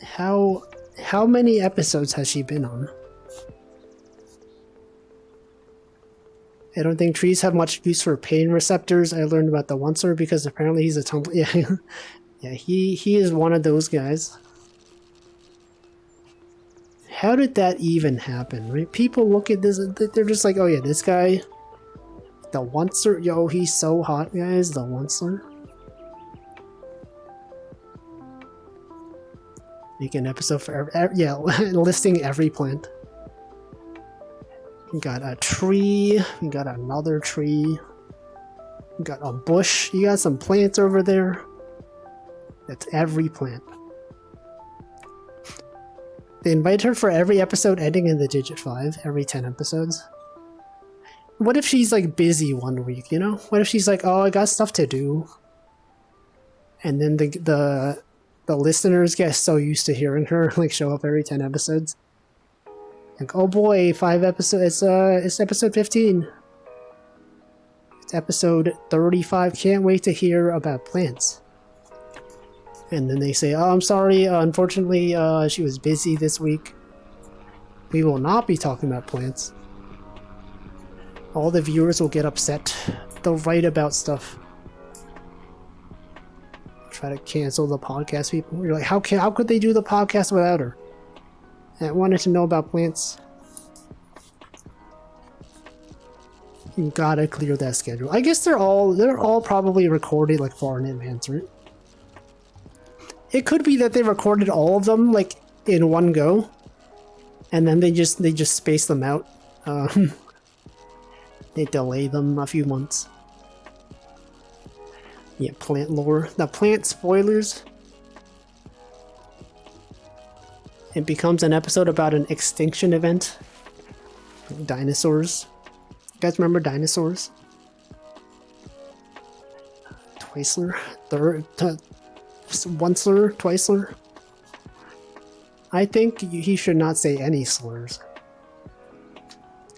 S1: How many episodes has she been on? I don't think trees have much use for pain receptors. I learned about the Onceler because apparently he's a tumbler. Yeah, yeah, he is one of those guys. How did that even happen, right? People look at this, they're just like, oh yeah, this guy, the Onceler, yo, he's so hot, guys, the Onceler. Make an episode for yeah, listing every plant. We got a tree. We got another tree. We got a bush. You got some plants over there. That's every plant. They invite her for every episode ending in the digit 5, every 10 episodes. What if she's like busy one week, you know? What if she's like, oh, I got stuff to do. And then the listeners get so used to hearing her like show up every 10 episodes. Like, oh boy, 5 episodes, it's episode 15. It's episode 35, can't wait to hear about plants. And then they say, oh, I'm sorry, unfortunately, she was busy this week. We will not be talking about plants. All the viewers will get upset. They'll write about stuff. Try to cancel the podcast people. You're like, how could they do the podcast without her? I wanted to know about plants. You gotta clear that schedule. I guess they're all probably recorded like far in advance, right? It could be that they recorded all of them like in one go, and then they just space them out. They delay them a few months. Yeah, plant lore. The plant spoilers. It becomes an episode about an extinction event. Dinosaurs. You guys remember dinosaurs? Twiceler? Onceler? Twiceler? I think he should not say any slurs.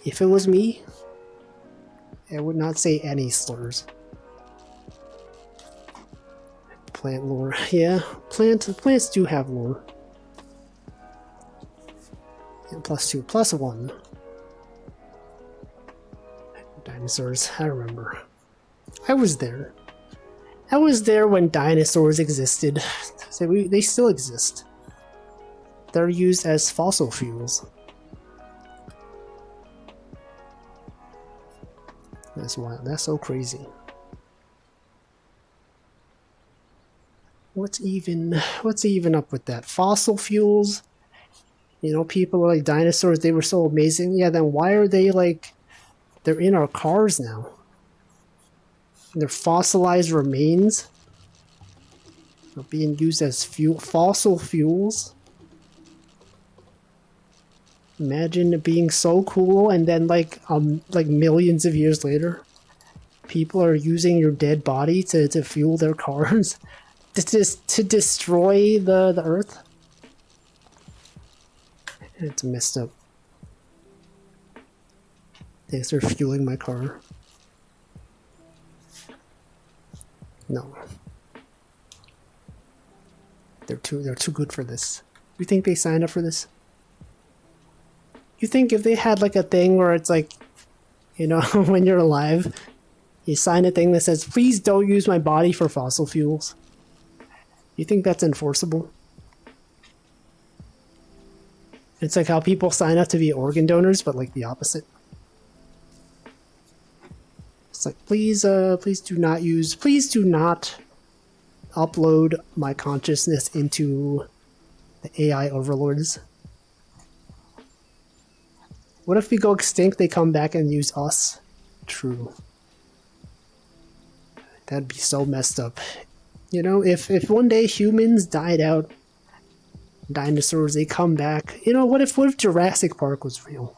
S1: If it was me, I would not say any slurs. Plant lore. Yeah, plants do have lore. And +2, +1. Dinosaurs, I remember. I was there. I was there when dinosaurs existed. So they still exist. They're used as fossil fuels. That's wild. That's so crazy. What's even up with that? Fossil fuels? You know, people are like dinosaurs, they were so amazing. Yeah, then why are they like... They're in our cars now. They're fossilized remains. They're being used as fuel, fossil fuels. Imagine it being so cool and then like millions of years later, people are using your dead body to fuel their cars. to destroy the earth. It's messed up. Thanks for fueling my car. No. They're too good for this. You think they signed up for this? You think if they had like a thing where it's like, you know, when you're alive, you sign a thing that says, please don't use my body for fossil fuels. You think that's enforceable? It's like how people sign up to be organ donors, but like the opposite. It's like, please do not upload my consciousness into the AI overlords. What if we go extinct, they come back and use us? True. That'd be so messed up. You know, if one day humans died out, dinosaurs, they come back. You know, what if Jurassic Park was real?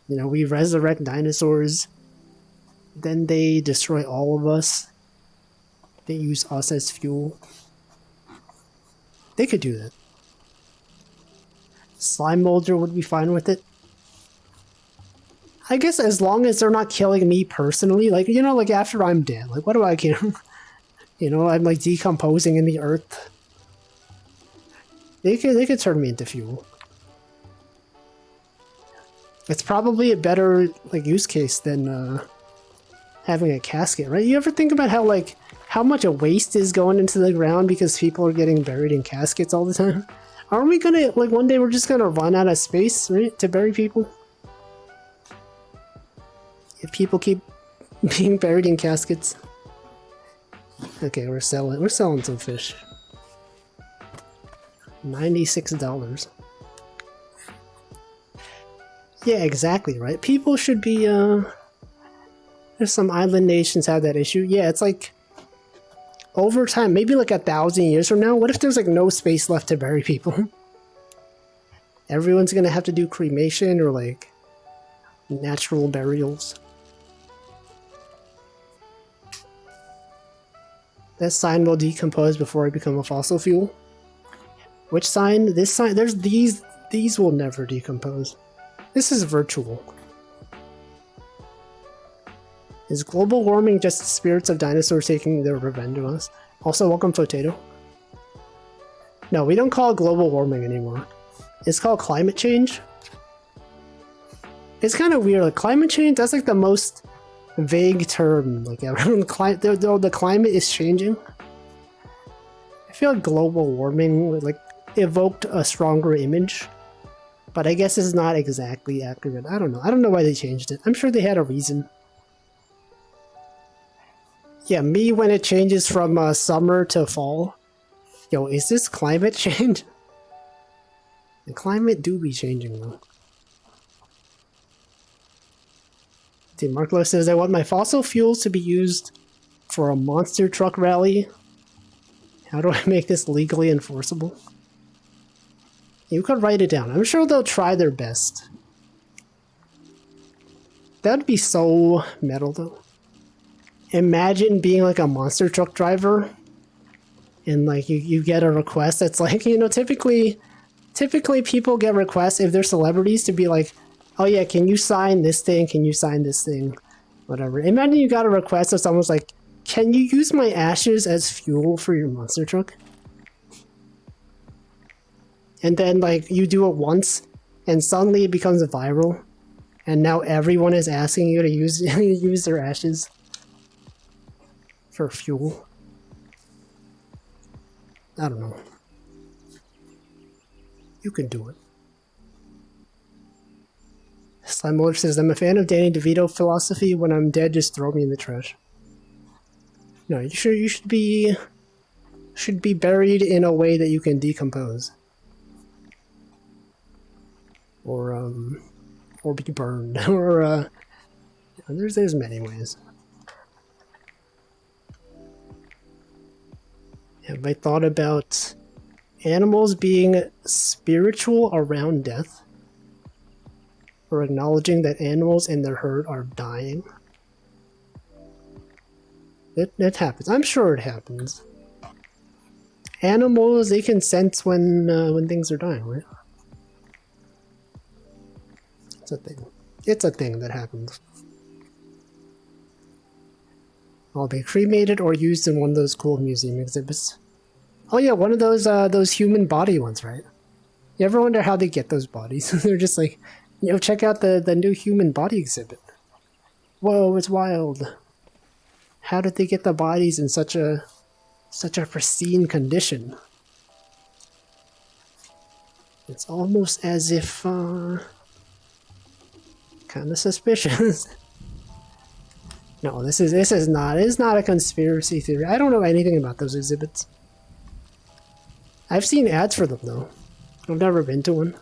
S1: You know, we resurrect dinosaurs, then they destroy all of us. They use us as fuel. They could do that. Slime Molder would be fine with it. I guess as long as they're not killing me personally, like, you know, like after I'm dead, like what do I care? You know, I'm like decomposing in the earth. They could turn me into fuel. It's probably a better like use case than having a casket, right? You ever think about how much a waste is going into the ground because people are getting buried in caskets all the time? Aren't we gonna, like, one day we're just gonna run out of space, right, to bury people? If people keep being buried in caskets. Okay, we're selling some fish. $96. Yeah, exactly, right? People should be, there's some island nations have that issue. Yeah, it's like, over time, maybe like 1,000 years from now, what if there's like no space left to bury people? Everyone's gonna have to do cremation or like natural burials. That sign will decompose before it become a fossil fuel. Which sign? This sign? There's these will never decompose. This is virtual. Is global warming just the spirits of dinosaurs taking their revenge on us? Also, welcome Potato. No, we don't call it global warming anymore. It's called climate change. It's kind of weird. Like climate change, that's like the most vague term. Like everyone, the climate is changing. I feel like global warming like evoked a stronger image, but I guess it's not exactly accurate. I don't know. I don't know why they changed it. I'm sure they had a reason. Yeah, me when it changes from summer to fall. Yo, is this climate change? The climate do be changing though. See, Marklo says, I want my fossil fuels to be used for a monster truck rally. How do I make this legally enforceable? You could write it down. I'm sure they'll try their best. That'd be so metal though. Imagine being like a monster truck driver and like you get a request that's like, you know, typically people get requests if they're celebrities to be like, oh yeah, can you sign this thing? Can you sign this thing? Whatever. Imagine you got a request of someone's like, can you use my ashes as fuel for your monster truck? And then like you do it once and suddenly it becomes viral and now everyone is asking you to use use their ashes for fuel. I don't know. You can do it. Slime Motor says, I'm a fan of Danny DeVito philosophy. When I'm dead, just throw me in the trash. No, you should be buried in a way that you can decompose. Or be burned. Or there's many ways. Have I thought about animals being spiritual around death? Or acknowledging that animals in their herd are dying? It happens. I'm sure it happens. Animals, they can sense when things are dying, right? It's a thing. It's a thing that happens. I'll be cremated or used in one of those cool museum exhibits. Oh yeah, one of those human body ones, right? You ever wonder how they get those bodies? They're just like, you know, check out the new human body exhibit. Whoa, it's wild. How did they get the bodies in such a pristine condition? It's almost as if kind of suspicious. No, this is not a conspiracy theory. I don't know anything about those exhibits. I've seen ads for them though. I've never been to one.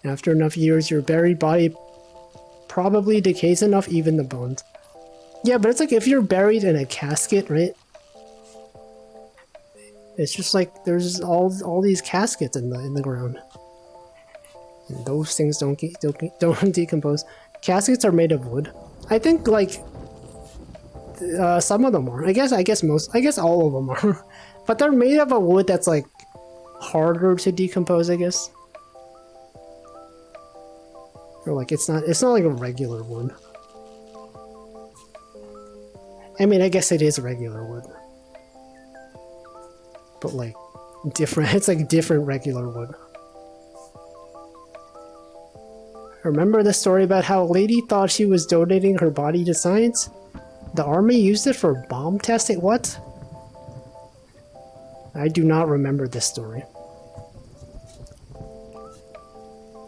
S1: After enough years, your buried body probably decays enough, even the bones. Yeah, but it's like if you're buried in a casket, right? It's just like there's all these caskets in the ground. And those things don't decompose. Caskets are made of wood. I think like some of them are. I guess all of them are. But they're made of a wood that's like harder to decompose, I guess. Or like it's not like a regular wood. I mean, I guess it is regular wood. But like different, it's like different regular wood. Remember the story about how a lady thought she was donating her body to science? The army used it for bomb testing? What? I do not remember this story.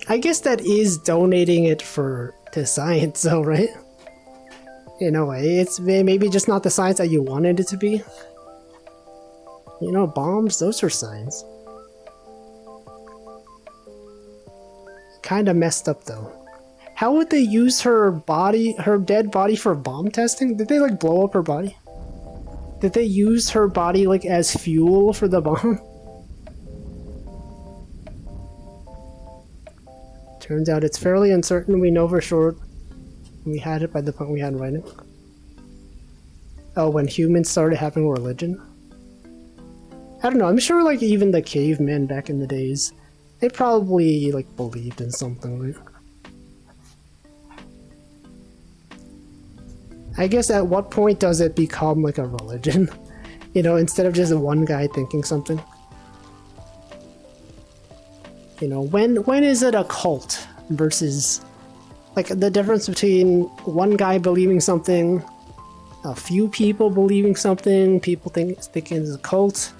S1: I guess that is donating it to science though, right? In a way, it's maybe just not the science that you wanted it to be. You know, bombs, those are signs. Kinda messed up though. How would they use her body, her dead body for bomb testing? Did they like blow up her body? Did they use her body like as fuel for the bomb? Turns out it's fairly uncertain. We know for sure we had it by the point we had writing. Oh, when humans started having religion? I don't know, I'm sure like even the cavemen back in the days, they probably like believed in something, right? I guess at what point does it become like a religion? You know, instead of just one guy thinking something. You know, when is it a cult versus like the difference between one guy believing something, a few people believing something, people thinking it's a cult,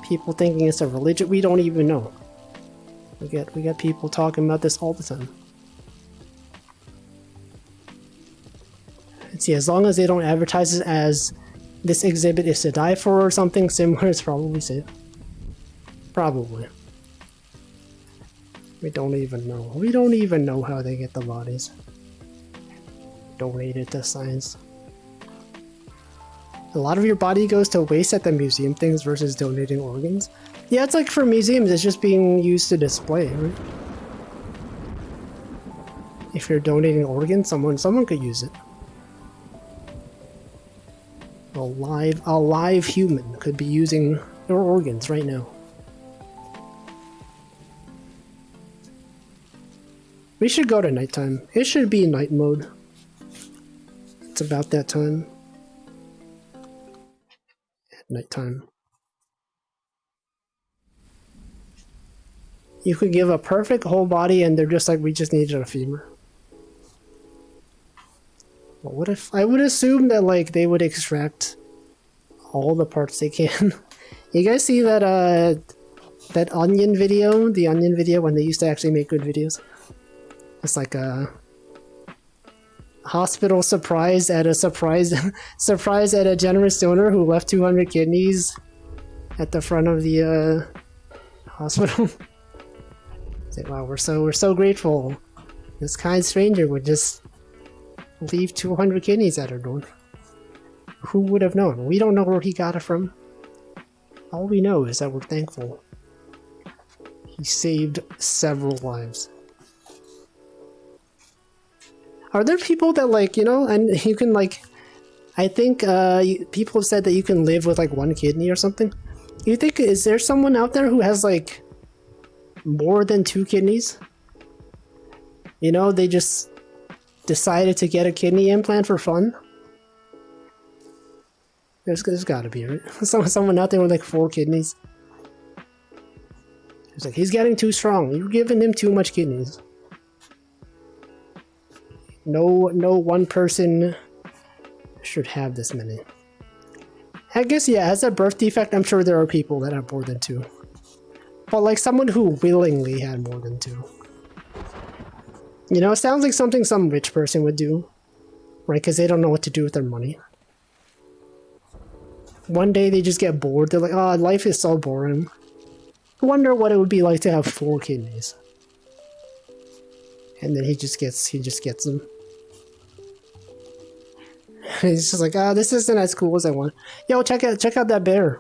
S1: people thinking it's a religion. We don't even know. We get people talking about this all the time. See, as long as they don't advertise it as this exhibit is to die for or something similar, it's probably safe. Probably. We don't even know. We don't even know how they get the bodies donated to science. A lot of your body goes to waste at the museum things versus donating organs. Yeah, it's like for museums, it's just being used to display, right? If you're donating organs, someone could use it. A live human could be using your organs right now. We should go to nighttime. It should be night mode. It's about that time. At nighttime. You could give a perfect whole body and they're just like, we just needed a femur. Well, what if I would assume that like they would extract all the parts they can. You guys see that that Onion video? The Onion video when they used to actually make good videos? It's like a hospital surprise at a surprise at a generous donor who left 200 kidneys at the front of the hospital. It's like, wow, we're so grateful. This kind stranger would just leave 200 kidneys at her door. Who would have known? We don't know where he got it from. All we know is that we're thankful. He saved several lives. Are there people that like, you know, and you can like, I think people have said that you can live with like one kidney or something. You think, is there someone out there who has like more than 2 kidneys? You know, they just decided to get a kidney implant for fun? There's gotta be, right? Someone out there with like 4 kidneys. He's like, he's getting too strong. You're giving him too much kidneys. No one person should have this many. I guess, yeah, as a birth defect, I'm sure there are people that have more than 2. But like someone who willingly had more than 2. You know, it sounds like something some rich person would do. Right? Because they don't know what to do with their money. One day they just get bored. They're like, oh, life is so boring. I wonder what it would be like to have 4 kidneys. And then he just gets them. He's just like, oh, this isn't as cool as I want. Yo, check out that bear.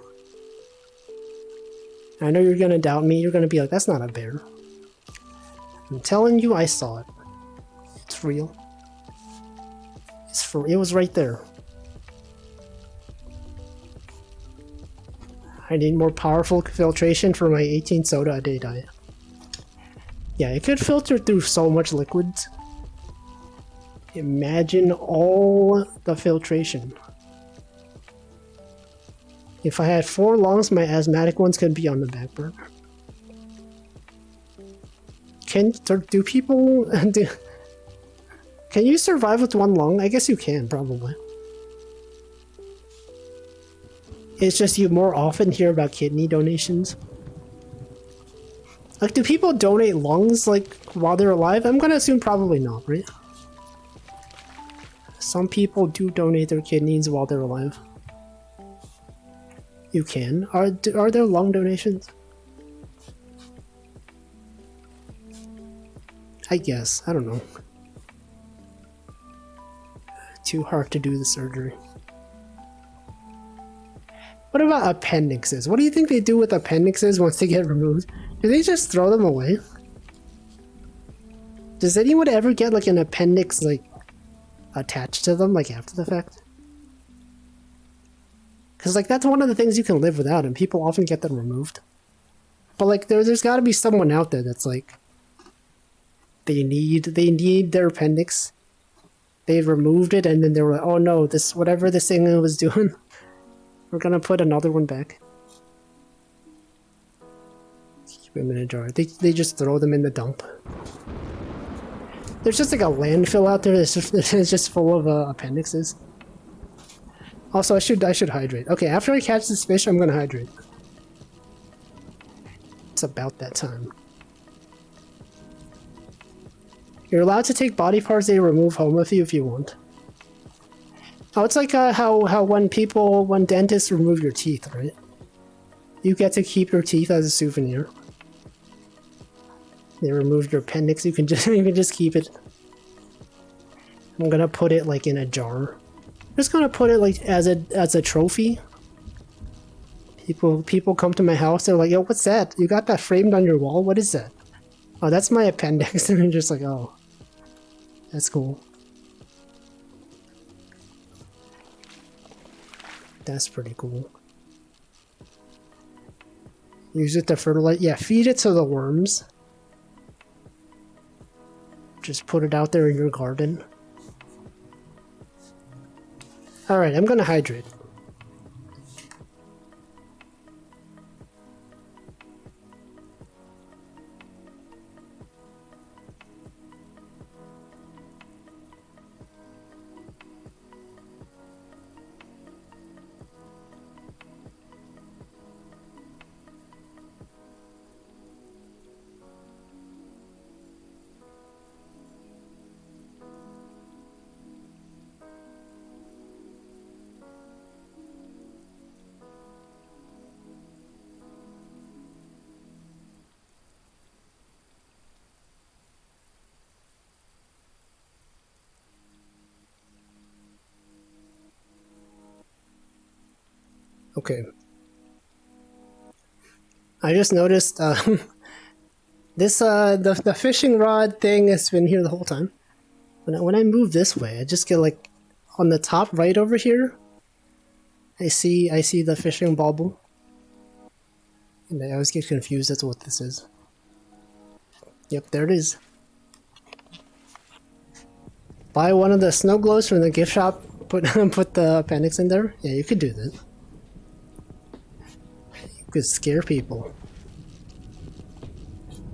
S1: I know you're gonna doubt me. You're gonna be like, that's not a bear. I'm telling you, I saw it. It's real. It was right there. I need more powerful filtration for my 18 soda a day diet. Yeah, it could filter through so much liquids. Imagine all the filtration. If I had 4 lungs, my asthmatic ones could be on the back burner. Do people can you survive with 1 lung? I guess you can, probably. It's just you more often hear about kidney donations. Like, do people donate lungs, like, while they're alive? I'm gonna assume probably not, right? Some people do donate their kidneys while they're alive. You can. Are there lung donations? I guess. I don't know. Too hard to do the surgery. What about appendixes? What do you think they do with appendixes once they get removed? Do they just throw them away? Does anyone ever get like an appendix like attached to them like after the fact? Because like that's one of the things you can live without, and people often get them removed. But like there's got to be someone out there that's like they need their appendix. They removed it, and then they were like, oh no, this whatever this thing was doing, we're gonna put another one back. Keep them in a jar. They just throw them in the dump. There's just like a landfill out there that's just full of appendixes. Also, I should hydrate. Okay, after I catch this fish, I'm gonna hydrate. It's about that time. You're allowed to take body parts they remove home with you if you want. Oh, it's like how when dentists remove your teeth, right? You get to keep your teeth as a souvenir. They removed your appendix. You can just keep it. I'm gonna put it like in a jar. I'm just gonna put it like as a trophy. People come to my house. They're like, "Yo, what's that? You got that framed on your wall? What is that?" Oh, that's my appendix. And I'm just like, oh, that's cool. That's pretty cool. Use it to fertilize. Yeah, feed it to the worms. Just put it out there in your garden. Alright, I'm gonna hydrate. Okay. I just noticed this the fishing rod thing has been here the whole time. When I move this way, I just get like on the top right over here. I see the fishing bobble. And I always get confused as to what this is. Yep, there it is. Buy one of the snow globes from the gift shop. Put the appendix in there. Yeah, you could do that. You could scare people.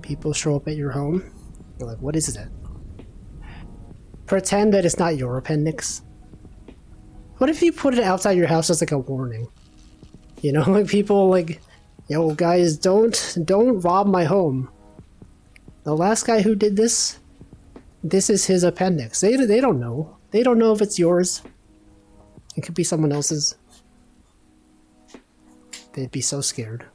S1: People show up at your home. You're like, what is that? Pretend that it's not your appendix. What if you put it outside your house as like a warning? You know, like people like, yo guys, don't rob my home. The last guy who did this is his appendix. They don't know. They don't know if it's yours. It could be someone else's. They'd be so scared.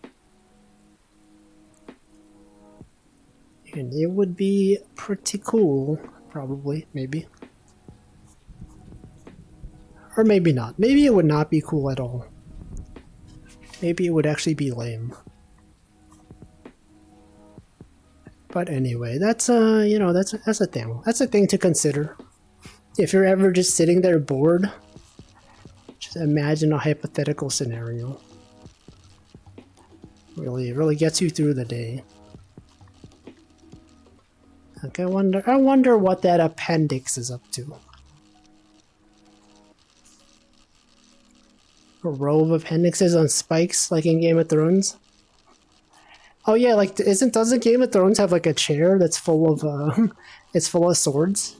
S1: And it would be pretty cool, probably, maybe. Or maybe not. Maybe it would not be cool at all. Maybe it would actually be lame. But anyway, that's you know, that's a thing. That's a thing to consider. If you're ever just sitting there bored, just imagine a hypothetical scenario. Really gets you through the day. Like I wonder what that appendix is up to. A row of appendixes on spikes, like in Game of Thrones. Oh yeah, like doesn't Game of Thrones have like a chair that's full of it's full of swords?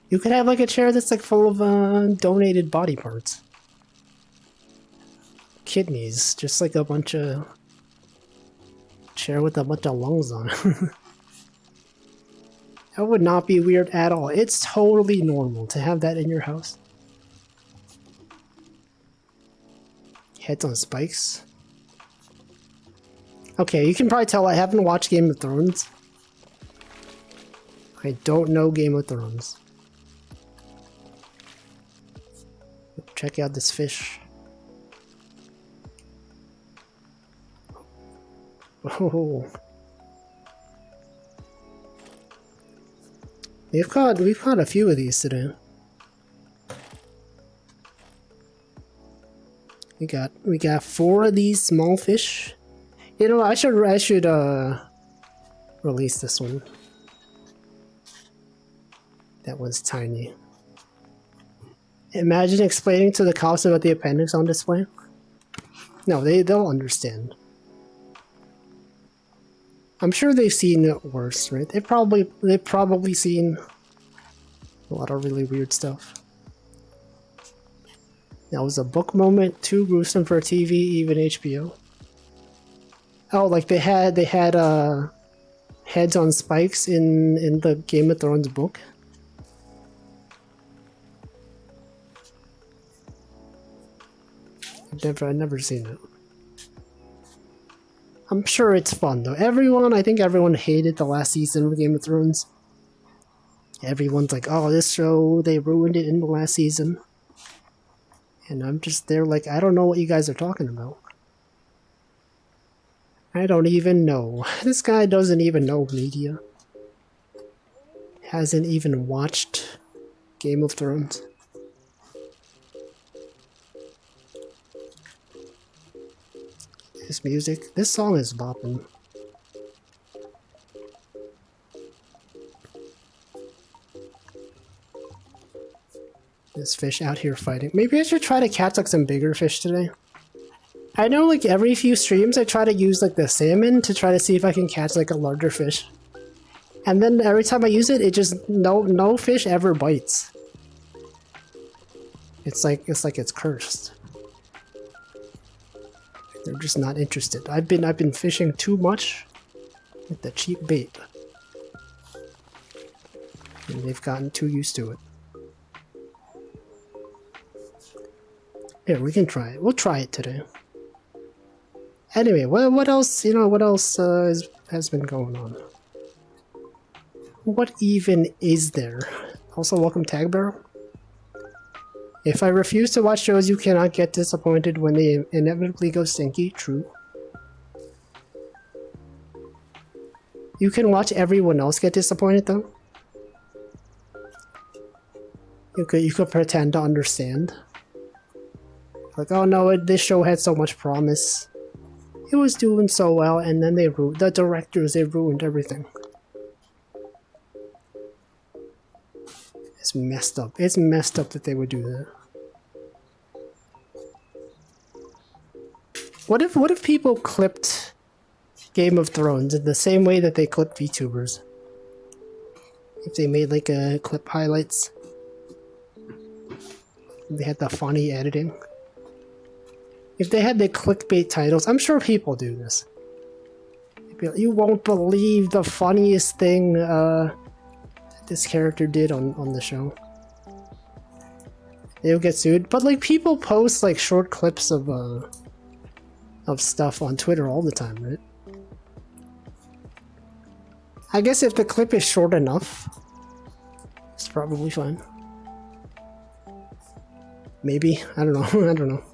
S1: You could have like a chair that's like full of donated body parts. Kidneys, just like a bunch of chair with a bunch of lungs on it. That would not be weird at all. It's totally normal to have that in your house. Heads on spikes. Okay, you can probably tell I haven't watched Game of Thrones. I don't know Game of Thrones. Check out this fish. Oh. We've caught a few of these today. We got 4 of these small fish. You know, I should release this one. That one's tiny. Imagine explaining to the cops about the appendix on display. No, they'll understand. I'm sure they've seen it worse, right? They've probably seen a lot of really weird stuff. That was a book moment, too gruesome for TV, even HBO. Oh, like they had heads on spikes in the Game of Thrones book. I've never seen it. I'm sure it's fun though. I think everyone hated the last season of Game of Thrones. Everyone's like, oh, this show, they ruined it in the last season. And I'm just there like, I don't know what you guys are talking about. I don't even know. This guy doesn't even know media. Hasn't even watched Game of Thrones. This music, this song is bopping. This fish out here fighting. Maybe I should try to catch like some bigger fish today. I know like every few streams I try to use like the salmon to try to see if I can catch like a larger fish. And then every time I use it, it just no fish ever bites. It's like it's cursed. They're just not interested. I've been fishing too much with the cheap bait. And they've gotten too used to it. Here, we can try it. We'll try it today. Anyway, what else, what else has been going on? What even is there? Also, welcome Tag Barrel. If I refuse to watch shows, you cannot get disappointed when they inevitably go stinky. True. You can watch everyone else get disappointed, though. You could pretend to understand. Like, oh no, this show had so much promise. It was doing so well, and then they ruined everything. It's messed up. It's messed up that they would do that. What if people clipped Game of Thrones in the same way that they clip VTubers? If they made like a clip highlights. They had the funny editing. If they had the clickbait titles, I'm sure people do this. You won't believe the funniest thing this character did on the show. They'll get sued. But like people post like short clips of stuff on Twitter all the time, right? I guess if the clip is short enough, it's probably fine. Maybe. I don't know. I don't know.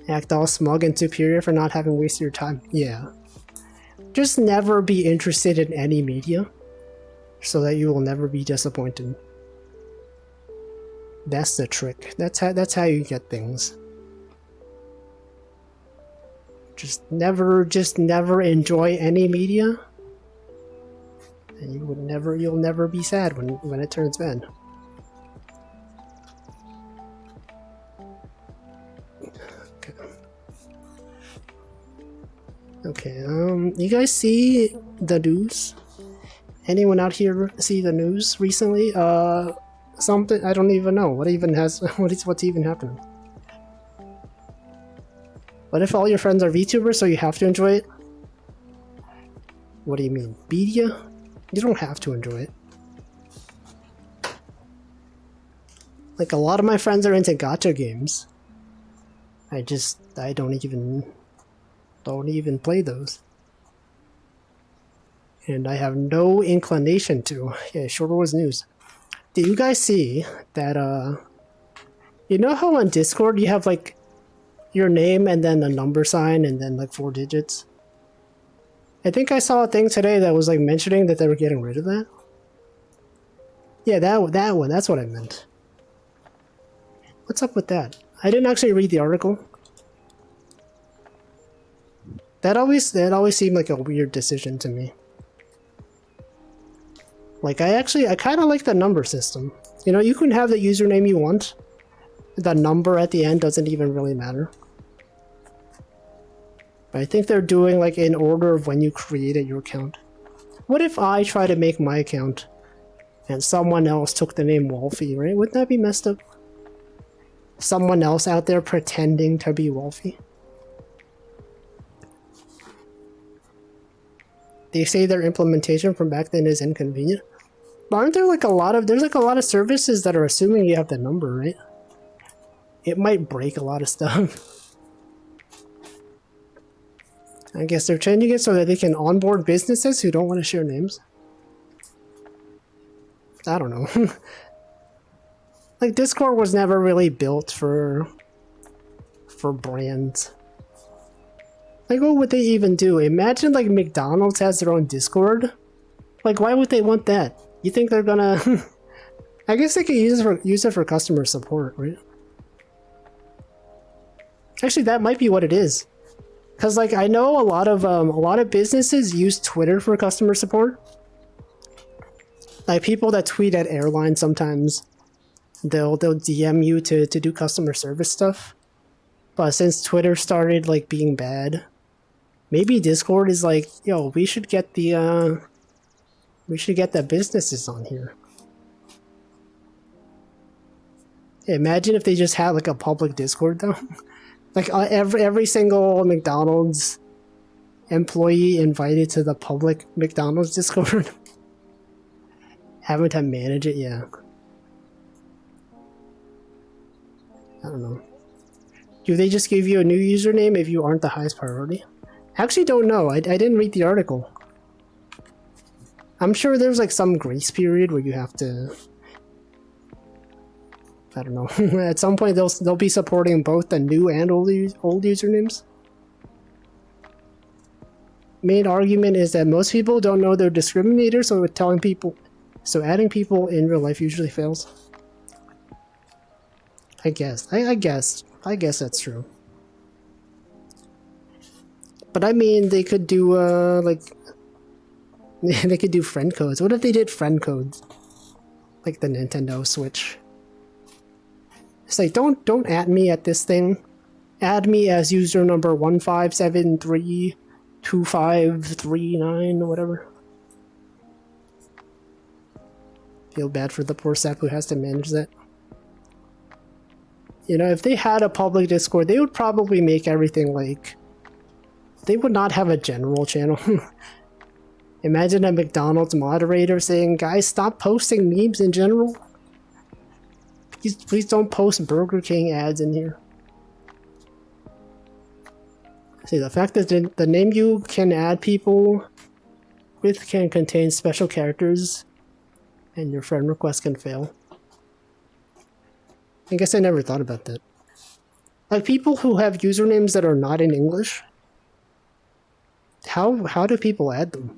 S1: Act all smug and superior for not having wasted your time. Yeah. Just never be interested in any media so that you will never be disappointed. That's the trick. That's how you get things. Just never enjoy any media. And you'll never be sad when it turns bad. Okay, you guys see the news? Anyone out here see the news recently? Something, I don't even know. What's even happening? What if all your friends are VTubers, so you have to enjoy it? What do you mean? Media? You don't have to enjoy it. Like, a lot of my friends are into gacha games. I don't even play those. And I have no inclination to. Yeah, Shorter was news. Did you guys see that, you know how on Discord you have, like, your name and then a number sign and then, like, 4 digits? I think I saw a thing today that was, like, mentioning that they were getting rid of that. Yeah, that one. That's what I meant. What's up with that? I didn't actually read the article. That always seemed like a weird decision to me. Like, I kind of like the number system. You know, you can have the username you want. The number at the end doesn't even really matter. But I think they're doing, like, in order of when you created your account. What if I try to make my account and someone else took the name Walfie, right? Wouldn't that be messed up? Someone else out there pretending to be Walfie. They say their implementation from back then is inconvenient. But aren't there like there's like a lot of services that are assuming you have the number, right? It might break a lot of stuff. I guess they're changing it so that they can onboard businesses who don't want to share names. I don't know. Like, Discord was never really built for brands. Like, what would they even do? Imagine, like, McDonald's has their own Discord. Like, why would they want that? You think they're gonna... I guess they could use it for customer support, right? Actually, that might be what it is. Because, like, I know a lot of businesses use Twitter for customer support. Like, people that tweet at airlines sometimes, they'll DM you to do customer service stuff. But since Twitter started, like, being bad, maybe Discord is like, yo, we should get the businesses on here. Yeah, imagine if they just had, like, a public Discord, though. Like, every single McDonald's employee invited to the public McDonald's Discord. Having to manage it, yeah. I don't know. Do they just give you a new username if you aren't the highest priority? I actually don't know. I didn't read the article. I'm sure there's like some grace period where you have to... I don't know. At some point they'll be supporting both the new and old usernames. Main argument is that most people don't know they're discriminators, so adding people in real life usually fails. I guess that's true. But I mean, they could do like they could do friend codes. What if they did friend codes, like the Nintendo Switch? It's like don't add me at this thing. Add me as user number 15732539 or whatever. Feel bad for the poor sap who has to manage that. You know, if they had a public Discord, they would probably make everything like... They would not have a general channel. Imagine a McDonald's moderator saying, guys, stop posting memes in general. Please don't post Burger King ads in here. See, the fact that the name you can add people with can contain special characters and your friend request can fail. I guess I never thought about that. Like, people who have usernames that are not in English, how do people add them?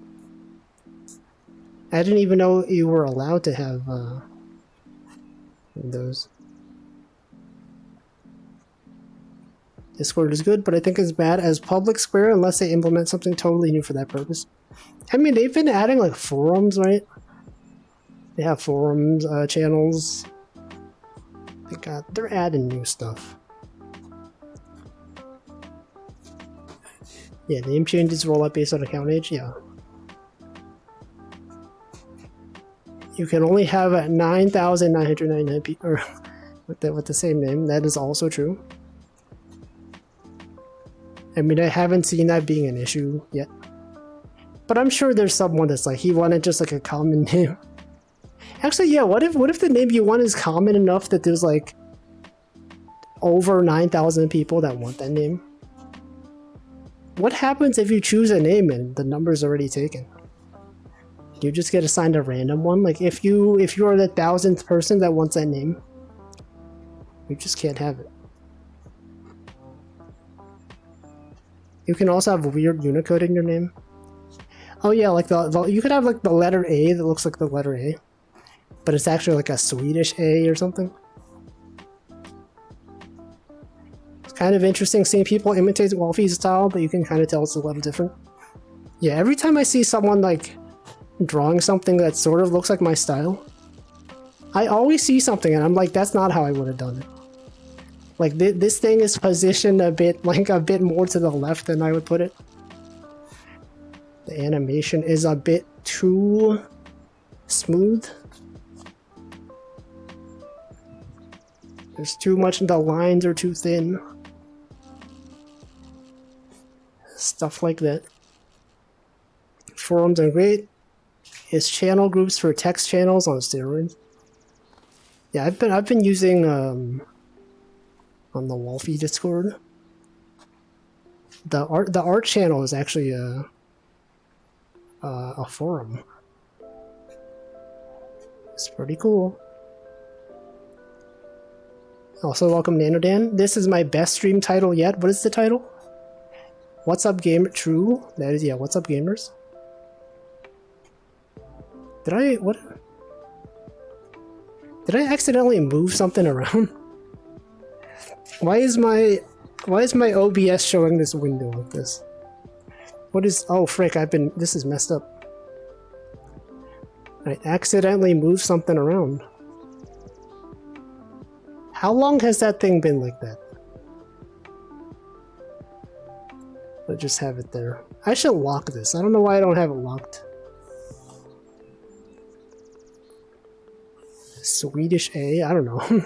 S1: I didn't even know you were allowed to have those. Discord is good, but I think it's bad as public square unless they implement something totally new for that purpose. I mean, they've been adding like forums, right? They have forums, channels. They're adding new stuff. Yeah, name changes roll out based on account age, yeah. You can only have 9,999 people with the same name. That is also true. I mean, I haven't seen that being an issue yet. But I'm sure there's someone that's like, he wanted just like a common name. Actually, yeah, what if the name you want is common enough that there's like over 9,000 people that want that name. What happens if you choose a name and the number's already taken? You just get assigned a random one? Like if you are the 1,000th person that wants that name, you just can't have it. You can also have weird Unicode in your name. Oh yeah, like you could have like the letter A that looks like the letter A, but it's actually like a Swedish A or something. It's kind of interesting seeing people imitate Walfie's style, but you can kind of tell it's a little different. Yeah, every time I see someone like drawing something that sort of looks like my style, I always see something and I'm like, that's not how I would have done it. Like this thing is positioned a bit more to the left than I would put it. The animation is a bit too smooth. There's too much, the lines are too thin. Stuff like that. Forums are great. It's channel groups for text channels on steroids. Yeah, I've been using on the Walfie Discord. The art channel is actually a forum. It's pretty cool. Also, welcome Nanodan. This is my best stream title yet. What is the title? What's up, gamer? True. That is, yeah. What's up, gamers? Did I accidentally move something around? Why is my OBS showing this window like this? What is? Oh frick! This is messed up. I accidentally moved something around. How long has that thing been like that? I just have it there. I should lock this. I don't know why I don't have it locked. Swedish A? I don't know.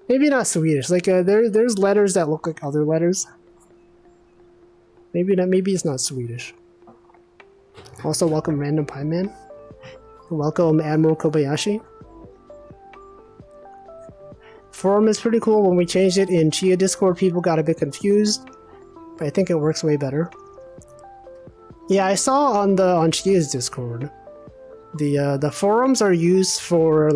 S1: Maybe not Swedish. Like there's letters that look like other letters. Maybe it's not Swedish. Also, welcome Random Pie Man. Welcome Admiral Kobayashi. Forum is pretty cool. When we changed it in Chia Discord, people got a bit confused, but I think it works way better. Yeah, I saw on Chia's Discord, the forums are used for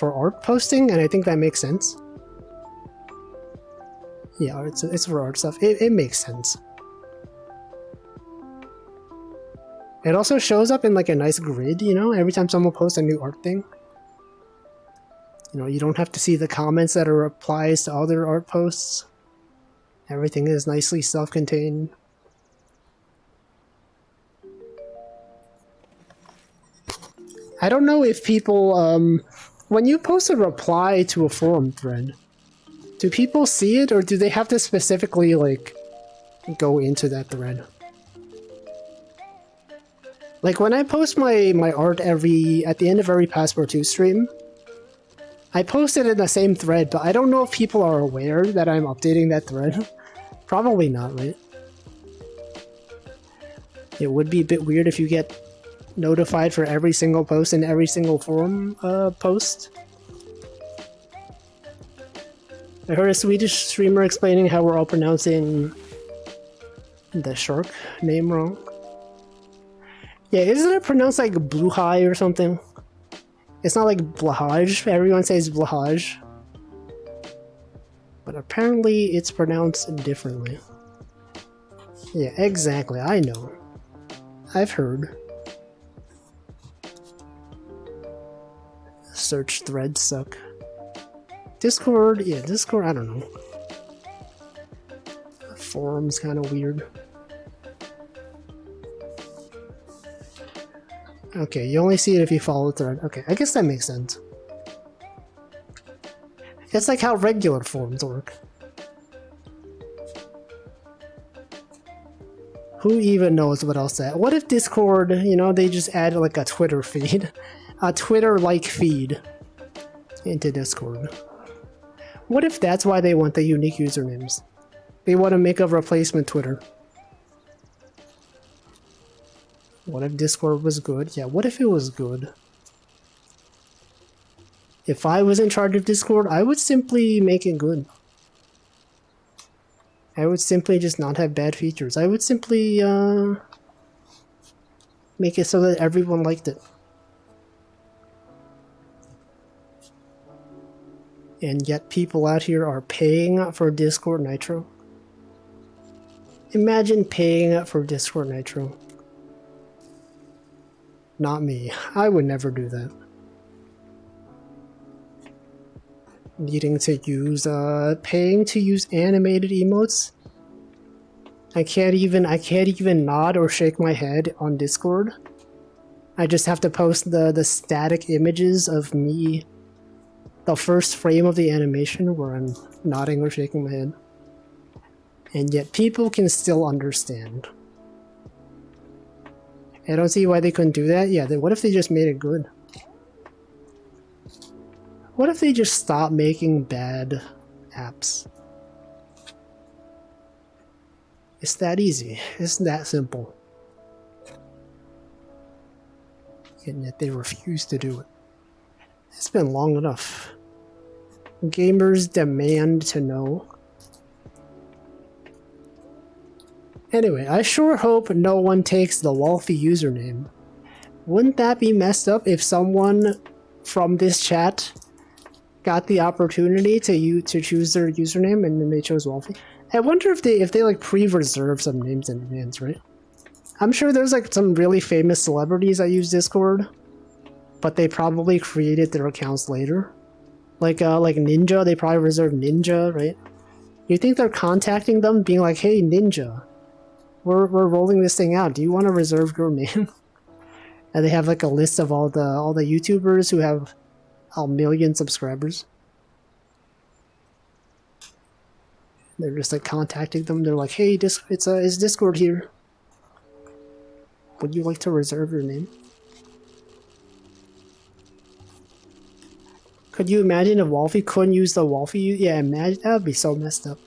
S1: art posting, and I think that makes sense. Yeah, it's for art stuff. It makes sense. It also shows up in like a nice grid, you know, every time someone posts a new art thing. You know, you don't have to see the comments that are replies to other art posts. Everything is nicely self-contained. I don't know if people, when you post a reply to a forum thread, do people see it or do they have to specifically, like, go into that thread? Like, when I post my art at the end of every Passport 2 stream, I post it in the same thread, but I don't know if people are aware that I'm updating that thread. Probably not, right? It would be a bit weird if you get notified for every single post in every single forum post. I heard a Swedish streamer explaining how we're all pronouncing the shark name wrong. Yeah, isn't it pronounced like Bluhai or something? It's not like Blahaj. Everyone says Blahaj. But apparently it's pronounced differently. Yeah, exactly. I know. I've heard. Search threads suck. Discord, yeah, Discord, I don't know. Forum's kind of weird. Okay, you only see it if you follow the thread. Okay, I guess that makes sense. It's like how regular forums work. Who even knows what else that? What if Discord, you know, they just added like a Twitter feed? A Twitter-like feed into Discord. What if that's why they want the unique usernames? They want to make a replacement Twitter. What if Discord was good? Yeah, what if it was good? If I was in charge of Discord, I would simply make it good. I would simply just not have bad features. I would simply make it so that everyone liked it. And yet people out here are paying for Discord Nitro. Imagine paying for Discord Nitro. Not me. I would never do that. Needing to use, paying to use animated emotes. I can't even nod or shake my head on Discord. I just have to post the static images of me, the first frame of the animation where I'm nodding or shaking my head. And yet people can still understand. I don't see why they couldn't do that. Yeah, what if they just made it good? What if they just stopped making bad apps? It's that easy. It's that simple. And yet they refuse to do it. It's been long enough. Gamers demand to know. Anyway, I sure hope no one takes the Walfie username. Wouldn't that be messed up if someone from this chat got the opportunity to choose their username and then they chose Walfie? I wonder if they like pre-reserve some names in advance, right? I'm sure there's like some really famous celebrities that use Discord, but they probably created their accounts later. Like Ninja, they probably reserved Ninja, right? You think they're contacting them, being like, "Hey, Ninja, we're rolling this thing out. Do you want to reserve your name?" And they have like a list of all the YouTubers who have 1 million subscribers. They're just like contacting them. They're like, "Hey, is Discord here? Would you like to reserve your name?" Could you imagine if Walfie couldn't use the Walfie? Yeah, imagine that would be so messed up.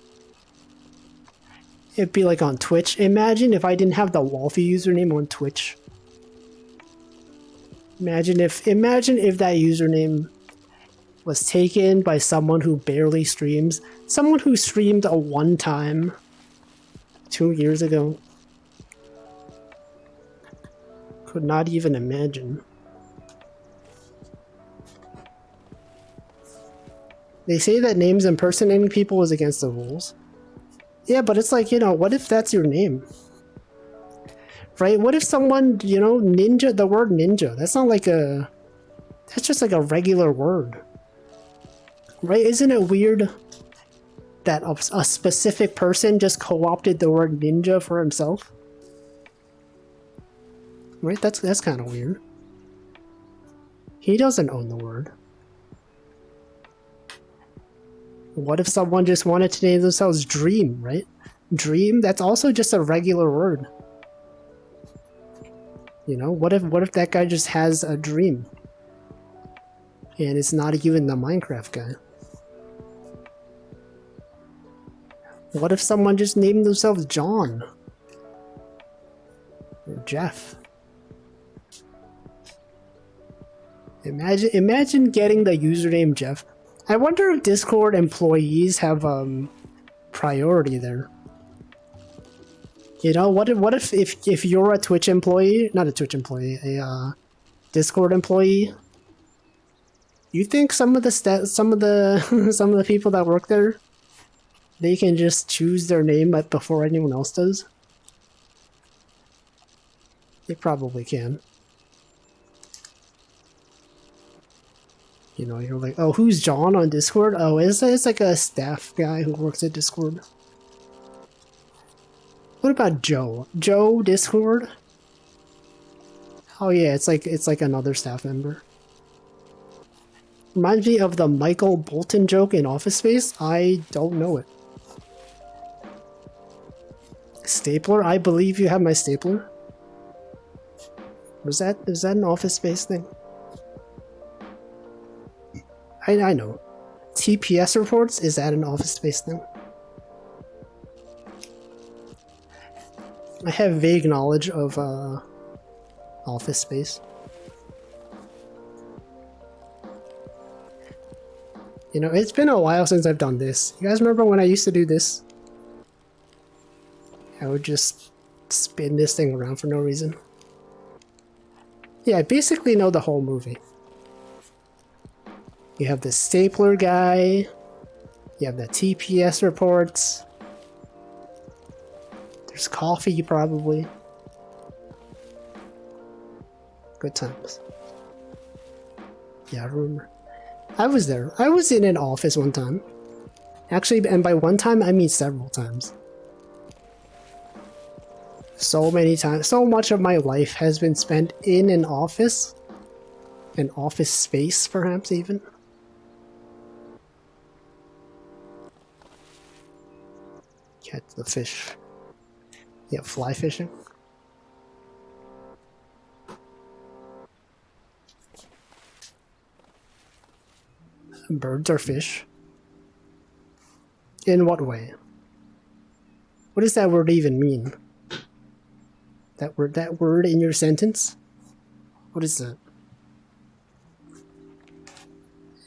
S1: It'd be like on Twitch. Imagine if I didn't have the Walfie username on Twitch. Imagine if that username was taken by someone who barely streams, someone who streamed a one time 2 years ago. Could not even imagine. They say that names impersonating people is against the rules. Yeah, but it's like, you know, what if that's your name? Right? What if someone, you know, ninja, the word ninja, that's not like a, that's just like a regular word. Right? Isn't it weird that a specific person just co-opted the word ninja for himself? Right? That's kind of weird. He doesn't own the word. What if someone just wanted to name themselves Dream, right? Dream, that's also just a regular word. You know, what if that guy just has a dream? And it's not even the Minecraft guy. What if someone just named themselves John? Or Jeff? Imagine getting the username Jeff. I wonder if Discord employees have priority there. You know, what if you're a Twitch employee, not a Twitch employee, a Discord employee? You think some of the people that work there, they can just choose their name before anyone else does? They probably can. You know, you're like, oh, who's John on Discord? Oh, it's like a staff guy who works at Discord. What about Joe? Joe Discord? Oh yeah, it's like another staff member. Reminds me of the Michael Bolton joke in Office Space. I don't know it. Stapler? I believe you have my stapler. Is that an Office Space thing? I know. TPS reports, is that an Office Space thing? I have vague knowledge of Office Space. You know, it's been a while since I've done this. You guys remember when I used to do this? I would just spin this thing around for no reason. Yeah, I basically know the whole movie. You have the stapler guy. You have the TPS reports. There's coffee, probably. Good times. Yeah, I remember. I was there. I was in an office one time. Actually, and by one time, I mean several times. So many times. So much of my life has been spent in an office. An office space, perhaps, even. Catch the fish. Yeah, fly fishing. Birds are fish. In what way? What does that word even mean? That word in your sentence? What is that?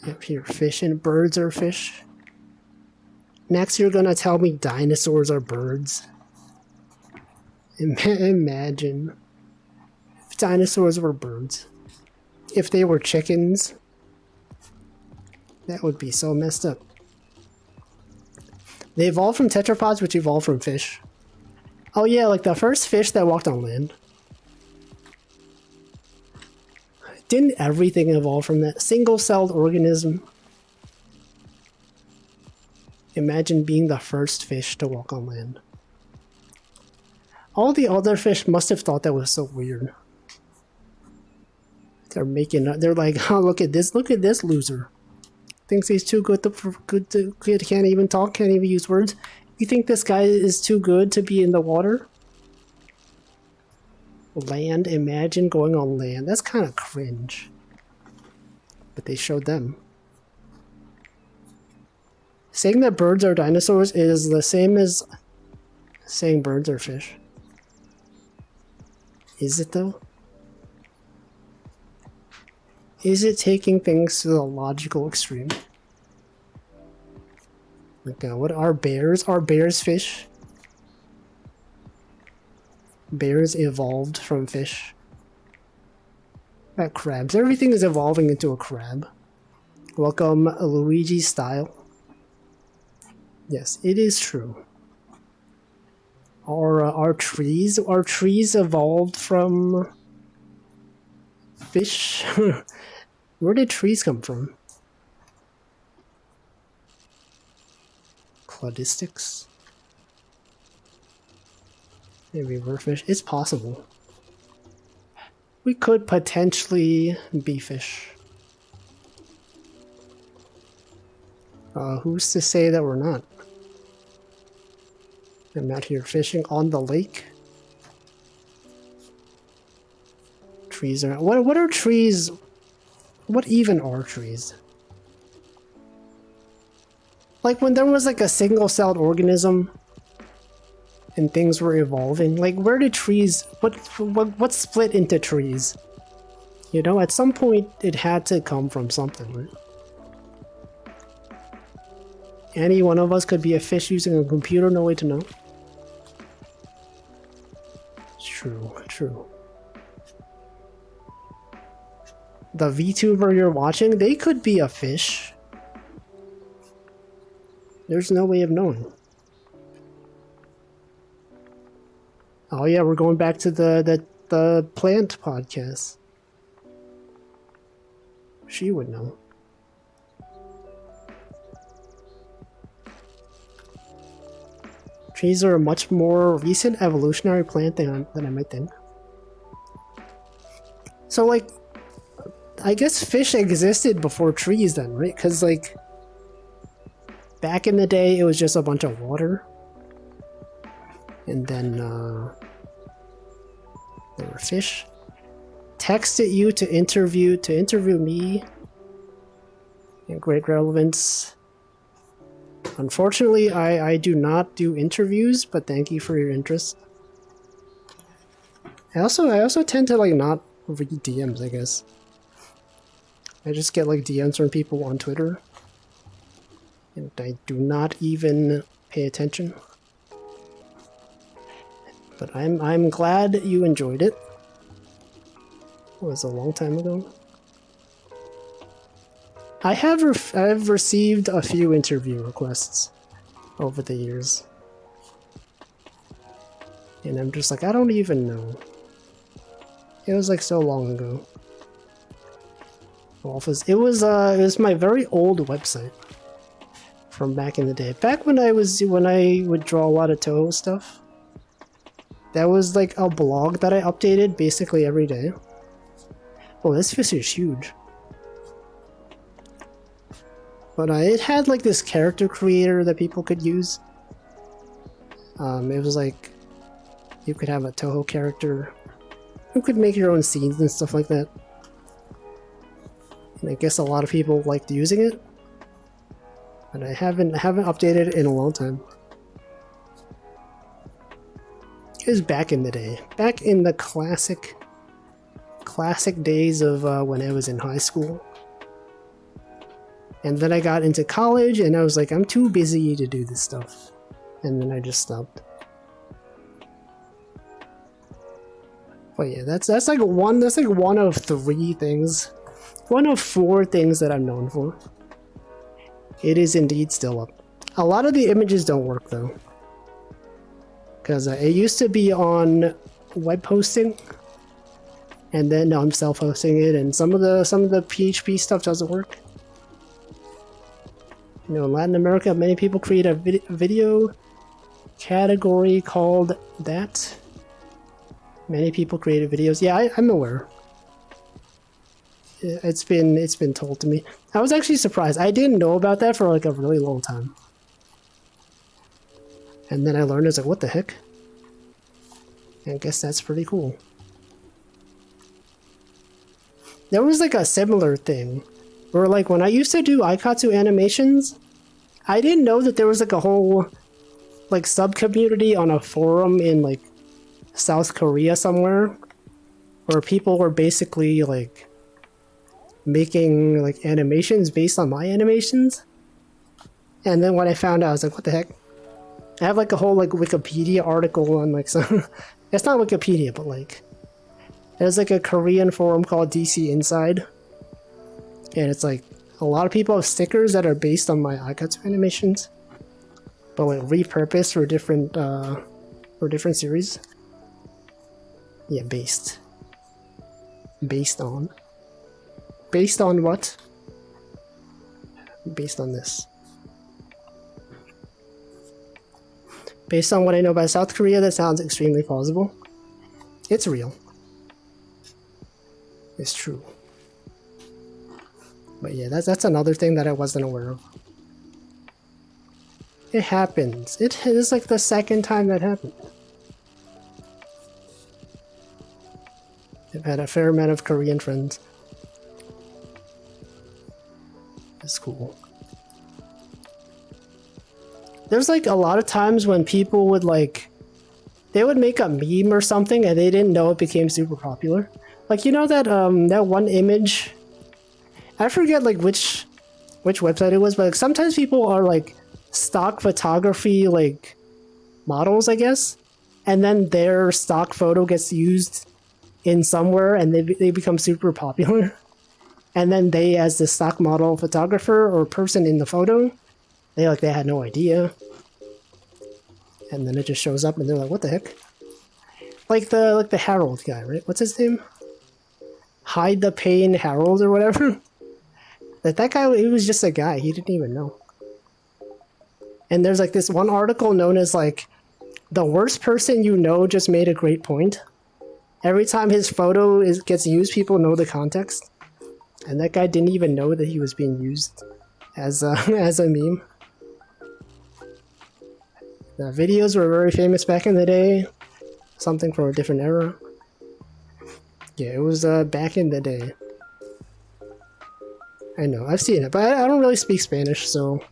S1: Yep, here, fish and birds are fish. Next, you're gonna tell me dinosaurs are birds. Imagine if dinosaurs were birds. If they were chickens, that would be so messed up. They evolved from tetrapods, which evolved from fish. Oh yeah, like the first fish that walked on land. Didn't everything evolve from that single-celled organism? Imagine being the first fish to walk on land. All the other fish must have thought that was so weird. They're like, oh, look at this loser. Thinks he's too good can't even talk, can't even use words. You think this guy is too good to be in the water? Land, imagine going on land. That's kind of cringe. But they showed them. Saying that birds are dinosaurs is the same as saying birds are fish. Is it though? Is it taking things to the logical extreme? Like, what are bears? Are bears fish? Bears evolved from fish. About crabs. Everything is evolving into a crab. Welcome, Luigi style. Yes, it is true. Are trees evolved from fish? Where did trees come from? Cladistics? Maybe we're fish. It's possible. We could potentially be fish. Who's to say that we're not? I'm out here fishing on the lake. Trees are... What are trees? What even are trees? Like when there was like a single-celled organism and things were evolving, like where did trees... What split into trees? You know, at some point it had to come from something, right? Any one of us could be a fish using a computer, no way to know. True, true. The VTuber you're watching, they could be a fish. There's no way of knowing. Oh yeah, we're going back to the plant podcast. She would know. Trees are a much more recent evolutionary plant than I might think. So, like, I guess fish existed before trees then, right? Because, like, back in the day, it was just a bunch of water. And then, there were fish. Texted you to interview me. And great relevance. Unfortunately, I do not do interviews, but thank you for your interest. I also tend to like not read DMs, I guess. I just get like DMs from people on Twitter. And I do not even pay attention. But I'm glad you enjoyed it. It was a long time ago. I've received a few interview requests over the years. And I'm just like, I don't even know. It was like so long ago. It was my very old website from back in the day. Back when I would draw a lot of Toho stuff. That was like a blog that I updated basically every day. Oh, this fish is huge. But it had like this character creator that people could use. It was like you could have a Toho character who could make your own scenes and stuff like that. And I guess a lot of people liked using it. But I haven't updated it in a long time. It was back in the day. Back in the classic days of when I was in high school. And then I got into college and I was like, I'm too busy to do this stuff. And then I just stopped. But yeah, that's like one of 3 things. One of 4 things that I'm known for. It is indeed still up. A lot of the images don't work though. Because it used to be on web hosting. And then I'm self-hosting it, and some of the PHP stuff doesn't work. You know, in Latin America, many people create a video category called that. Many people created videos. Yeah, I'm aware. It's been told to me. I was actually surprised. I didn't know about that for like a really long time. And then I learned, I was like, what the heck? And I guess that's pretty cool. There was like a similar thing where like when I used to do Aikatsu animations, I didn't know that there was like a whole like sub-community on a forum in like South Korea somewhere where people were basically like making like animations based on my animations. And then when I found out, I was like, what the heck? I have like a whole like Wikipedia article on like some it's not Wikipedia, but like there's like a Korean forum called DC Inside. And it's like a lot of people have stickers that are based on my Aikatsu animations. But like repurposed for different series. Yeah, based. Based on. Based on what? Based on this. Based on what I know about South Korea, that sounds extremely plausible. It's real. It's true. But yeah, that's another thing that I wasn't aware of. It happens. It is like the second time that happened. I've had a fair amount of Korean friends. It's cool. There's like a lot of times when people would like, they would make a meme or something and they didn't know it became super popular. Like, you know that that one image, I forget like which website it was, but like, sometimes people are like stock photography like models, I guess, and then their stock photo gets used in somewhere and they become super popular. And then they, as the stock model photographer or person in the photo, they had no idea. And then it just shows up and they're like, what the heck? Like the Harold guy, right? What's his name? Hide the Pain Harold or whatever. That guy, he was just a guy. He didn't even know. And there's like this one article known as like, the worst person you know just made a great point. Every time his photo gets used, people know the context. And that guy didn't even know that he was being used as a meme. The videos were very famous back in the day. Something from a different era. Yeah, it was back in the day. I know, I've seen it, but I don't really speak Spanish, so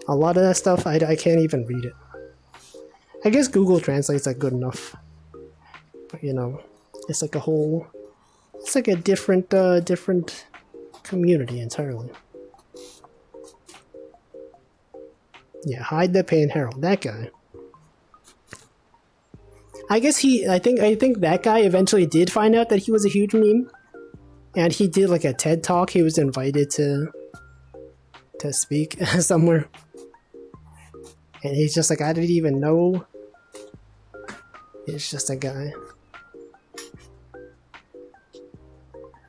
S1: a lot of that stuff, I can't even read it. I guess Google Translate's like good enough. But you know, it's like a whole... It's like a different community entirely. Yeah, hide the pain, Harold. That guy. I guess I think that guy eventually did find out that he was a huge meme, and he did like a TED talk. He was invited to speak somewhere, and he's just like, I didn't even know. It's just a guy.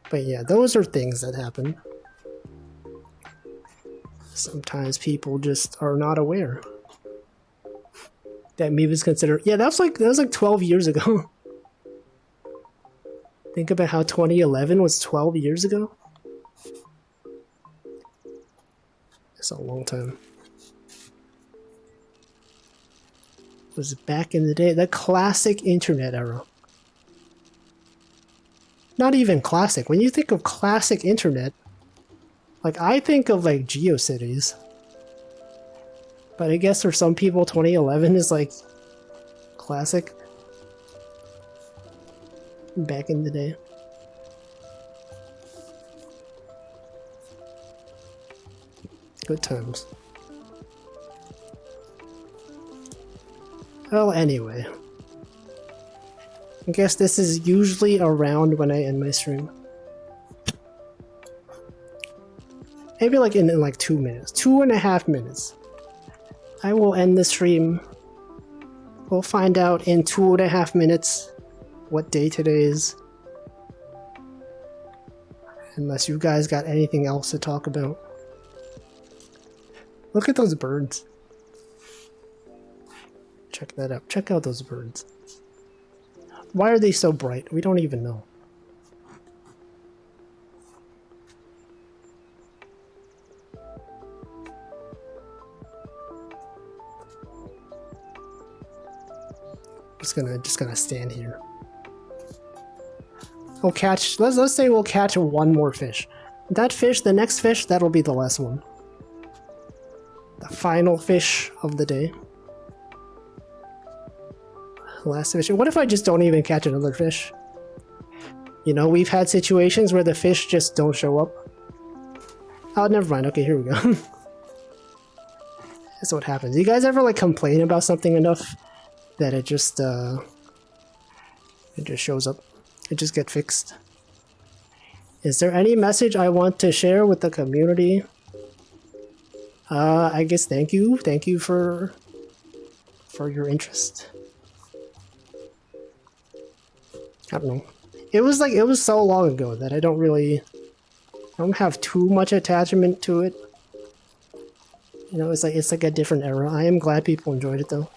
S1: But yeah, those are things that happen. Sometimes people just are not aware that meme is considered. Yeah, that was like 12 years ago. Think about how 2011 was 12 years ago. It's a long time. It was back in the day, the classic internet era. Not even classic. When you think of classic internet, like I think of like GeoCities. But I guess for some people 2011 is like classic. Back in the day. Good times. Well, anyway. I guess this is usually around when I end my stream. Maybe like in like 2 minutes. 2.5 minutes. I will end the stream. We'll find out in 2.5 minutes what day today is. Unless you guys got anything else to talk about. Look at those birds. Check that out. Check out those birds. Why are they so bright? We don't even know. Just gonna stand here. We'll catch. Let's say we'll catch one more fish. That fish, the next fish, that'll be the last one. The final fish of the day. Last fish. What if I just don't even catch another fish? You know, we've had situations where the fish just don't show up. Oh, never mind. Okay, here we go. That's what happens. You guys ever like complain about something enough that it just shows up? It just gets fixed. Is there any message I want to share with the community? I guess thank you. Thank you for your interest. I don't know. It was so long ago that I don't have too much attachment to it. You know, it's like a different era. I am glad people enjoyed it though.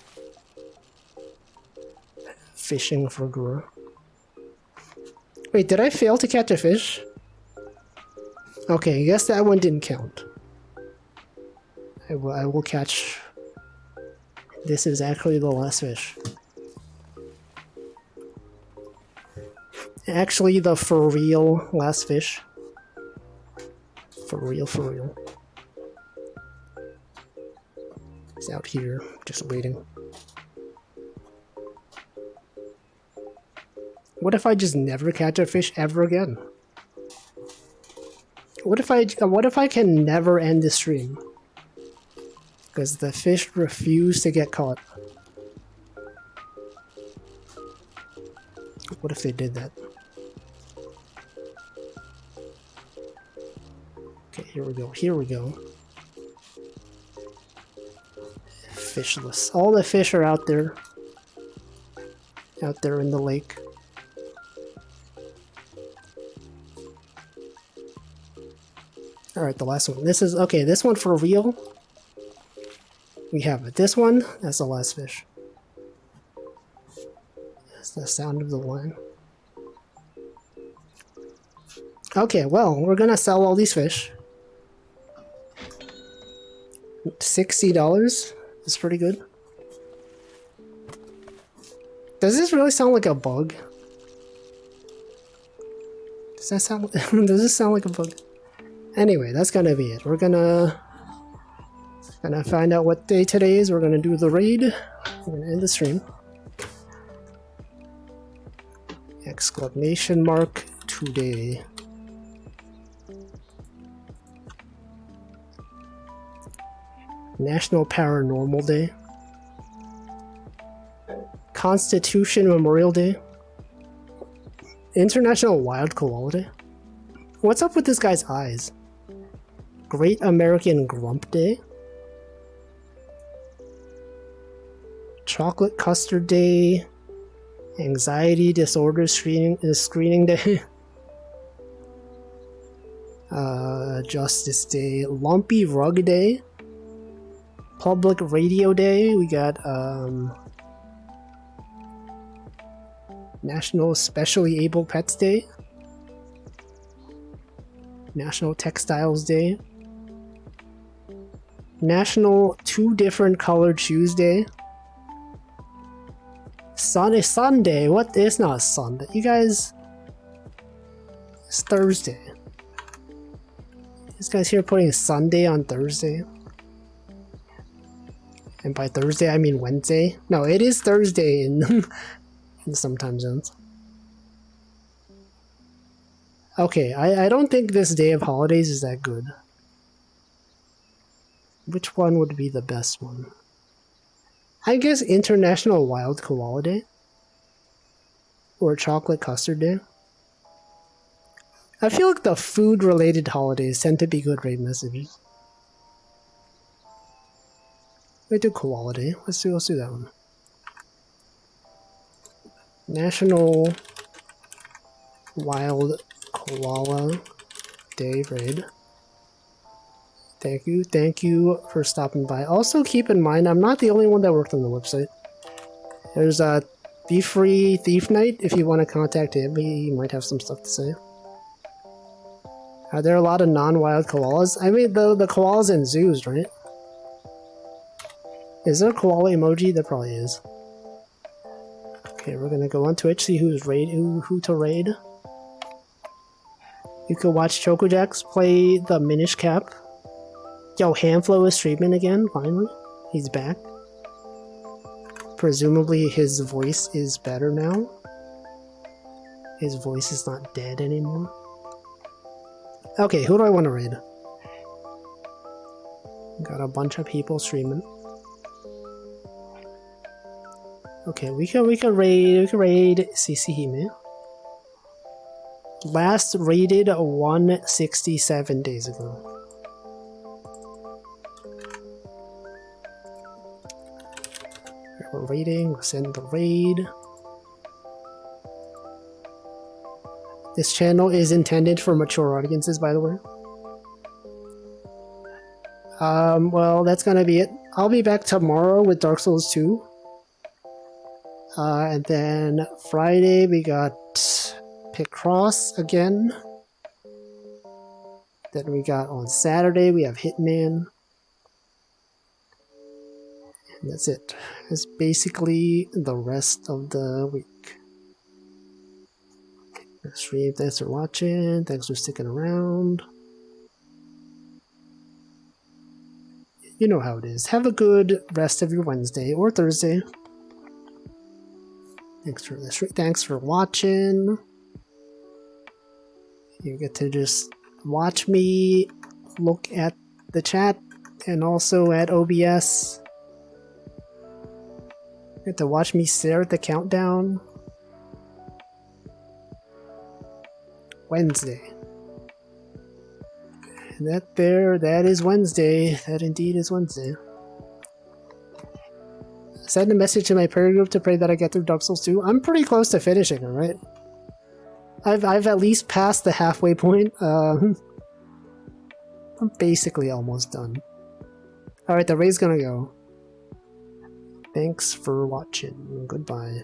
S1: Fishing for Gura. Wait, did I fail to catch a fish? Okay, I guess that one didn't count. I will catch. This is actually the last fish. Actually, the for real last fish. For real, for real. It's out here, just waiting. What if I just never catch a fish ever again? What if I can never end the stream? Because the fish refuse to get caught. What if they did that? Okay, here we go. Here we go. Fishless. All the fish are out there. Out there in the lake. Alright, the last one. This is... Okay, this one for real. We have it. This one, that's the last fish. That's the sound of the line. Okay, well, we're gonna sell all these fish. $60. That's pretty good. Does this really sound like a bug? Does that sound... Does this sound like a bug? Anyway, that's gonna be it. We're gonna find out what day today is. We're gonna do the raid. We're gonna end the stream. Exclamation mark today. National Paranormal Day. Constitution Memorial Day. International Wild Koala Day. What's up with this guy's eyes? Great American Grump Day. Chocolate Custard Day. Anxiety Disorder Screening Day. Justice Day. Lumpy Rug Day. Public Radio Day. We got National Specially Able Pets Day. National Textiles Day. National Two Different Colored Shoes Day. Sunday. What? It's not Sunday. You guys. It's Thursday. This guy's here putting Sunday on Thursday. And by Thursday, I mean Wednesday. No, it is Thursday in some time zones. Okay, I don't think this day of holidays is that good. Which one would be the best one? I guess International Wild Koala Day. Or Chocolate Custard Day. I feel like the food-related holidays tend to be good rate messages. We do Koala Day. Let's do that one. National Wild Koala Day raid. Thank you for stopping by. Also keep in mind, I'm not the only one that worked on the website. There's a Be Free Thief Night. If you want to contact him, he might have some stuff to say. Are there a lot of non-wild koalas? I mean, the koalas in zoos, right? Is there a koala emoji? There probably is. Okay, we're gonna go on Twitch, see who to raid. You can watch Chocojax play the Minish Cap. Yo, Hamflow is streaming again, finally. He's back. Presumably his voice is better now. His voice is not dead anymore. Okay, who do I want to raid? Got a bunch of people streaming. Okay, we can raid CC Hime. Last raided 167 days ago. We're raiding, we'll send the raid. This channel is intended for mature audiences, by the way. Well, that's gonna be it. I'll be back tomorrow with Dark Souls 2. And then Friday we got Picross again. Then we got on Saturday we have Hitman. And that's it. That's basically the rest of the week. Stream, thanks for watching, thanks for sticking around. You know how it is. Have a good rest of your Wednesday or Thursday. Thanks for watching. You get to just watch me look at the chat and also at OBS. You get to watch me stare at the countdown. Wednesday. That is Wednesday. That indeed is Wednesday. Send a message to my prayer group to pray that I get through Dark Souls 2. I'm pretty close to finishing it, right? I've at least passed the halfway point. I'm basically almost done. Alright, the raid's gonna go. Thanks for watching. Goodbye.